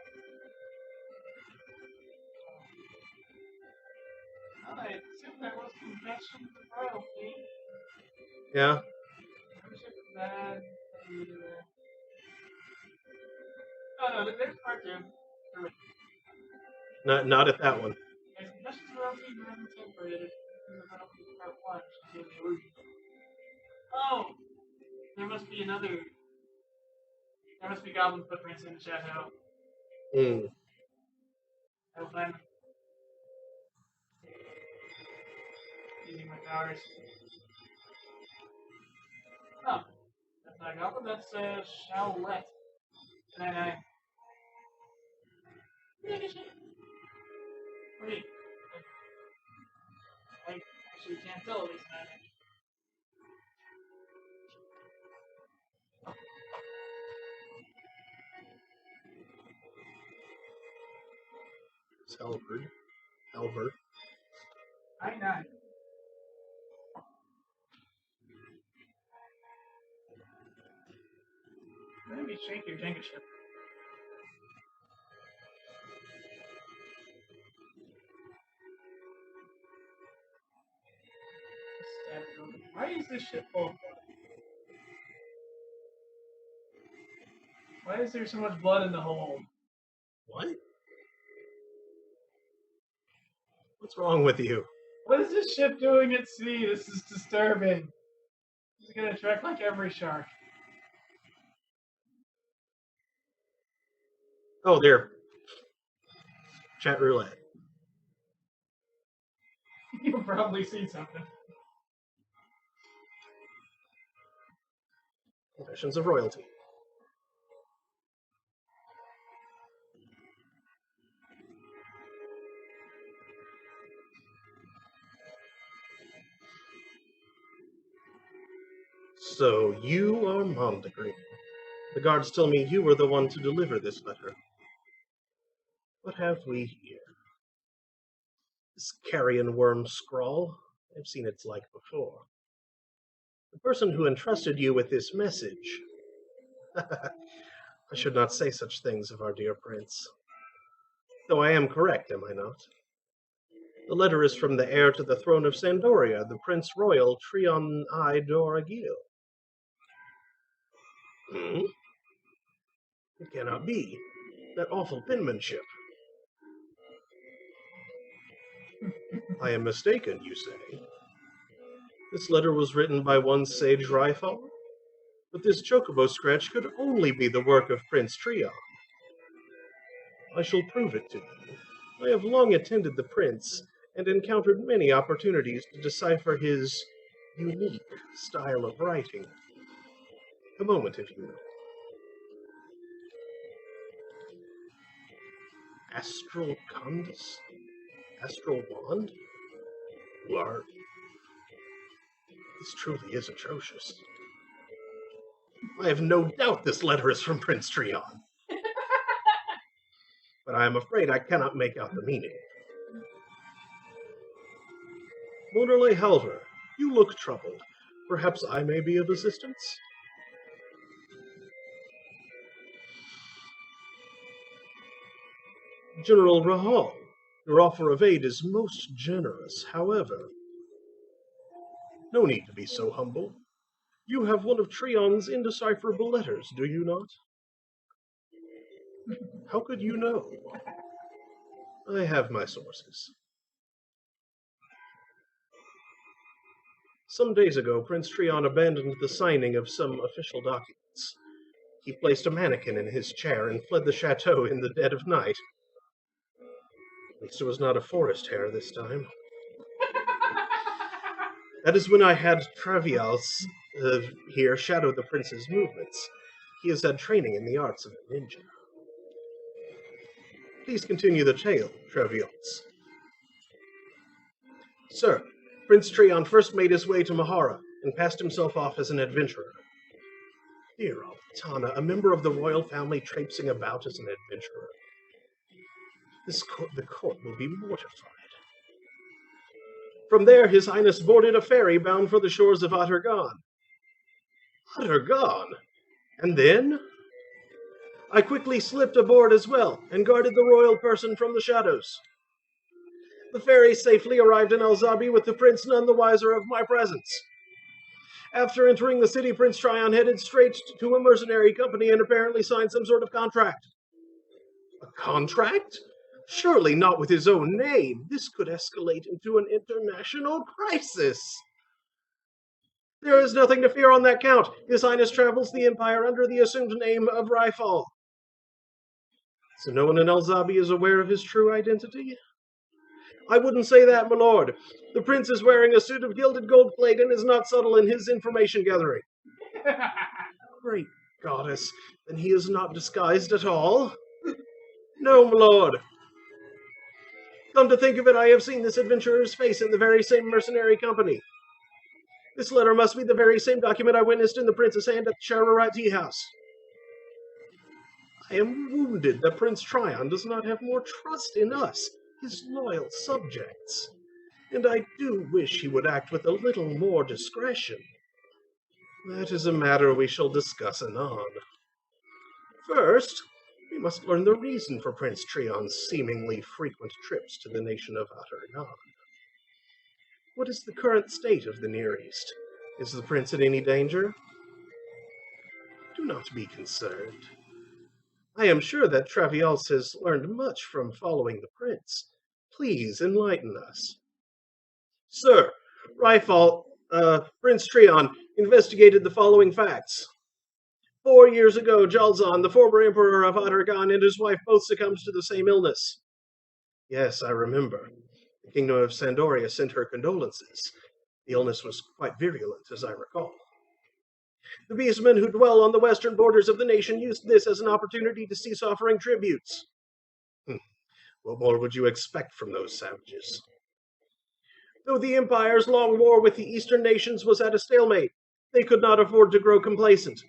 I assume that was confession to royalty. Yeah. Membership is bad. Oh no, there's part two. Not at that one. There's confession to royalty and separated. Part one. She's in the illusion. Oh, there must be another. There must be goblin footprints in the chateau. Mm. I will find them. Using my powers. Oh, that's not a goblin, that's Showlet. Night. Wait. I actually can't tell at least now. Halver. I know. Maybe shake your Jenga ship. Why is this ship full of blood? Why is there so much blood in the hole? What? What's wrong with you? What is this ship doing at sea? This is disturbing. It's gonna attract like every shark. Oh, there. Chat roulette. You probably seen something. Confessions of Royalty. So you are Mondegreen. The guards tell me you were the one to deliver this letter. What have we here? This carrion worm scrawl. I've seen its like before. The person who entrusted you with this message. I should not say such things of our dear prince. Though I am correct, am I not? The letter is from the heir to the throne of Sandoria, the Prince Royal Trion I Doragil. It cannot be. That awful penmanship. I am mistaken, you say. This letter was written by one sage Ryfall, but this chocobo scratch could only be the work of Prince Trion. I shall prove it to you. I have long attended the prince and encountered many opportunities to decipher his unique style of writing. A moment, if you will. Astral Condus? Astral Wand? Lar. This truly is atrocious. I have no doubt this letter is from Prince Trion. But I am afraid I cannot make out the meaning. Monerley Halver, you look troubled. Perhaps I may be of assistance? General Rahal, your offer of aid is most generous. However, no need to be so humble. You have one of Trion's indecipherable letters, do you not? How could you know? I have my sources. Some days ago, Prince Trion abandoned the signing of some official documents. He placed a mannequin in his chair and fled the chateau in the dead of night. At least it was not a forest hare this time. That is when I had Travials here shadow the prince's movements. He has had training in the arts of a ninja. Please continue the tale, Travials. Sir, Prince Trion first made his way to Mahara and passed himself off as an adventurer. Dear Altana, a member of the royal family traipsing about as an adventurer. The court will be mortified. From there, His Highness boarded a ferry bound for the shores of Atergan. Atergan? And then? I quickly slipped aboard as well, and guarded the royal person from the shadows. The ferry safely arrived in Alzabi with the prince none the wiser of my presence. After entering the city, Prince Trion headed straight to a mercenary company and apparently signed some sort of contract. A contract? Surely not with his own name. This could escalate into an international crisis. There is nothing to fear on that count. His Highness travels the Empire under the assumed name of Ryfall. So no one in Alzabi is aware of his true identity? I wouldn't say that, my lord. The prince is wearing a suit of gilded gold plate and is not subtle in his information gathering. Great goddess, then he is not disguised at all? No, my lord. Come to think of it, I have seen this adventurer's face in the very same mercenary company. This letter must be the very same document I witnessed in the prince's hand at the Shararat tea house. I am wounded that Prince Trion does not have more trust in us, his loyal subjects, and I do wish he would act with a little more discretion. That is a matter we shall discuss anon. First, we must learn the reason for Prince Trion's seemingly frequent trips to the nation of Atergan. What is the current state of the Near East? Is the prince in any danger? Do not be concerned. I am sure that Travials has learned much from following the prince. Please enlighten us. Sir, Ryfall, Prince Trion, investigated the following facts. 4 years ago, Jalzan, the former emperor of Atergan, and his wife both succumbed to the same illness. Yes, I remember. The kingdom of Sandoria sent her condolences. The illness was quite virulent, as I recall. The beastmen who dwell on the western borders of the nation used this as an opportunity to cease offering tributes. What more would you expect from those savages? Though the Empire's long war with the eastern nations was at a stalemate, they could not afford to grow complacent.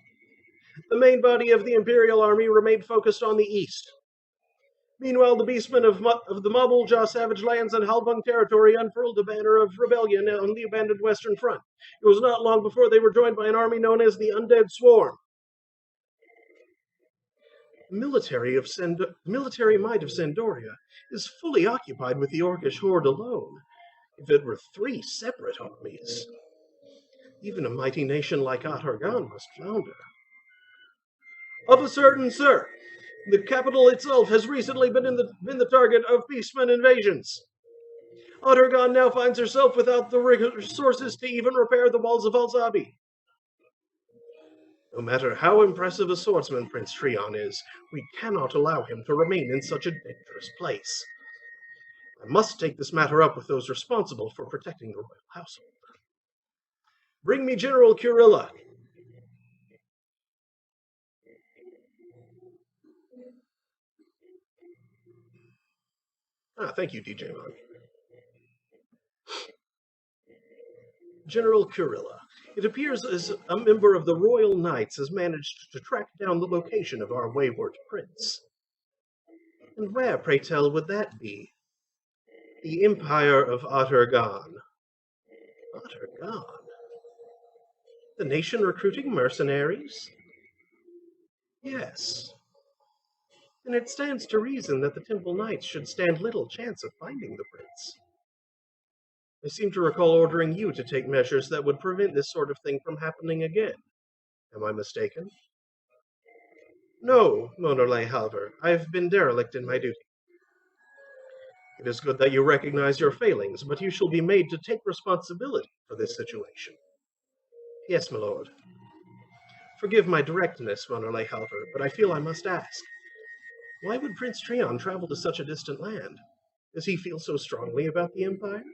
The main body of the Imperial army remained focused on the east. Meanwhile, the beastmen of the Mabul-Jaw Savage Lands and Halbung territory unfurled a banner of rebellion on the abandoned western front. It was not long before they were joined by an army known as the Undead Swarm. The military might of Sandoria is fully occupied with the Orcish horde alone. If it were 3 separate armies, even a mighty nation like Atargan must flounder. Of a certain, sir, the capital itself has recently been the target of beastmen invasions. Atargan now finds herself without the resources to even repair the walls of Alzabi. No matter how impressive a swordsman Prince Treon is, we cannot allow him to remain in such a dangerous place. I must take this matter up with those responsible for protecting the royal household. Bring me General Kurilla. Thank you, DJ Mon. General Kurilla. It appears as a member of the Royal Knights has managed to track down the location of our wayward prince. And where, pray tell, would that be? The Empire of Atargan. Atargan? The nation recruiting mercenaries? Yes. Then it stands to reason that the Temple Knights should stand little chance of finding the prince. I seem to recall ordering you to take measures that would prevent this sort of thing from happening again. Am I mistaken? No, Monorlay Halver. I've been derelict in my duty. It is good that you recognize your failings, but you shall be made to take responsibility for this situation. Yes, my lord. Forgive my directness, Monorlay Halver, but I feel I must ask. Why would Prince Treon travel to such a distant land? Does he feel so strongly about the Empire?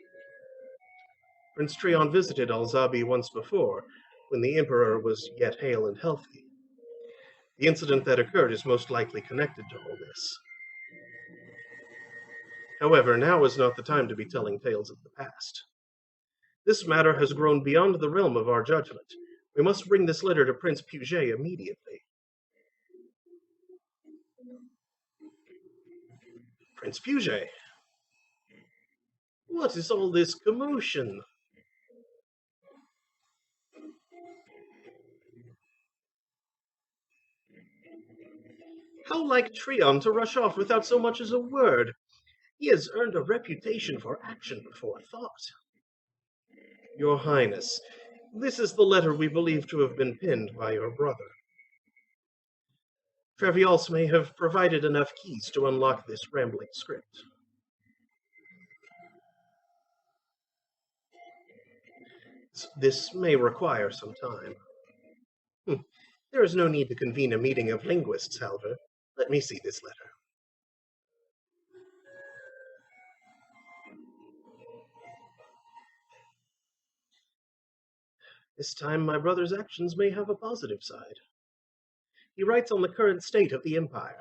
Prince Treon visited Alzabi once before, when the Emperor was yet hale and healthy. The incident that occurred is most likely connected to all this. However, now is not the time to be telling tales of the past. This matter has grown beyond the realm of our judgment. We must bring this letter to Prince Puget immediately. Prince Puget! What is all this commotion? How like Treon to rush off without so much as a word. He has earned a reputation for action before thought. Your Highness, this is the letter we believe to have been penned by your brother. Trevials may have provided enough keys to unlock this rambling script. This may require some time. There is no need to convene a meeting of linguists, Halver. Let me see this letter. This time my brother's actions may have a positive side. He writes on the current state of the Empire.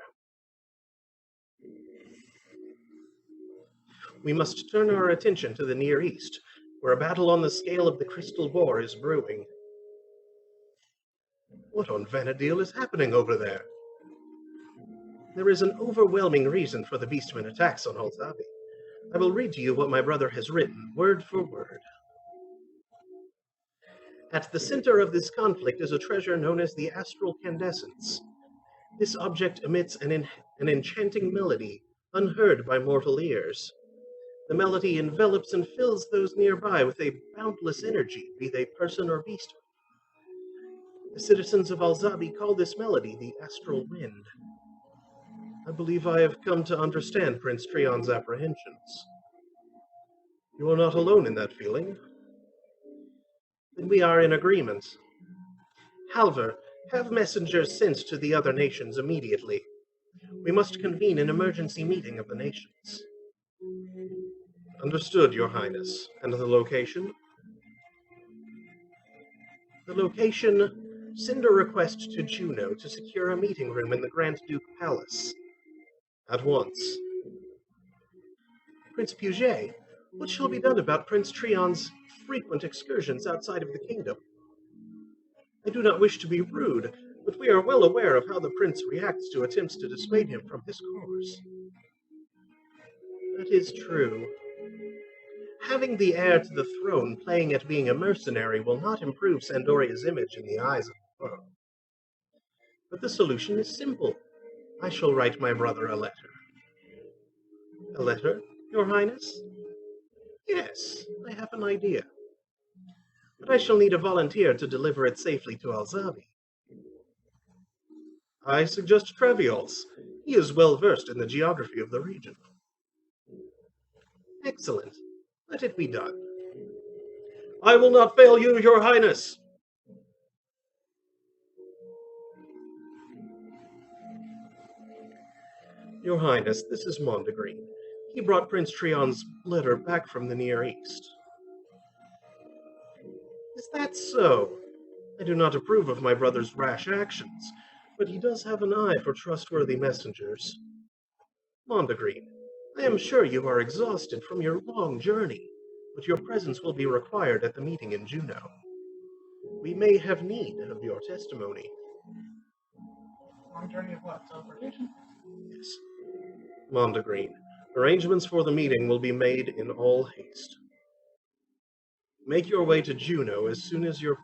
We must turn our attention to the Near East, where a battle on the scale of the Crystal Boar is brewing. What on Vanadil is happening over there? There is an overwhelming reason for the Beastmen attacks on Alzabi. I will read to you what my brother has written, word for word. At the center of this conflict is a treasure known as the Astral Candescence. This object emits an enchanting melody, unheard by mortal ears. The melody envelops and fills those nearby with a boundless energy, be they person or beast. The citizens of Alzabi call this melody the Astral Wind. I believe I have come to understand Prince Treon's apprehensions. You are not alone in that feeling. Then we are in agreement. Halver, have messengers sent to the other nations immediately. We must convene an emergency meeting of the nations. Understood, Your Highness. And the location? The location, send a request to Juno to secure a meeting room in the Grand Duke Palace. At once. Prince Puget, what shall be done about Prince Trion's frequent excursions outside of the kingdom? I do not wish to be rude, but we are well aware of how the prince reacts to attempts to dissuade him from his course. That is true. Having the heir to the throne playing at being a mercenary will not improve Sandoria's image in the eyes of the world. But the solution is simple. I shall write my brother a letter. A letter, Your Highness? Yes, I have an idea. But I shall need a volunteer to deliver it safely to Alzabi. I suggest Treviols. He is well versed in the geography of the region. Excellent. Let it be done. I will not fail you, Your Highness. Your Highness, this is Mondegreen. He brought Prince Trion's letter back from the Near East. Is that so? I do not approve of my brother's rash actions, but he does have an eye for trustworthy messengers. Mondegreen, I am sure you are exhausted from your long journey, but your presence will be required at the meeting in Juneau. We may have need of your testimony. Long journey of what? Teleportation? Yes. Mondegreen, arrangements for the meeting will be made in all haste. Make your way to Juneau as soon as your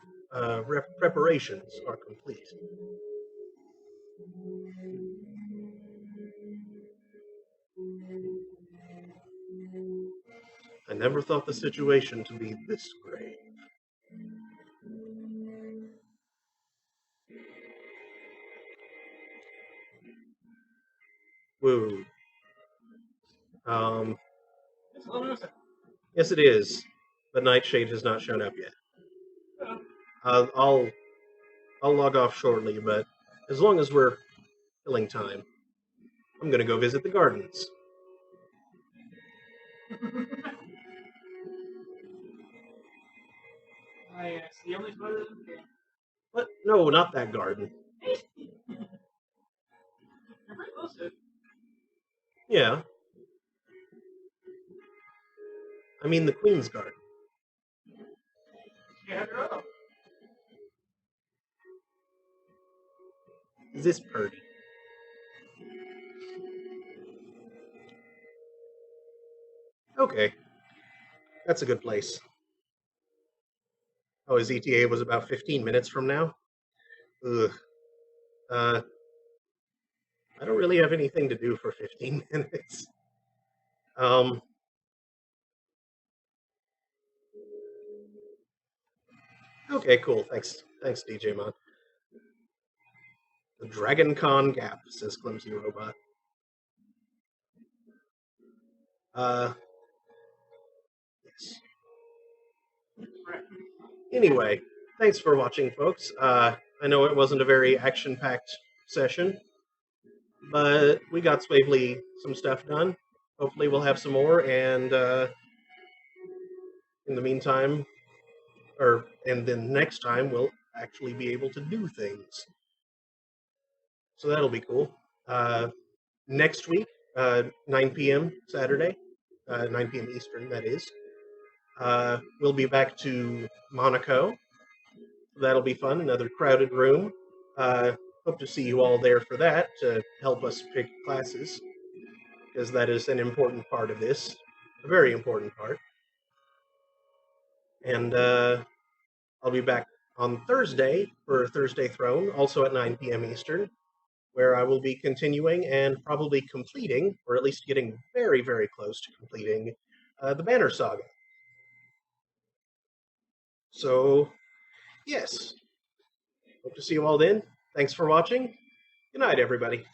preparations are complete. I never thought the situation to be this grave. Woo. It's a little Yes, it is, but Nightshade has not shown up yet. I'll log off shortly, but as long as we're killing time, I'm gonna go visit the gardens. Ah, yes. The only toilet in the game. What? No, not that garden. You're pretty close to it. Yeah, I mean the Queen's garden. You have your own. Is this Purdy? Okay, that's a good place. Oh, his ETA was about 15 minutes from now? Ugh. I don't really have anything to do for 15 minutes. Okay, cool. Thanks, DJ Mod. The Dragon Con Gap, says Clumsy Robot. Yes. Anyway, thanks for watching, folks. I know it wasn't a very action-packed session, but we got Swavely some stuff done. Hopefully we'll have some more, and in the meantime, and then next time, we'll actually be able to do things. So that'll be cool. Next week, 9 p.m. Saturday, 9 p.m. Eastern, that is. We'll be back to Monaco. That'll be fun. Another crowded room. Hope to see you all there for that to help us pick classes, because that is an important part of this, a very important part. And I'll be back on Thursday for Thursday Throne, also at 9 p.m. Eastern, where I will be continuing and probably completing, or at least getting very, very close to completing, the Banner Saga. So, yes. Hope to see you all then. Thanks for watching. Good night, everybody.